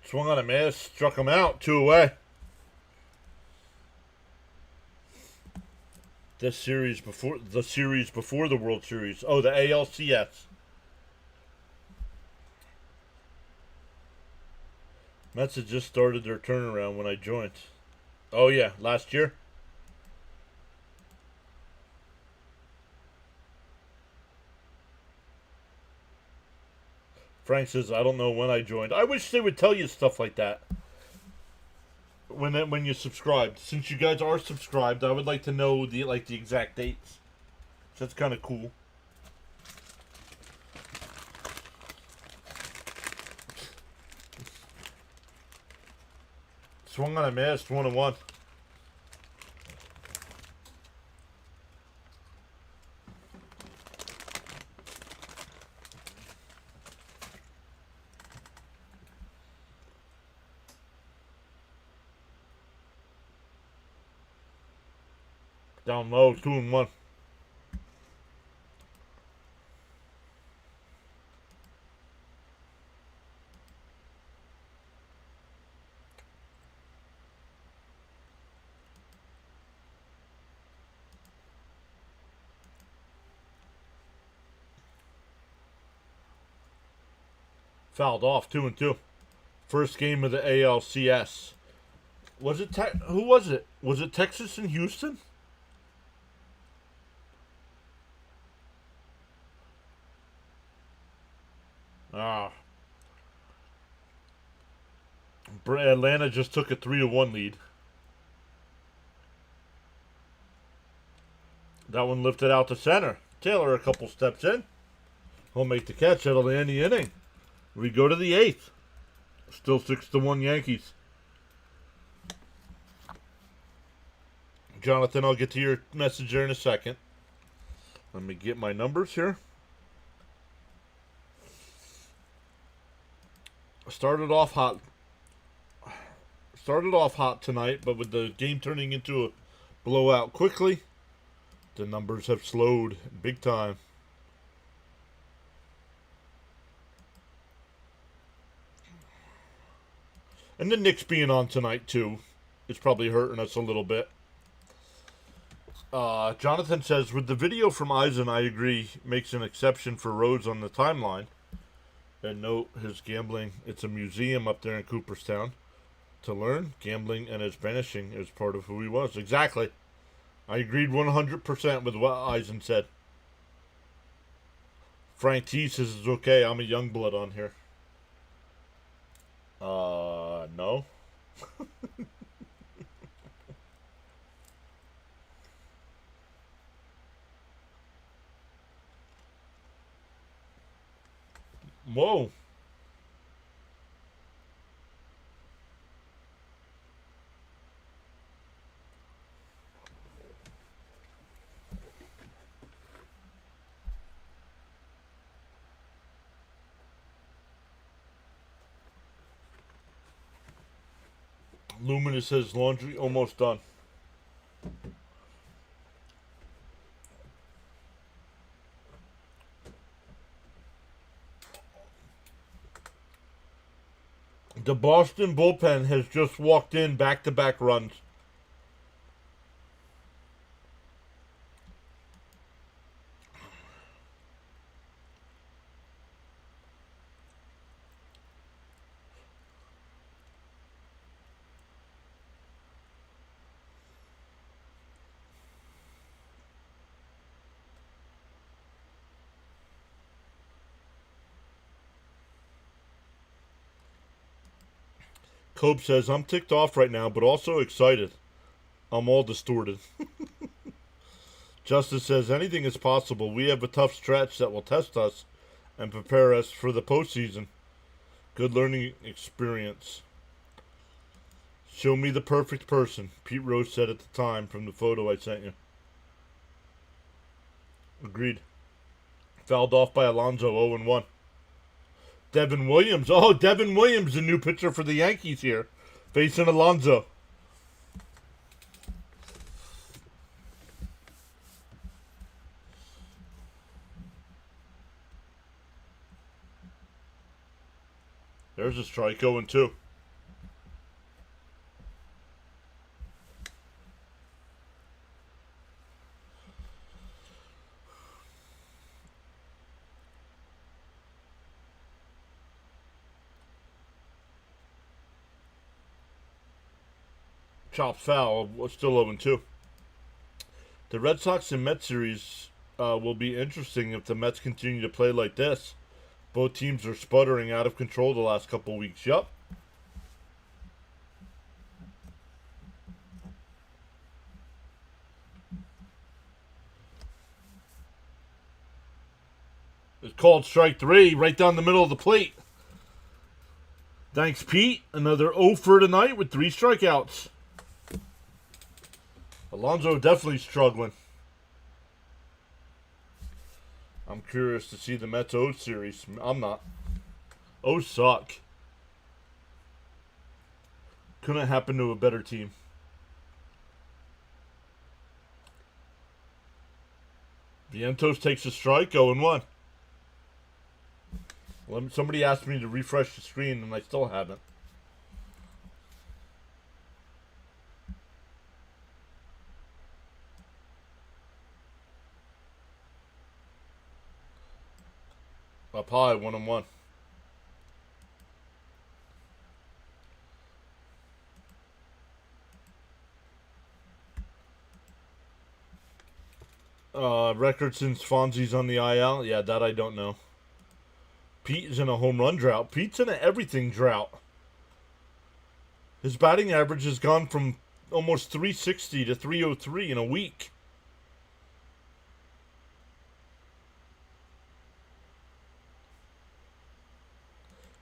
Swung on a miss, struck him out, 2 away. This series before the World Series. Oh, the ALCS. Mets had just started their turnaround when I joined. Oh yeah, last year. Frank says, I don't know when I joined. I wish they would tell you stuff like that when you subscribed. Since you guys are subscribed, I would like to know the exact dates. So that's kind of cool. Swung on a miss, 1-1. Down low, 2-1. Fouled off, 2-2. First game of the ALCS. Was it who was it? Was it Texas and Houston? Ah. Atlanta just took a 3-1 lead. That one lifted out to center. Taylor a couple steps in. He'll make the catch. That'll end the inning. We go to the 8th. Still 6-1 Yankees. Jonathan, I'll get to your message there in a second. Let me get my numbers here. Started off hot tonight, but with the game turning into a blowout quickly, the numbers have slowed big time. And the Knicks being on tonight, too, is probably hurting us a little bit. Jonathan says, with the video from Eisen, I agree, makes an exception for Rhodes on the timeline. And note his gambling. It's a museum up there in Cooperstown. To learn, gambling and his vanishing is part of who he was. Exactly. I agreed 100% with what Eisen said. Frank T says it's okay. I'm a young blood on here. No. Whoa. Luminous says laundry almost done. The Boston bullpen has just walked in back-to-back runs. Cope says, I'm ticked off right now, but also excited. I'm all distorted. Justice says, anything is possible. We have a tough stretch that will test us and prepare us for the postseason. Good learning experience. Show me the perfect person, Pete Rose said at the time from the photo I sent you. Agreed. Fouled off by Alonso, 0-1. Devin Williams. Oh, Devin Williams, the new pitcher for the Yankees here. Facing Alonso. There's a strike, 0-2. Chops foul. Still 0-2. The Red Sox and Mets series will be interesting if the Mets continue to play like this. Both teams are sputtering out of control the last couple weeks. Yup. It's called strike 3 right down the middle of the plate. Thanks, Pete. Another 0 for tonight with 3 strikeouts. Alonso definitely struggling. I'm curious to see the Mets O series. I'm not. O's suck. Couldn't happen to a better team. Vientos takes a strike, 0-1. Somebody asked me to refresh the screen, and I still haven't. Up high, 1-1. Record since Fonzie's on the IL? Yeah, that I don't know. Pete is in a home run drought. Pete's in an everything drought. His batting average has gone from almost 360 to 303 in a week.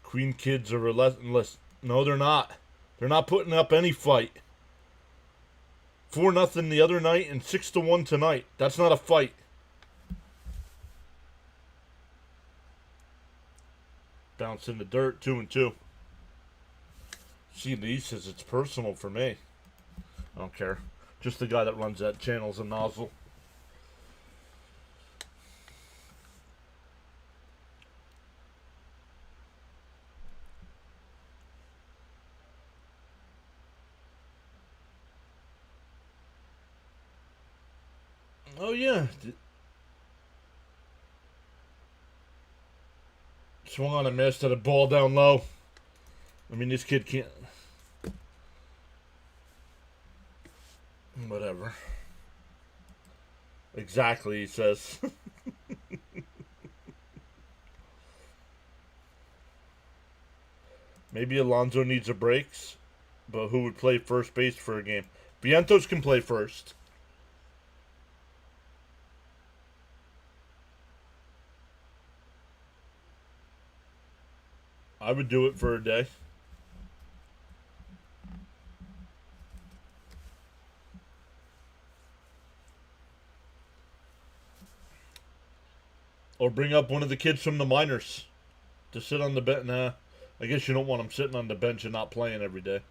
Queen kids are relentless. No, they're not. They're not putting up any fight. 4-0 the other night and 6-1 tonight. That's not a fight. Bounce in the dirt, 2-2. See, Lee says it's personal for me. I don't care. Just the guy that runs that channel's a nozzle. Oh, yeah. Swung on a miss to the ball down low. I mean, this kid can't. Whatever. Exactly, he says. Maybe Alonso needs a breaks, but who would play first base for a game? Vientos can play first. I would do it for a day. Or bring up one of the kids from the minors to sit on the bench. Nah, I guess you don't want them sitting on the bench and not playing every day.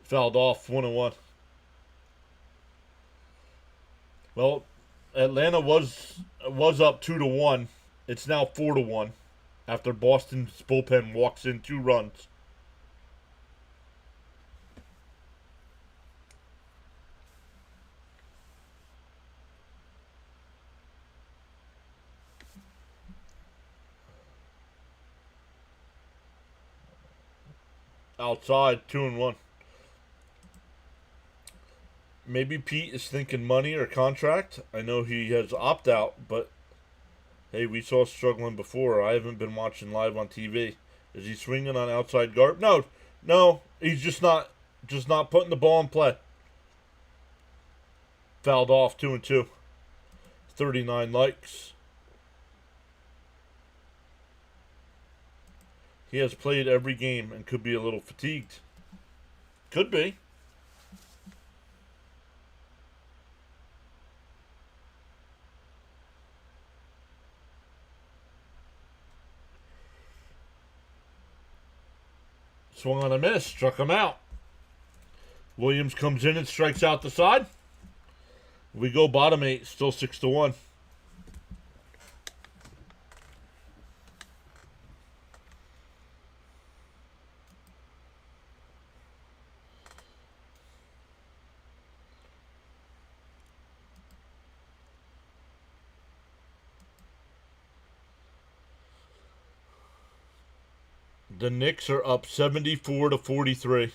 Fouled off, 1-1. Well, Atlanta was up 2-1. It's now 4-1 after Boston's bullpen walks in 2 runs. Outside, 2-1. Maybe Pete is thinking money or contract. I know he has opt-out, but hey, we saw struggling before. I haven't been watching live on TV. Is he swinging on outside guard? No, he's just not putting the ball in play. Fouled off, 2-2. 39 likes. He has played every game and could be a little fatigued. Could be. Swung on a miss, struck him out. Williams comes in and strikes out the side. We go bottom 8, still 6-1. The Knicks are up 74-43.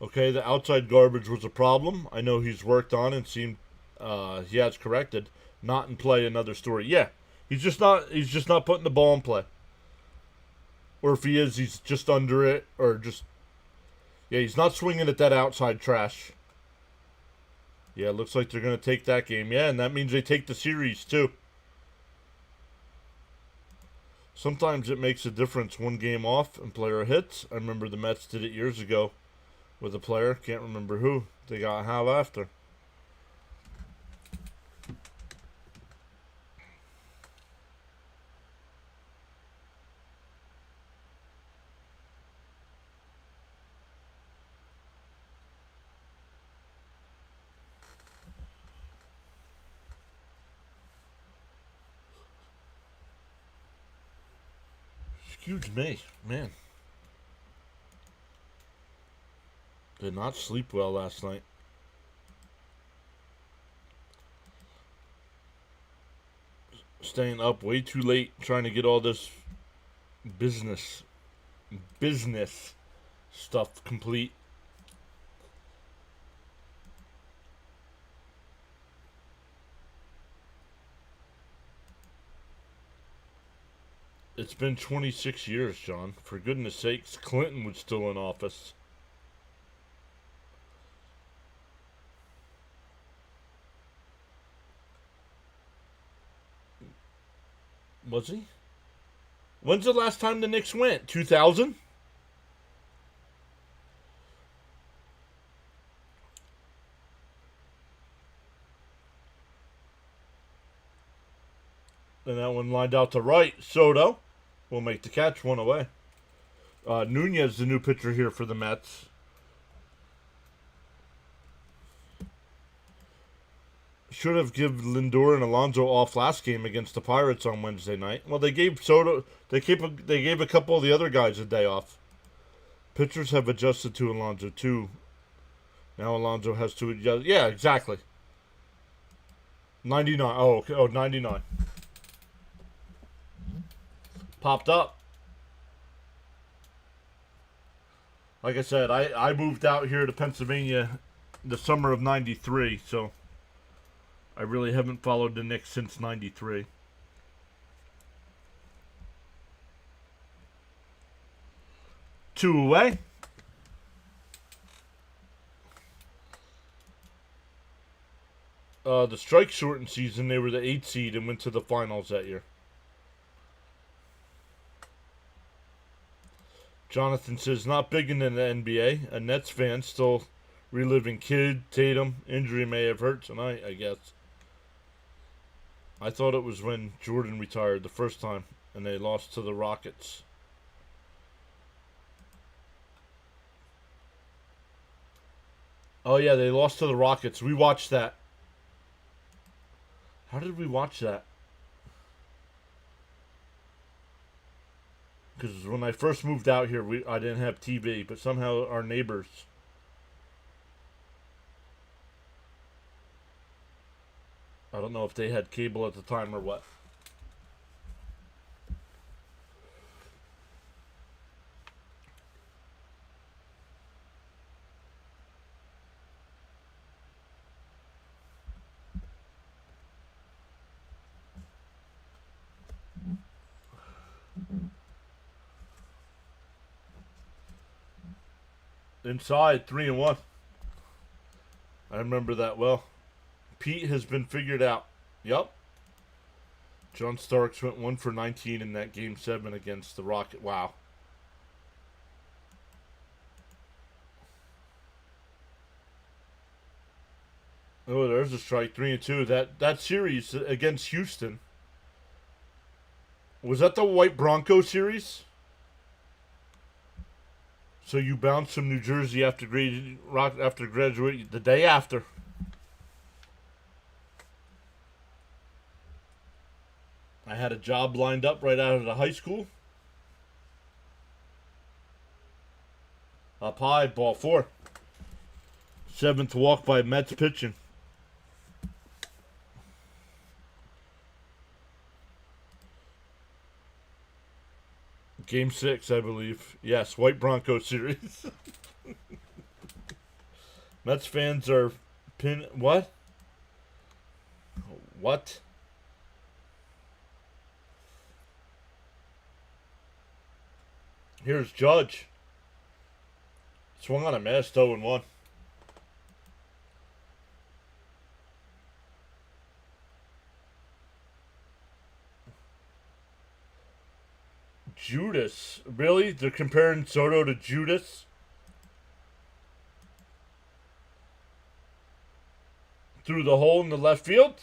Okay, the outside garbage was a problem. I know he's worked on and seemed he has corrected. Not in play, another story. Yeah, he's just not. He's just not putting the ball in play. Or if he is, he's just under it, or just yeah, he's not swinging at that outside trash. Yeah, it looks like they're gonna take that game. Yeah, and that means they take the series too. Sometimes it makes a difference. One game off and player hits. I remember the Mets did it years ago with a player. Can't remember who. They got how after. Excuse me, man. Did not sleep well last night. Staying up way too late trying to get all this business stuff complete. It's been 26 years, John. For goodness sakes, Clinton was still in office. Was he? When's the last time the Knicks went? 2000? And that one lined out to right. Soto will make the catch, one away. Nunez, the new pitcher here for the Mets. Should have given Lindor and Alonso off last game against the Pirates on Wednesday night. Well, they gave Soto. They gave a couple of the other guys a day off. Pitchers have adjusted to Alonso too. Now Alonso has to adjust. Yeah, exactly. 99. Oh, okay. Oh, 99. Popped up. Like I said, I moved out here to Pennsylvania the summer of 93, so I really haven't followed the Knicks since 93. Two away. The strike shortened season, they were the 8th seed and went to the finals that year. Jonathan says, not big in the NBA. A Nets fan still reliving Kidd, Tatum. Injury may have hurt tonight, I guess. I thought it was when Jordan retired the first time and they lost to the Rockets. Oh, yeah, they lost to the Rockets. We watched that. How did we watch that? Because when I first moved out here, I didn't have TV, but somehow our neighbors. I don't know if they had cable at the time or what. Inside, 3-1. I remember that well. Pete has been figured out. Yup. John Starks went 1 for 19 in that Game 7 against the Rocket. Wow. Oh, there's a strike. 3-2. That series against Houston. Was that the White Bronco series? So you bounced from New Jersey after graduating the day after. I had a job lined up right out of the high school. Up high, ball 4. 7th walk by Mets pitching. Game 6, I believe. Yes, White Bronco series. Mets fans are what? What? Here's Judge. Swung on a miss, 0-1. Judas. Really? They're comparing Soto to Judas? Through the hole in the left field?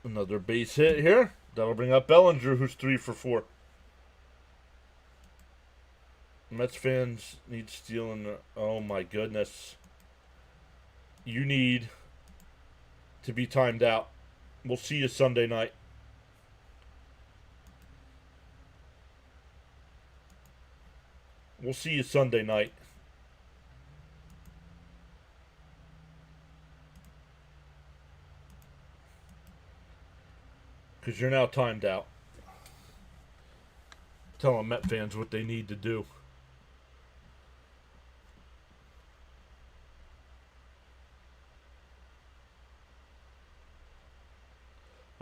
Another base hit here. That'll bring up Bellinger, who's 3 for 4. Mets fans need stealing. Oh my goodness. You need to be timed out. We'll see you Sunday night. We'll see you Sunday night. Because you're now timed out. Telling Met fans what they need to do.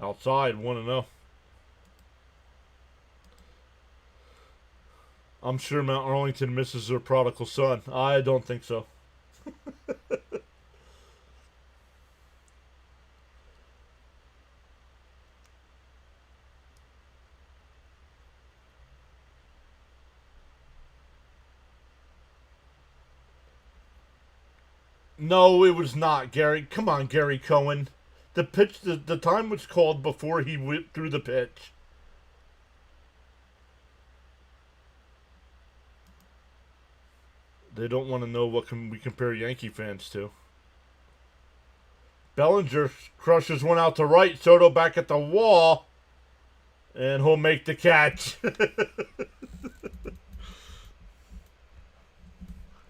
Outside, 1-0. I'm sure Mount Arlington misses their prodigal son. I don't think so. No, it was not, Gary. Come on, Gary Cohen. The pitch, the time was called before he went through the pitch. They don't want to know what we compare Yankee fans to. Bellinger crushes one out to right. Soto back at the wall. And he'll make the catch.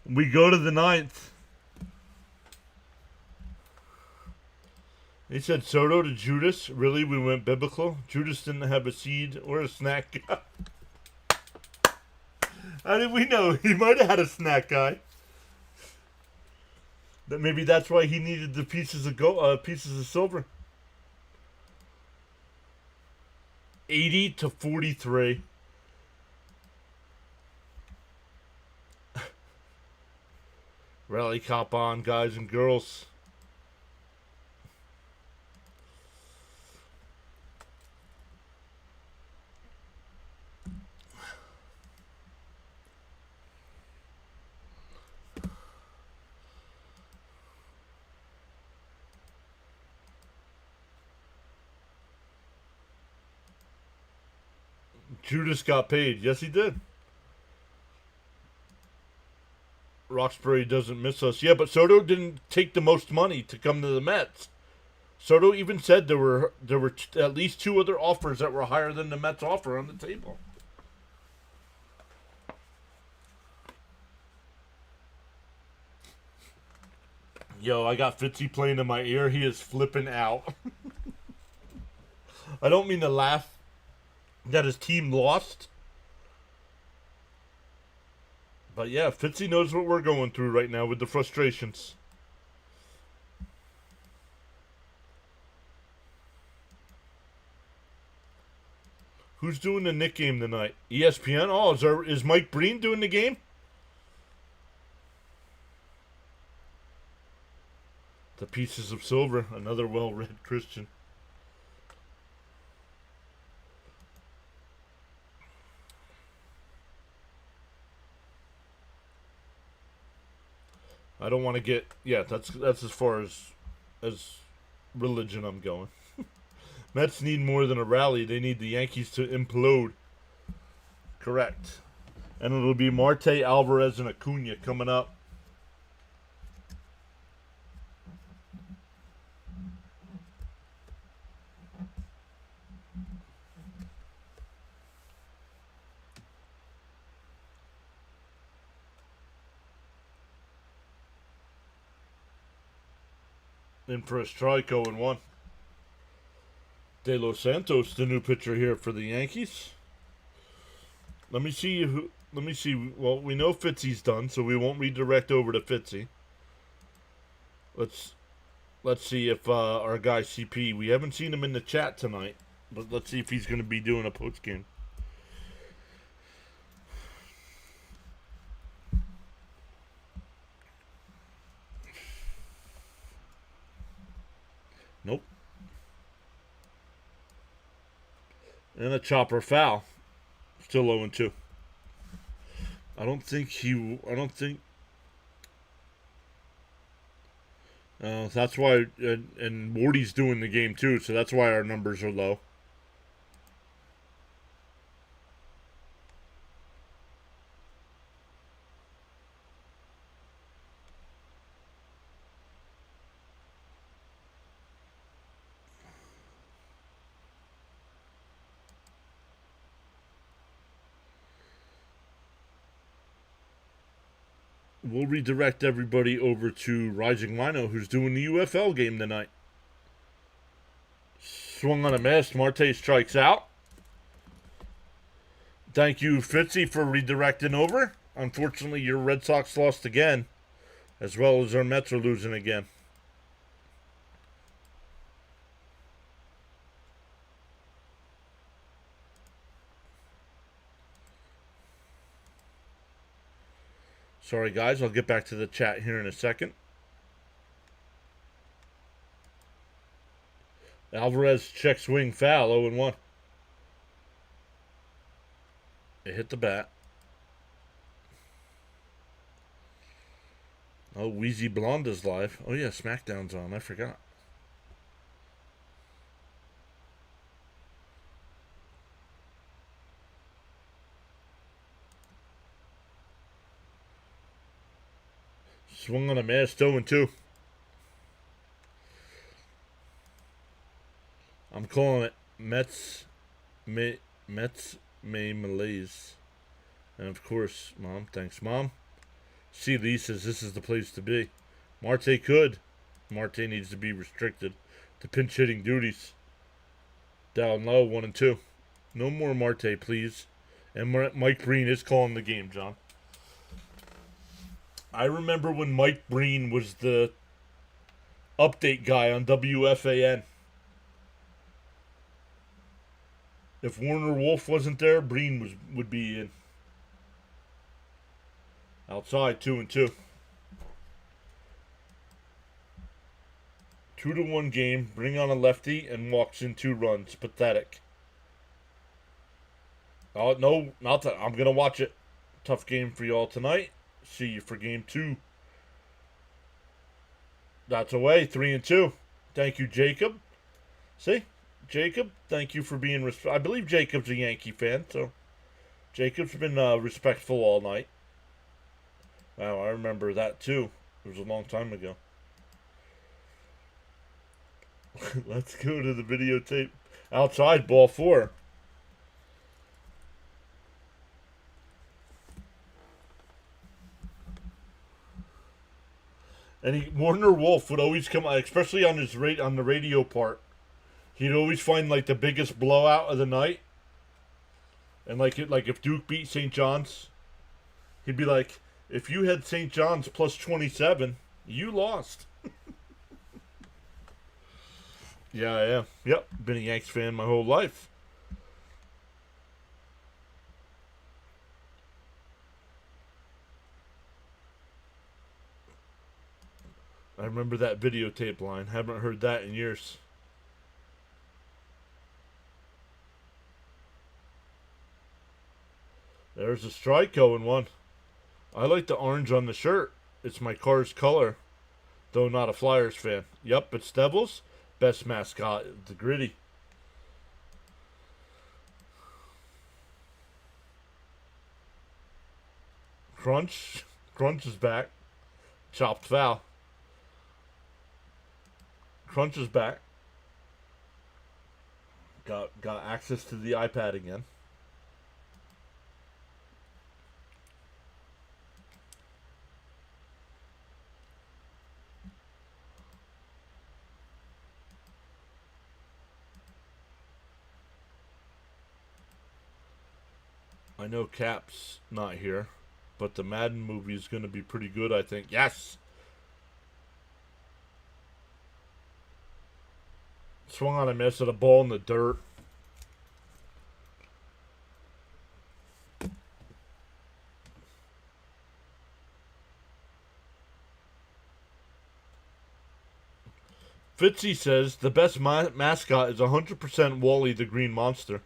We go to the 9th. He said Soto to Judas. Really? We went biblical? Judas didn't have a seed or a snack guy. How did we know? He might have had a snack guy. That maybe that's why he needed the pieces of silver. 80-43. Rally cop on, guys and girls. Judas got paid. Yes, he did. Roxbury doesn't miss us. Yeah, but Soto didn't take the most money to come to the Mets. Soto even said there were at least 2 other offers that were higher than the Mets offer on the table. Yo, I got Fitzy playing in my ear. He is flipping out. I don't mean to laugh that his team lost. But yeah, Fitzy knows what we're going through right now with the frustrations. Who's doing the Nick game tonight? ESPN? Oh, is Mike Breen doing the game? The pieces of silver. Another well-read Christian. I don't want to get... Yeah, that's as far as religion I'm going. Mets need more than a rally. They need the Yankees to implode. Correct. And it'll be Marte, Alvarez, and Acuna coming up. In for a strike, 0-1. De Los Santos, the new pitcher here for the Yankees. Let me see who. Let me see. Well, we know Fitzy's done, so we won't redirect over to Fitzy. Let's see if our guy CP. We haven't seen him in the chat tonight, but let's see if he's going to be doing a post game. Nope. And a chopper foul. Still 0-2. I don't think. That's why, and Wardy's doing the game too, so that's why our numbers are low. We'll redirect everybody over to Rising Rhino, who's doing the UFL game tonight. Swung on a miss. Marte strikes out. Thank you, Fitzy, for redirecting over. Unfortunately, your Red Sox lost again, as well as our Mets are losing again. Sorry, guys. I'll get back to the chat here in a second. Alvarez check swing foul, 0-1. It hit the bat. Oh, Wheezy Blonde is live. Oh, yeah, SmackDown's on. I forgot. Swung on a miss, 0-2. I'm calling it Mets may malaise. And of course, Mom. Thanks, Mom. C. Lee says this is the place to be. Marte could. Marte needs to be restricted to pinch hitting duties. Down low, 1-2. No more Marte, please. And Mike Breen is calling the game, John. I remember when Mike Breen was the update guy on WFAN. If Warner Wolf wasn't there, Breen would be in. Outside, 2-2. 2-1 game. Bring on a lefty and walks in 2 runs. Pathetic. Oh, no, not that. I'm going to watch it. Tough game for y'all tonight. See you for game 2. That's away, 3-2. Thank you, Jacob. See? Jacob, thank you for being I believe Jacob's a Yankee fan, so Jacob's been respectful all night. Wow, I remember that too. It was a long time ago. Let's go to the videotape. Outside, ball 4. And Warner Wolf would always come, especially on on the radio part. He'd always find like the biggest blowout of the night, and like if Duke beat St. John's, he'd be like, "If you had St. John's plus 27, you lost." Yeah, I am. Yep, been a Yanks fan my whole life. I remember that videotape line. Haven't heard that in years. There's a strike, 0-1. I like the orange on the shirt. It's my car's color, though not a Flyers fan. Yep, it's Devils. Best mascot, the Gritty. Crunch is back. Chopped foul. Crunch is back. Got access to the iPad again. I know Cap's not here, but the Madden movie is going to be pretty good, I think. Yes! Swung on a miss at a ball in the dirt. Fitzy says the best mascot is 100% Wally the Green Monster.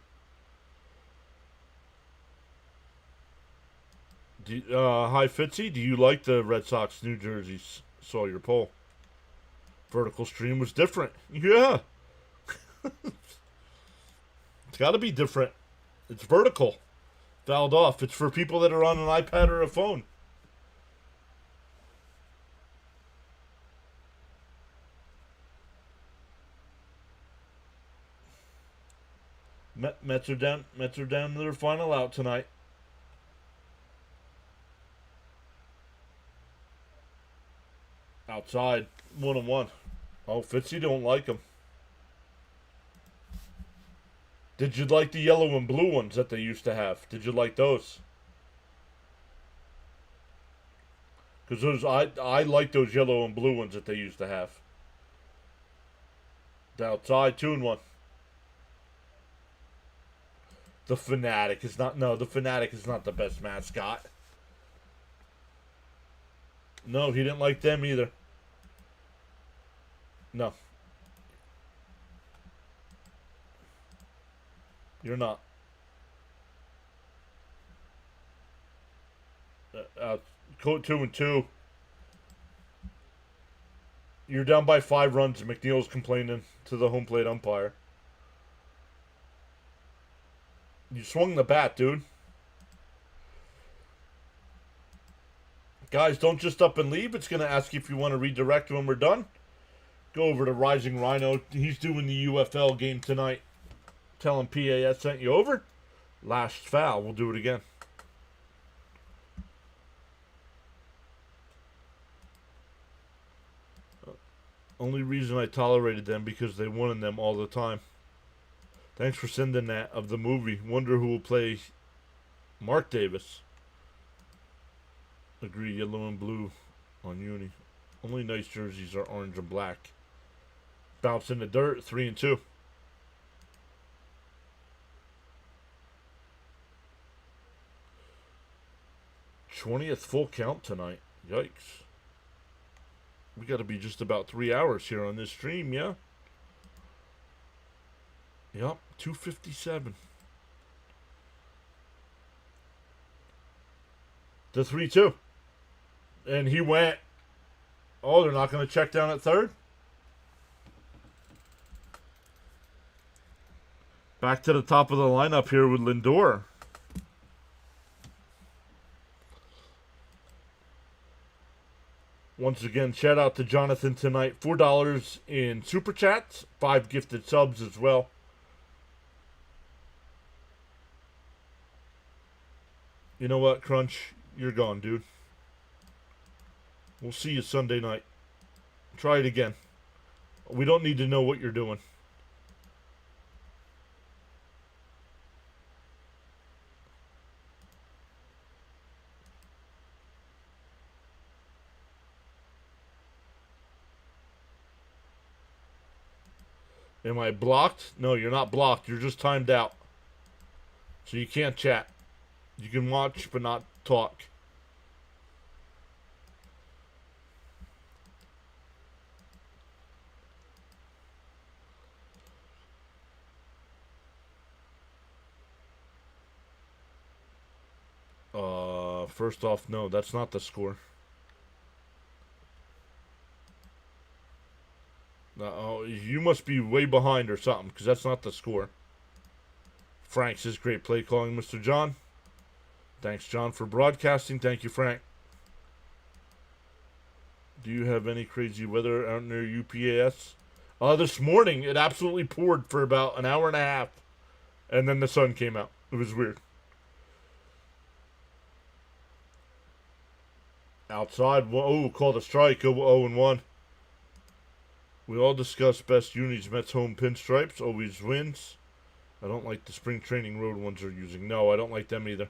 Hi Fitzy, do you like the Red Sox New Jersey? Saw your poll. Vertical stream was different. Yeah. It's got to be different. It's vertical. Fouled off. It's for people that are on an iPad or a phone. Mets are down to their final out tonight. Outside, 1-1. Oh, Fitzy don't like them. Did you like the yellow and blue ones that they used to have? Did you like those? Because those I like those yellow and blue ones that they used to have. Outside, 2-1. The Fanatic is not. No, the Fanatic is not the best mascot. No, he didn't like them either. No. You're not. 2-2. You're down by 5 runs, and McNeil's complaining to the home plate umpire. You swung the bat, dude. Guys, don't just up and leave. It's going to ask you if you want to redirect when we're done. Go over to Rising Rhino. He's doing the UFL game tonight. Tell him PAS sent you over. Last foul. We'll do it again. Only reason I tolerated them because they won in them all the time. Thanks for sending that of the movie. Wonder who will play Mark Davis. Agree, yellow and blue on uni. Only nice jerseys are orange and black. Bounce in the dirt, 3-2. '20th full count tonight. Yikes. We got to be just about 3 hours here on this stream, yeah? Yep, 2:57. The 3-2. And he went. Oh, they're not going to check down at third? Back to the top of the lineup here with Lindor. Once again, shout out to Jonathan tonight. $4 in Super Chats. 5 gifted subs as well. You know what, Crunch? You're gone, dude. We'll see you Sunday night. Try it again. We don't need to know what you're doing. Am I blocked? No, you're not blocked. You're just timed out. So you can't chat. You can watch, but not talk. First off, no, that's not the score. Oh, you must be way behind or something, because that's not the score. Frank says, great play calling, Mr. John. Thanks, John, for broadcasting. Thank you, Frank. Do you have any crazy weather out near UPAS? This morning, it absolutely poured for about an hour and a half. And then the sun came out. It was weird. Outside. Oh, called a strike. 0-1. We all discuss best unis. Mets home pinstripes. Always wins. I don't like the spring training road ones they're using. No, I don't like them either.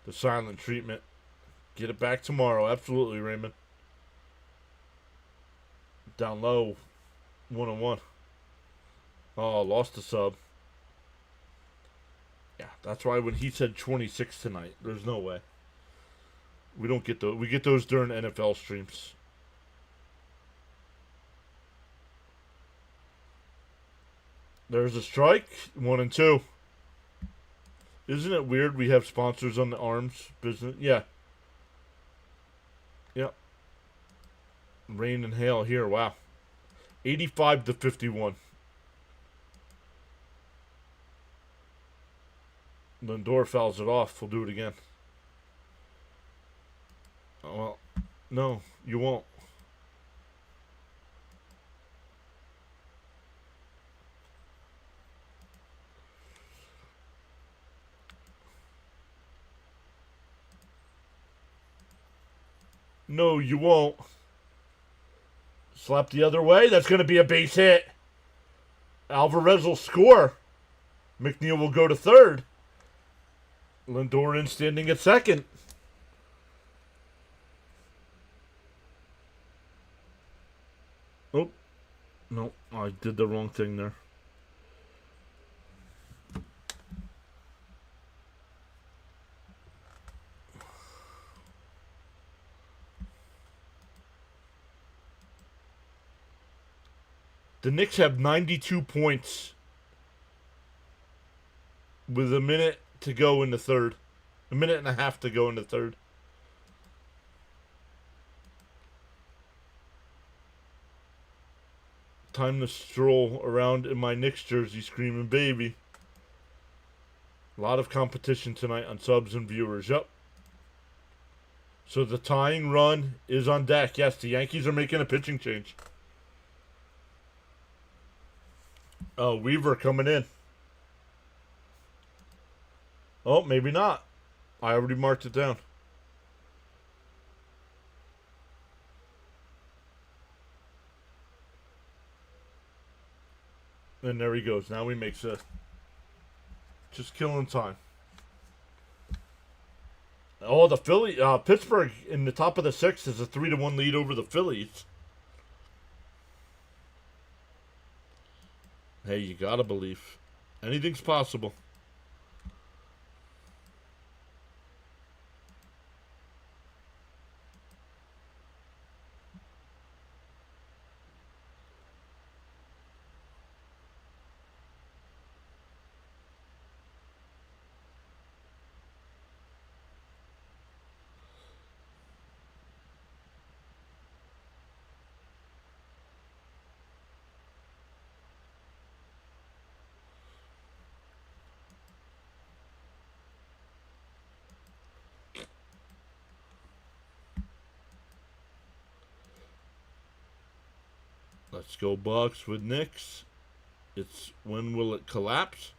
The silent treatment. Get it back tomorrow. Absolutely, Raymond. Down low. 1-1. Oh, lost the sub. Yeah, that's why when he said 26 tonight, there's no way. We don't get those. We get those during NFL streams. There's a strike. 1-2. Isn't it weird we have sponsors on the arms business? Yeah. Yep. Rain and hail here. Wow. 85-51. Lindor fouls it off. We'll do it again. Oh, well, no, you won't. No, you won't. Slap the other way. That's going to be a base hit. Alvarez will score. McNeil will go to third. Lindor in standing at second. Oh, no, I did the wrong thing there. The Knicks have 92 points with a minute to go in the third. A minute and a half to go in the third. Time to stroll around in my Knicks jersey screaming baby. A lot of competition tonight on subs and viewers. Yep. So the tying run is on deck. Yes, the Yankees are making a pitching change. Oh, Weaver coming in. Oh, maybe not. I already marked it down. And there he goes. Now he makes a... Just killing time. Oh, the Philly... Pittsburgh in the top of the sixth is a 3-1 lead over the Phillies. Hey, you gotta believe. Anything's possible. Let's go Bucks with Knicks. It's when will it collapse?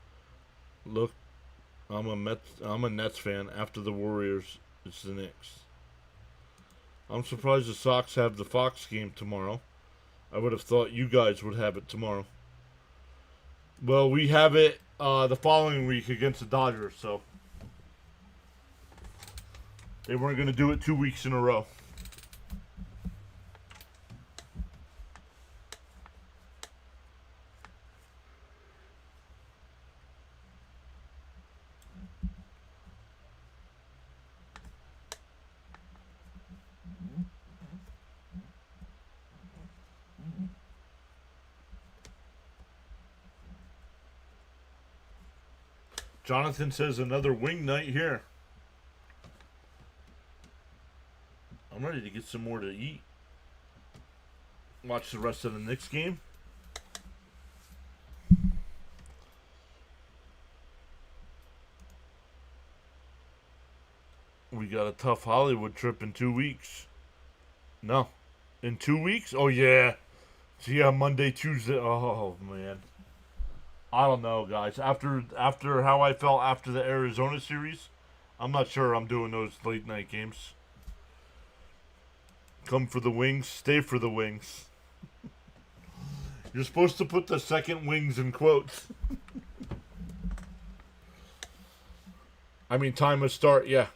Look, I'm a Nets fan. After the Warriors, it's the Knicks. I'm surprised the Sox have the Fox game tomorrow. I would have thought you guys would have it tomorrow. Well, we have it the following week against the Dodgers, so they weren't going to do it 2 weeks in a row. Jonathan says another wing night here. I'm ready to get some more to eat. Watch the rest of the Knicks game. We got a tough Hollywood trip in 2 weeks. No. In 2 weeks? Oh, yeah. So, yeah, Monday, Tuesday. Oh, man. I don't know, guys. After how I felt after the Arizona series, I'm not sure I'm doing those late night games. Come for the wings, stay for the wings. You're supposed to put the second wings in quotes. I mean, time of start, yeah.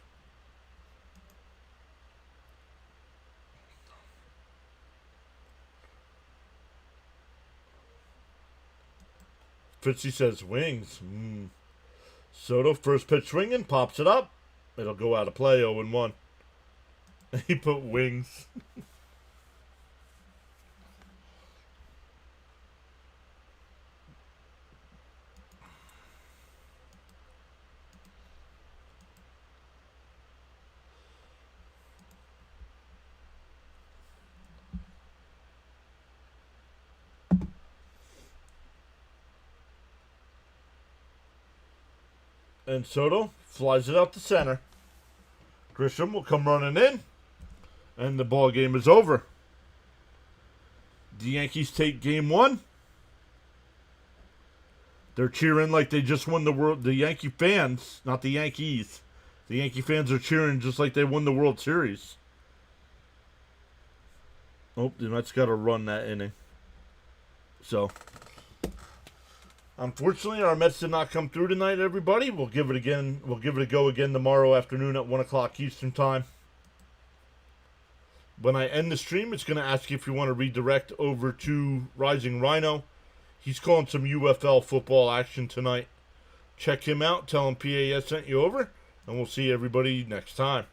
Fitzy says wings. Soto, first pitch swinging, pops it up. It'll go out of play, 0-1. He put wings. And Soto flies it out to center. Grisham will come running in, and the ball game is over. The Yankees take game 1. They're cheering like they just won the world. The Yankee fans, not the Yankees. The Yankee fans are cheering just like they won the World Series. Oh, the Mets got to run that inning. So, unfortunately, our Mets did not come through tonight, everybody. We'll give it again. We'll give it a go again tomorrow afternoon at 1 o'clock Eastern Time. When I end the stream, it's going to ask you if you want to redirect over to Rising Rhino. He's calling some UFL football action tonight. Check him out. Tell him PAS sent you over. And we'll see everybody next time.